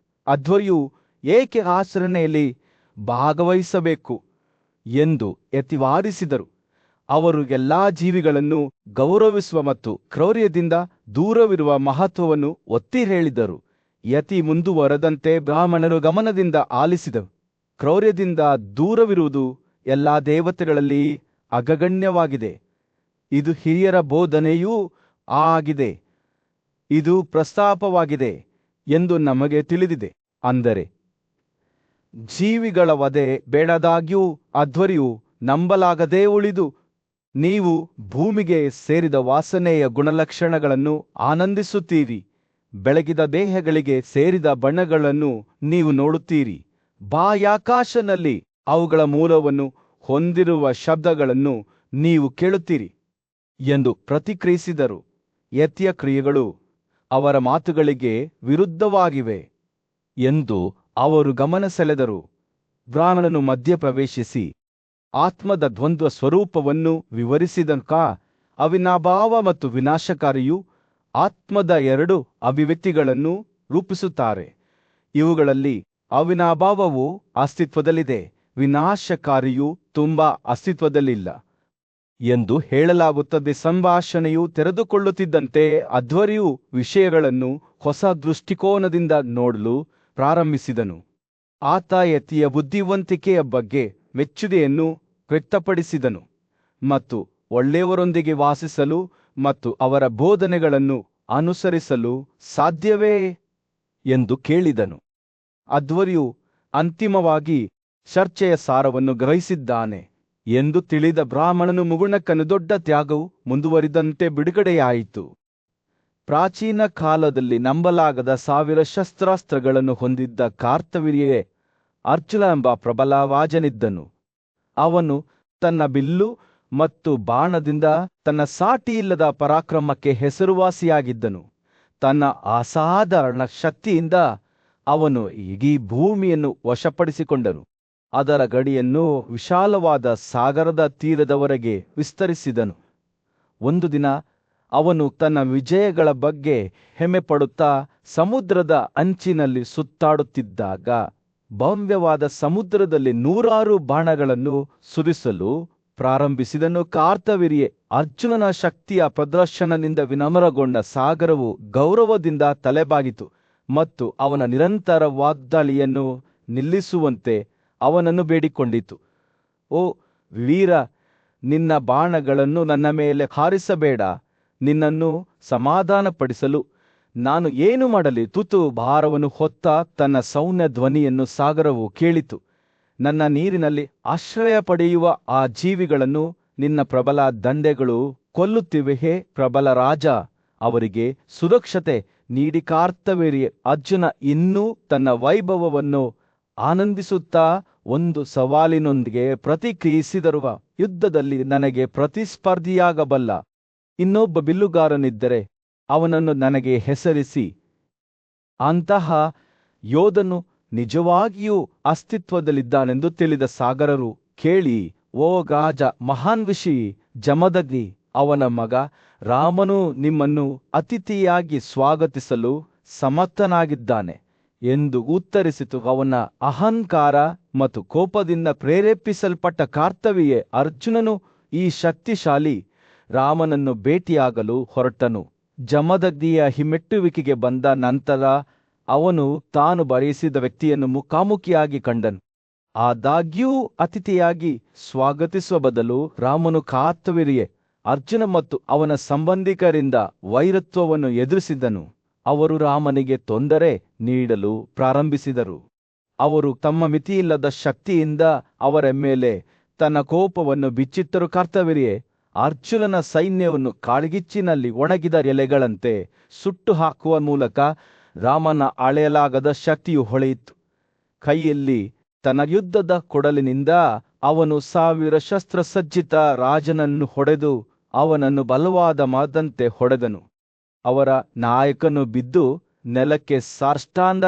ಅಧ್ವರ್ಯು ಏಕೆ ಆಚರಣೆಯಲ್ಲಿ ಭಾಗವಹಿಸಬೇಕು ಎಂದು ಯತಿವಾದಿಸಿದರು. ಅವರು ಎಲ್ಲಾ ಜೀವಿಗಳನ್ನು ಗೌರವಿಸುವ ಮತ್ತು ಕ್ರೌರ್ಯದಿಂದ ದೂರವಿರುವ ಮಹತ್ವವನ್ನು ಒತ್ತಿ ಹೇಳಿದರು. ಯತಿ ಮುಂದುವರೆದಂತೆ ಬ್ರಾಹ್ಮಣರು ಗಮನದಿಂದ ಆಲಿಸಿದವು. ಕ್ರೌರ್ಯದಿಂದ ದೂರವಿರುವುದು ಎಲ್ಲಾ ದೇವತೆಗಳಲ್ಲಿ ಅಗ್ರಗಣ್ಯವಾಗಿದೆ. ಇದು ಹಿರಿಯರ ಬೋಧನೆಯೂ ಆಗಿದೆ. ಇದು ಪ್ರಸ್ತಾಪವಾಗಿದೆ ಎಂದು ನಮಗೆ ತಿಳಿದಿದೆ. ಅಂದರೆ ಜೀವಿಗಳ ವಧೆ ಬೇಡದಾಗ್ಯೂ ಅಧ್ವರ್ಯು ನಂಬಲಾಗದೇ ಉಳಿದು ನೀವು ಭೂಮಿಗೆ ಸೇರಿದ ವಾಸನೆಯ ಗುಣಲಕ್ಷಣಗಳನ್ನು ಆನಂದಿಸುತ್ತೀರಿ. ಬೆಳಗಿದ ದೇಹಗಳಿಗೆ ಸೇರಿದ ಬಣ್ಣಗಳನ್ನು ನೀವು ನೋಡುತ್ತೀರಿ. ಬಾಹ್ಯಾಕಾಶನಲ್ಲಿ ಅವುಗಳ ಮೂಲವನ್ನು ಹೊಂದಿರುವ ಶಬ್ದಗಳನ್ನು ನೀವು ಕೇಳುತ್ತೀರಿ ಎಂದು ಪ್ರತಿಕ್ರಿಯಿಸಿದರು. ಯತಿಯ ಕ್ರಿಯೆಗಳು ಅವರ ಮಾತುಗಳಿಗೆ ವಿರುದ್ಧವಾಗಿವೆ ಎಂದು ಅವರು ಗಮನ ಸೆಳೆದರು. ಬ್ರಾಹ್ಮಣನು ಮಧ್ಯಪ್ರವೇಶಿಸಿ ಆತ್ಮದ ದ್ವಂದ್ವ ಸ್ವರೂಪವನ್ನು ವಿವರಿಸಿದಕ ಅವಿನಾಭಾವ ಮತ್ತು ವಿನಾಶಕಾರಿಯು ಆತ್ಮದ ಎರಡು ಅಭಿವ್ಯಕ್ತಿಗಳನ್ನು ರೂಪಿಸುತ್ತಾರೆ. ಇವುಗಳಲ್ಲಿ ಅವಿನಾಭಾವವು ಅಸ್ತಿತ್ವದಲ್ಲಿದೆ, ವಿನಾಶಕಾರಿಯು ತುಂಬಾ ಅಸ್ತಿತ್ವದಲ್ಲಿಲ್ಲ ಎಂದು ಹೇಳಲಾಗುತ್ತದೆ. ಸಂಭಾಷಣೆಯು ತೆರೆದುಕೊಳ್ಳುತ್ತಿದ್ದಂತೆ ಅಧ್ವರ್ಯು ವಿಷಯಗಳನ್ನು ಹೊಸ ದೃಷ್ಟಿಕೋನದಿಂದ ನೋಡಲು ಪ್ರಾರಂಭಿಸಿದನು. ಆತ ಯತಿಯ ಬುದ್ಧಿವಂತಿಕೆಯ ಬಗ್ಗೆ ಮೆಚ್ಚುಗೆಯನ್ನು ವ್ಯಕ್ತಪಡಿಸಿದನು ಮತ್ತು ಒಳ್ಳೆಯವರೊಂದಿಗೆ ವಾಸಿಸಲು ಮತ್ತು ಅವರ ಬೋಧನೆಗಳನ್ನು ಅನುಸರಿಸಲು ಸಾಧ್ಯವೇ ಎಂದು ಕೇಳಿದನು. ಅಧ್ವರ್ಯು ಅಂತಿಮವಾಗಿ ಚರ್ಚೆಯ ಸಾರವನ್ನು ಗ್ರಹಿಸಿದ್ದಾನೆ ಎಂದು ತಿಳಿದ ಬ್ರಾಹ್ಮಣನು ಮುಗುಣಕ್ಕನು ದೊಡ್ಡ ತ್ಯಾಗವು ಮುಂದುವರಿದಂತೆ ಬಿಡುಗಡೆಯಾಯಿತು. ಪ್ರಾಚೀನ ಕಾಲದಲ್ಲಿ ನಂಬಲಾಗದ 1000 ಶಸ್ತ್ರಾಸ್ತ್ರಗಳನ್ನು ಹೊಂದಿದ್ದ ಕಾರ್ತವೀರ್ಯೇ ಅರ್ಜುನ ಎಂಬ ಪ್ರಬಲ ವಾಜನಿದ್ದನು. ಅವನು ತನ್ನ ಬಿಲ್ಲು ಮತ್ತು ಬಾಣದಿಂದ ತನ್ನ ಸಾಟಿಯಿಲ್ಲದ ಪರಾಕ್ರಮಕ್ಕೆ ಹೆಸರುವಾಸಿಯಾಗಿದ್ದನು. ತನ್ನ ಅಸಾಧಾರಣ ಶಕ್ತಿಯಿಂದ ಅವನು ಇಡೀ ಭೂಮಿಯನ್ನು ವಶಪಡಿಸಿಕೊಂಡನು. ಅದರ ಗಡಿಯನ್ನು ವಿಶಾಲವಾದ ಸಾಗರದ ತೀರದವರೆಗೆ ವಿಸ್ತರಿಸಿದನು. ಒಂದು ದಿನ ಅವನು ತನ್ನ ವಿಜಯಗಳ ಬಗ್ಗೆ ಹೆಮ್ಮೆಪಡುತ್ತಾ ಸಮುದ್ರದ ಅಂಚಿನಲ್ಲಿ ಸುತ್ತಾಡುತ್ತಿದ್ದಾಗ ಭವ್ಯವಾದ ಸಮುದ್ರದಲ್ಲಿ 100 ಬಾಣಗಳನ್ನು ಸುರಿಸಲು ಪ್ರಾರಂಭಿಸಿದನು. ಕಾರ್ತವೀರ್ಯೇ ಅರ್ಜುನನ ಶಕ್ತಿಯ ಪ್ರದರ್ಶನದಿಂದ ವಿನಮ್ರಗೊಂಡ ಸಾಗರವು ಗೌರವದಿಂದ ತಲೆಬಾಗಿತು ಮತ್ತು ಅವನ ನಿರಂತರ ವಾಗ್ದಾಳಿಯನ್ನು ನಿಲ್ಲಿಸುವಂತೆ ಅವನನ್ನು ಬೇಡಿಕೊಂಡಿತು. ಓ ವೀರ, ನಿನ್ನ ಬಾಣಗಳನ್ನು ನನ್ನ ಮೇಲೆ ಹಾರಿಸಬೇಡ. ನಿನ್ನನ್ನು ಸಮಾಧಾನಪಡಿಸಲು ನಾನು ಏನು ಮಾಡಲಿ? ತುತು ಭಾರವನ್ನು ಹೊತ್ತ ತನ್ನ ಸೌಮ್ಯ ಧ್ವನಿಯನ್ನು ಸಾಗರವು ಕೇಳಿತು. ನನ್ನ ನೀರಿನಲ್ಲಿ ಆಶ್ರಯ ಪಡೆಯುವ ಆ ಜೀವಿಗಳನ್ನು ನಿನ್ನ ಪ್ರಬಲ ದಂಡೆಗಳು ಕೊಲ್ಲುತ್ತಿವೆ. ಹೇ ಪ್ರಬಲ ರಾಜ, ಅವರಿಗೆ ಸುರಕ್ಷತೆ ನೀಡಿ. ಕಾರ್ತವೀರ್ಯೇ ಅರ್ಜುನ ಇನ್ನೂ ತನ್ನ ವೈಭವವನ್ನು ಆನಂದಿಸುತ್ತಾ ಒಂದು ಸವಾಲಿನೊಂದಿಗೆ ಪ್ರತಿಕ್ರಿಯಿಸಿದರುವ ಯುದ್ಧದಲ್ಲಿ ನನಗೆ ಪ್ರತಿಸ್ಪರ್ಧಿಯಾಗಬಲ್ಲ ಇನ್ನೊಬ್ಬ ಬಿಲ್ಲುಗಾರನಿದ್ದರೆ ಅವನನ್ನು ನನಗೆ ಹೆಸರಿಸಿ. ಅಂತಹ ಯೋಧನು ನಿಜವಾಗಿಯೂ ಅಸ್ತಿತ್ವದಲ್ಲಿದ್ದಾನೆಂದು ತಿಳಿದ ಸಾಗರರು ಕೇಳಿ, ಓ ರಾಜ, ಮಹಾನ್ ವಿಷಿ ಜಮದಗ್ನಿ, ಅವನ ಮಗ ರಾಮನು ನಿಮ್ಮನ್ನು ಅತಿಥಿಯಾಗಿ ಸ್ವಾಗತಿಸಲು ಸಮರ್ಥನಾಗಿದ್ದಾನೆ ಎಂದು ಉತ್ತರಿಸಿತು. ಅವನ ಅಹಂಕಾರ ಮತ್ತು ಕೋಪದಿಂದ ಪ್ರೇರೇಪಿಸಲ್ಪಟ್ಟ ಕಾರ್ತವೀರ್ಯೇ ಅರ್ಜುನನು ಈ ಶಕ್ತಿಶಾಲಿ ರಾಮನನ್ನು ಭೇಟಿಯಾಗಲು ಹೊರಟನು. ಜಮದಗ್ನಿಯ ಹಿಮ್ಮೆಟ್ಟುವಿಕೆಗೆ ಬಂದ ನಂತರ ಅವನು ತಾನು ಬಯಸಿದ ವ್ಯಕ್ತಿಯನ್ನು ಮುಖಾಮುಖಿಯಾಗಿ ಕಂಡನು. ಆದಾಗ್ಯೂ ಅತಿಥಿಯಾಗಿ ಸ್ವಾಗತಿಸುವ ಬದಲು ರಾಮನು ಕಾರ್ತವೀರ್ಯೇ ಅರ್ಜುನ ಮತ್ತು ಅವನ ಸಂಬಂಧಿಕರಿಂದ ವೈರತ್ವವನ್ನು ಎದುರಿಸಿದನು. ಅವರು ರಾಮನಿಗೆ ತೊಂದರೆ ನೀಡಲು ಪ್ರಾರಂಭಿಸಿದರು. ಅವರು ತಮ್ಮ ಮಿತಿಯಿಲ್ಲದ ಶಕ್ತಿಯಿಂದ ಅವರ ಮೇಲೆ ತನ್ನ ಕೋಪವನ್ನು ಬಿಚ್ಚಿಟ್ಟರು. ಕಾರ್ತವೀರ್ಯೇ ಅರ್ಜುನನ ಸೈನ್ಯವನ್ನು ಕಾಳ್ಗಿಚ್ಚಿನಲ್ಲಿ ಒಣಗಿದ ಎಲೆಗಳಂತೆ ಸುಟ್ಟು ಹಾಕುವ ಮೂಲಕ ರಾಮನ ಅಳೆಯಲಾಗದ ಶಕ್ತಿಯು ಹೊಳೆಯಿತು. ಕೈಯಲ್ಲಿ ತನ್ನ ಯುದ್ಧದ ಕೊಡಲಿನಿಂದ ಅವನು 1000 ಶಸ್ತ್ರಸಜ್ಜಿತ ರಾಜನನ್ನು ಹೊಡೆದು ಅವನನ್ನು ಬಲವಾದ ಮರದಂತೆ ಹೊಡೆದನು. ಅವರ ನಾಯಕನು ಬಿದ್ದು ನೆಲಕ್ಕೆ ಸಾಷ್ಟಾಂಗ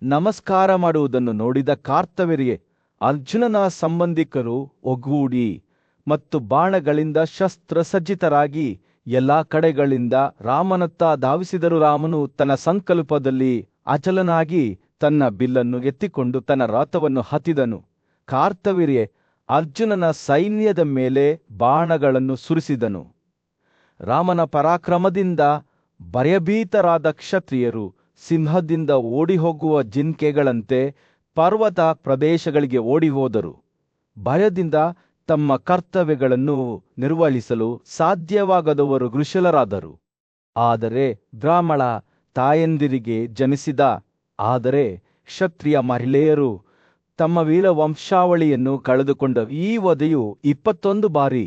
ನಮಸ್ಕಾರ ಮಾಡುವುದನ್ನು ನೋಡಿದ ಕಾರ್ತವೀರ್ಯೇ ಅರ್ಜುನನ ಸಂಬಂಧಿಕರು ಒಗ್ಗೂಡಿ ಮತ್ತು ಬಾಣಗಳಿಂದ ಶಸ್ತ್ರಸಜ್ಜಿತರಾಗಿ ಎಲ್ಲಾ ಕಡೆಗಳಿಂದ ರಾಮನತ್ತ ಧಾವಿಸಿದರು. ರಾಮನು ತನ್ನ ಸಂಕಲ್ಪದಲ್ಲಿ ಅಚಲನಾಗಿ ತನ್ನ ಬಿಲ್ಲನ್ನು ಎತ್ತಿಕೊಂಡು ತನ್ನ ರಥವನ್ನು ಹತ್ತಿದನು. ಕಾರ್ತವೀರ್ಯೆ ಅರ್ಜುನನ ಸೈನ್ಯದ ಮೇಲೆ ಬಾಣಗಳನ್ನು ಸುರಿಸಿದನು. ರಾಮನ ಪರಾಕ್ರಮದಿಂದ ಭಯಭೀತರಾದ ಕ್ಷತ್ರಿಯರು ಸಿಂಹದಿಂದ ಓಡಿಹೋಗುವ ಜಿಂಕೆಗಳಂತೆ ಪರ್ವತ ಪ್ರದೇಶಗಳಿಗೆ ಓಡಿಹೋದರು. ಭಯದಿಂದ ತಮ್ಮ ಕರ್ತವ್ಯಗಳನ್ನು ನಿರ್ವಹಿಸಲು ಸಾಧ್ಯವಾಗದವರು ಕುಶಲರಾದರು. ಆದರೆ ಬ್ರಾಹ್ಮಣ ತಾಯಂದಿರಿಗೆ ಜನಿಸಿದ ಆದರೆ ಕ್ಷತ್ರಿಯ ಮಹಿಳೆಯರು ತಮ್ಮ ವೀರವಂಶಾವಳಿಯನ್ನು ಕಳೆದುಕೊಂಡ ಈ ವಧೆಯು 21 ಬಾರಿ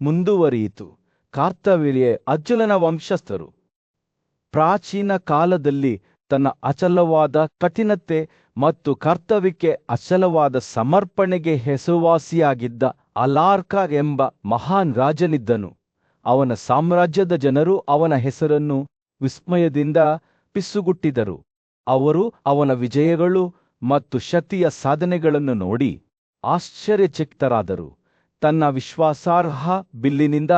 ಮುಂದುವರಿಯಿತು. ಕಾರ್ತವೀರ್ಯೆ ಅರ್ಜುನನ ವಂಶಸ್ಥರು. ಪ್ರಾಚೀನ ಕಾಲದಲ್ಲಿ ತನ್ನ ಅಚಲವಾದ ಕಠಿಣತೆ ಮತ್ತು ಕರ್ತವ್ಯಕ್ಕೆ ಅಚಲವಾದ ಸಮರ್ಪಣೆಗೆ ಹೆಸರುವಾಸಿಯಾಗಿದ್ದ ಅಲಾರ್ಕ ಎಂಬ ಮಹಾನ್ ರಾಜನಿದ್ದನು. ಅವನ ಸಾಮ್ರಾಜ್ಯದ ಜನರು ಅವನ ಹೆಸರನ್ನು ವಿಸ್ಮಯದಿಂದ ಪಿಸುಗುಟ್ಟಿದರು. ಅವರು ಅವನ ವಿಜಯಗಳು ಮತ್ತು ಶಕ್ತಿಯ ಸಾಧನೆಗಳನ್ನು ನೋಡಿ ಆಶ್ಚರ್ಯಚಕಿತರಾದರು. ತನ್ನ ವಿಶ್ವಾಸಾರ್ಹ ಬಿಲ್ಲಿನಿಂದ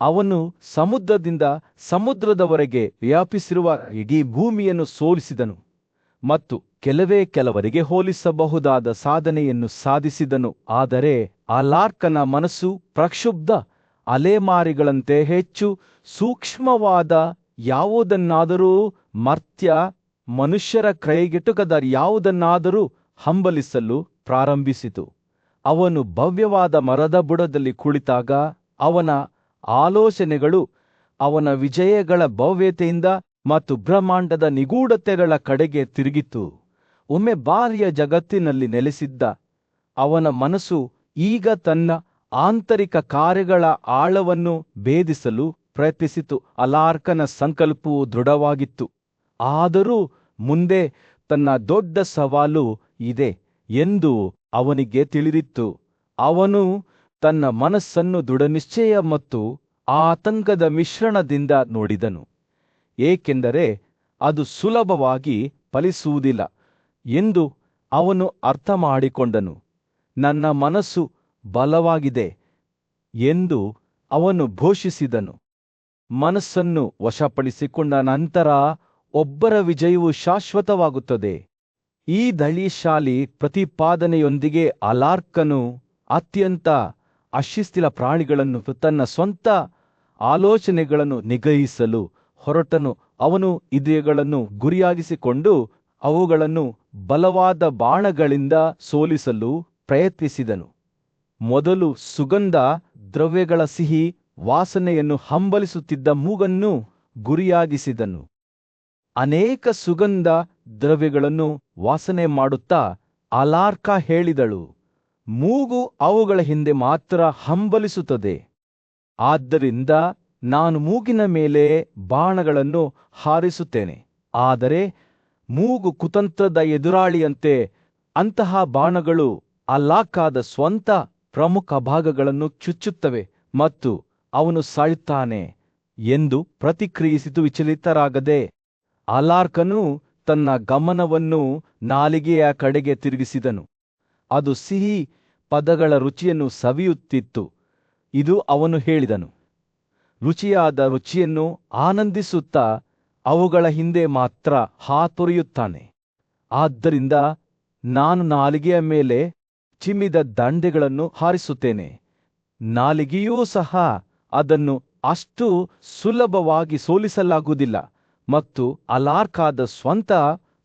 ಅವನು ಸಮುದ್ರದಿಂದ ಸಮುದ್ರದವರೆಗೆ ವ್ಯಾಪಿಸಿರುವ ಇಡೀ ಭೂಮಿಯನ್ನು ಸೋಲಿಸಿದನು ಮತ್ತು ಕೆಲವರಿಗೆ ಹೋಲಿಸಬಹುದಾದ ಸಾಧನೆಯನ್ನು ಸಾಧಿಸಿದನು. ಆದರೆ ಅಲಾರ್ಕನ ಮನಸ್ಸು ಪ್ರಕ್ಷುಬ್ಧ ಅಲೆಮಾರಿಗಳಂತೆ ಹೆಚ್ಚು ಸೂಕ್ಷ್ಮವಾದ ಯಾವುದನ್ನಾದರೂ ಮರ್ತ್ಯ ಮನುಷ್ಯರ ಕೈಗೆಟುಕದ ಯಾವುದನ್ನಾದರೂ ಹಂಬಲಿಸಲು ಪ್ರಾರಂಭಿಸಿತು. ಅವನು ಭವ್ಯವಾದ ಮರದ ಬುಡದಲ್ಲಿ ಕುಳಿತಾಗ ಅವನ ಆಲೋಚನೆಗಳು ಅವನ ವಿಜಯಗಳ ಭವ್ಯತೆಯಿಂದ ಮತ್ತು ಬ್ರಹ್ಮಾಂಡದ ನಿಗೂಢತೆಗಳ ಕಡೆಗೆ ತಿರುಗಿತು. ಒಮ್ಮೆ ಬಾಹ್ಯ ಜಗತ್ತಿನಲ್ಲಿ ನೆಲೆಸಿದ್ದ ಅವನ ಮನಸ್ಸು ಈಗ ತನ್ನ ಆಂತರಿಕ ಕಾರ್ಯಗಳ ಆಳವನ್ನು ಭೇದಿಸಲು ಪ್ರಯತ್ನಿಸಿತು. ಅಲಾರ್ಕನ ಸಂಕಲ್ಪವು ದೃಢವಾಗಿತ್ತು. ಆದರೂ ಮುಂದೆ ತನ್ನ ದೊಡ್ಡ ಸವಾಲು ಇದೆ ಎಂದು ಅವನಿಗೆ ತಿಳಿದಿತ್ತು. ಅವನು ತನ್ನ ಮನಸ್ಸನ್ನು ದೃಢನಿಶ್ಚಯ ಮತ್ತು ಆತಂಕದ ಮಿಶ್ರಣದಿಂದ ನೋಡಿದನು, ಏಕೆಂದರೆ ಅದು ಸುಲಭವಾಗಿ ಫಲಿಸುವುದಿಲ್ಲ ಎಂದು ಅವನು ಅರ್ಥಮಾಡಿಕೊಂಡನು. ನನ್ನ ಮನಸ್ಸು ಬಲವಾಗಿದೆ ಎಂದು ಅವನು ಘೋಷಿಸಿದನು. ಮನಸ್ಸನ್ನು ವಶಪಡಿಸಿಕೊಂಡ ನಂತರ ಒಬ್ಬರ ವಿಜಯವು ಶಾಶ್ವತವಾಗುತ್ತದೆ. ಈ ಧೈರ್ಯಶಾಲಿ ಪ್ರತಿಪಾದನೆಯೊಂದಿಗೆ ಅಲಾರ್ಕನು ಅತ್ಯಂತ ಅಶಿಸ್ತಿಲ ಪ್ರಾಣಿಗಳನ್ನು ತನ್ನ ಸ್ವಂತ ಆಲೋಚನೆಗಳನ್ನು ನಿಗ್ರಹಿಸಲು ಹೊರಟನು. ಅವನು ಇಂದ್ರಿಯಗಳನ್ನು ಗುರಿಯಾಗಿಸಿಕೊಂಡು ಅವುಗಳನ್ನು ಬಲವಾದ ಬಾಣಗಳಿಂದ ಸೋಲಿಸಲು ಪ್ರಯತ್ನಿಸಿದನು. ಮೊದಲು ಸುಗಂಧ ದ್ರವ್ಯಗಳ ಸಿಹಿ ವಾಸನೆಯನ್ನು ಹಂಬಲಿಸುತ್ತಿದ್ದ ಮೂಗನ್ನು ಗುರಿಯಾಗಿಸಿದನು. ಅನೇಕ ಸುಗಂಧ ದ್ರವ್ಯಗಳನ್ನು ವಾಸನೆ ಮಾಡುತ್ತಾ ಅಲಾರ್ಕ ಹೇಳಿದಳು, ಮೂಗು ಅವುಗಳ ಹಿಂದೆ ಮಾತ್ರ ಹಂಬಲಿಸುತ್ತದೆ. ಆದ್ದರಿಂದ ನಾನು ಮೂಗಿನ ಮೇಲೆ ಬಾಣಗಳನ್ನು ಹಾರಿಸುತ್ತೇನೆ. ಆದರೆ ಮೂಗು ಕುತಂತ್ರದ ಎದುರಾಳಿಯಂತೆ ಅಂತಹ ಬಾಣಗಳು ಅಲಾರ್ಕದ ಸ್ವಂತ ಪ್ರಮುಖ ಭಾಗಗಳನ್ನು ಚುಚ್ಚುತ್ತವೆ ಮತ್ತು ಅವನು ಸಾಯುತ್ತಾನೆ ಎಂದು ಪ್ರತಿಕ್ರಿಯಿಸಿತು. ವಿಚಲಿತರಾಗದೆ ಅಲಾರ್ಕನು ತನ್ನ ಗಮನವನ್ನು ನಾಲಿಗೆಯ ಕಡೆಗೆ ತಿರುಗಿಸಿದನು. ಅದು ಸಿಹಿ ಪದಗಳ ರುಚಿಯನ್ನು ಸವಿಯುತ್ತಿತ್ತು. ಇದು ಅವನು ಹೇಳಿದನು. ರುಚಿಯಾದ ರುಚಿಯನ್ನು ಆನಂದಿಸುತ್ತಾ ಅವುಗಳ ಹಿಂದೆ ಮಾತ್ರ ಹಾತೊರೆಯುತ್ತಾನೆ. ಆದ್ದರಿಂದ ನಾನು ನಾಲಿಗೆಯ ಮೇಲೆ ಚಿಮ್ಮಿದ ದಂಡೆಗಳನ್ನು ಹಾರಿಸುತ್ತೇನೆ. ನಾಲಿಗೆಯೂ ಸಹ ಅದನ್ನು ಅಷ್ಟು ಸುಲಭವಾಗಿ ಸೋಲಿಸಲಾಗುವುದಿಲ್ಲ ಮತ್ತು ಅಲಾರ್ಕದ ಸ್ವಂತ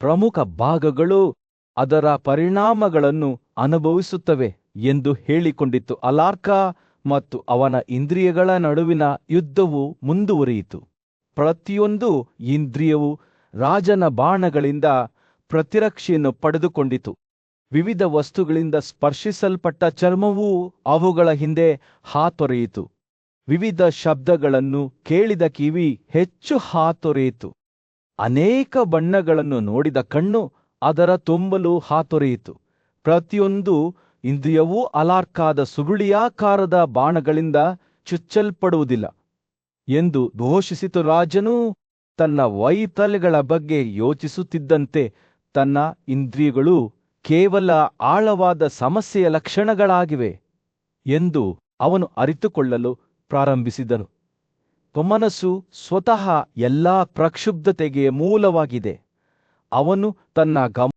ಪ್ರಮುಖ ಭಾಗಗಳು ಅದರ ಪರಿಣಾಮಗಳನ್ನು ಅನುಭವಿಸುತ್ತವೆ ಎಂದು ಹೇಳಿಕೊಂಡಿತ್ತು. ಅಲಾರ್ಕ ಮತ್ತು ಅವನ ಇಂದ್ರಿಯಗಳ ನಡುವಿನ ಯುದ್ಧವು ಮುಂದುವರಿಯಿತು. ಪ್ರತಿಯೊಂದು ಇಂದ್ರಿಯವು ರಾಜನ ಬಾಣಗಳಿಂದ ಪ್ರತಿರಕ್ಷೆಯನ್ನು ಪಡೆದುಕೊಂಡಿತು. ವಿವಿಧ ವಸ್ತುಗಳಿಂದ ಸ್ಪರ್ಶಿಸಲ್ಪಟ್ಟ ಚರ್ಮವೂ ಅವುಗಳ ಹಿಂದೆ ಹಾತೊರೆಯಿತು. ವಿವಿಧ ಶಬ್ದಗಳನ್ನು ಕೇಳಿದ ಕಿವಿ ಹೆಚ್ಚು ಹಾತೊರೆಯಿತು. ಅನೇಕ ಬಣ್ಣಗಳನ್ನು ನೋಡಿದ ಕಣ್ಣು ಅದರ ತುಂಬಲು ಹಾತೊರೆಯಿತು. ಪ್ರತಿಯೊಂದು ಇಂದ್ರಿಯವೂ ಅಲಾರ್ಕದ ಸುರುಳಿಯಾಕಾರದ ಬಾಣಗಳಿಂದ ಚುಚ್ಚಲ್ಪಡುವುದಿಲ್ಲ ಎಂದು ಘೋಷಿಸಿತು. ರಾಜನು ತನ್ನ ವೈಫಲ್ಯಗಳ ಬಗ್ಗೆ ಯೋಚಿಸುತ್ತಿದ್ದಂತೆ ತನ್ನ ಇಂದ್ರಿಯಗಳು ಕೇವಲ ಆಳವಾದ ಸಮಸ್ಯೆಯ ಲಕ್ಷಣಗಳಾಗಿವೆ ಎಂದು ಅವನು ಅರಿತುಕೊಳ್ಳಲು ಪ್ರಾರಂಭಿಸಿದನು. ಮನಸ್ಸು ಸ್ವತಃ ಎಲ್ಲಾ ಪ್ರಕ್ಷುಬ್ಧತೆಗೆ ಮೂಲವಾಗಿದೆ. ಅವನು ತನ್ನ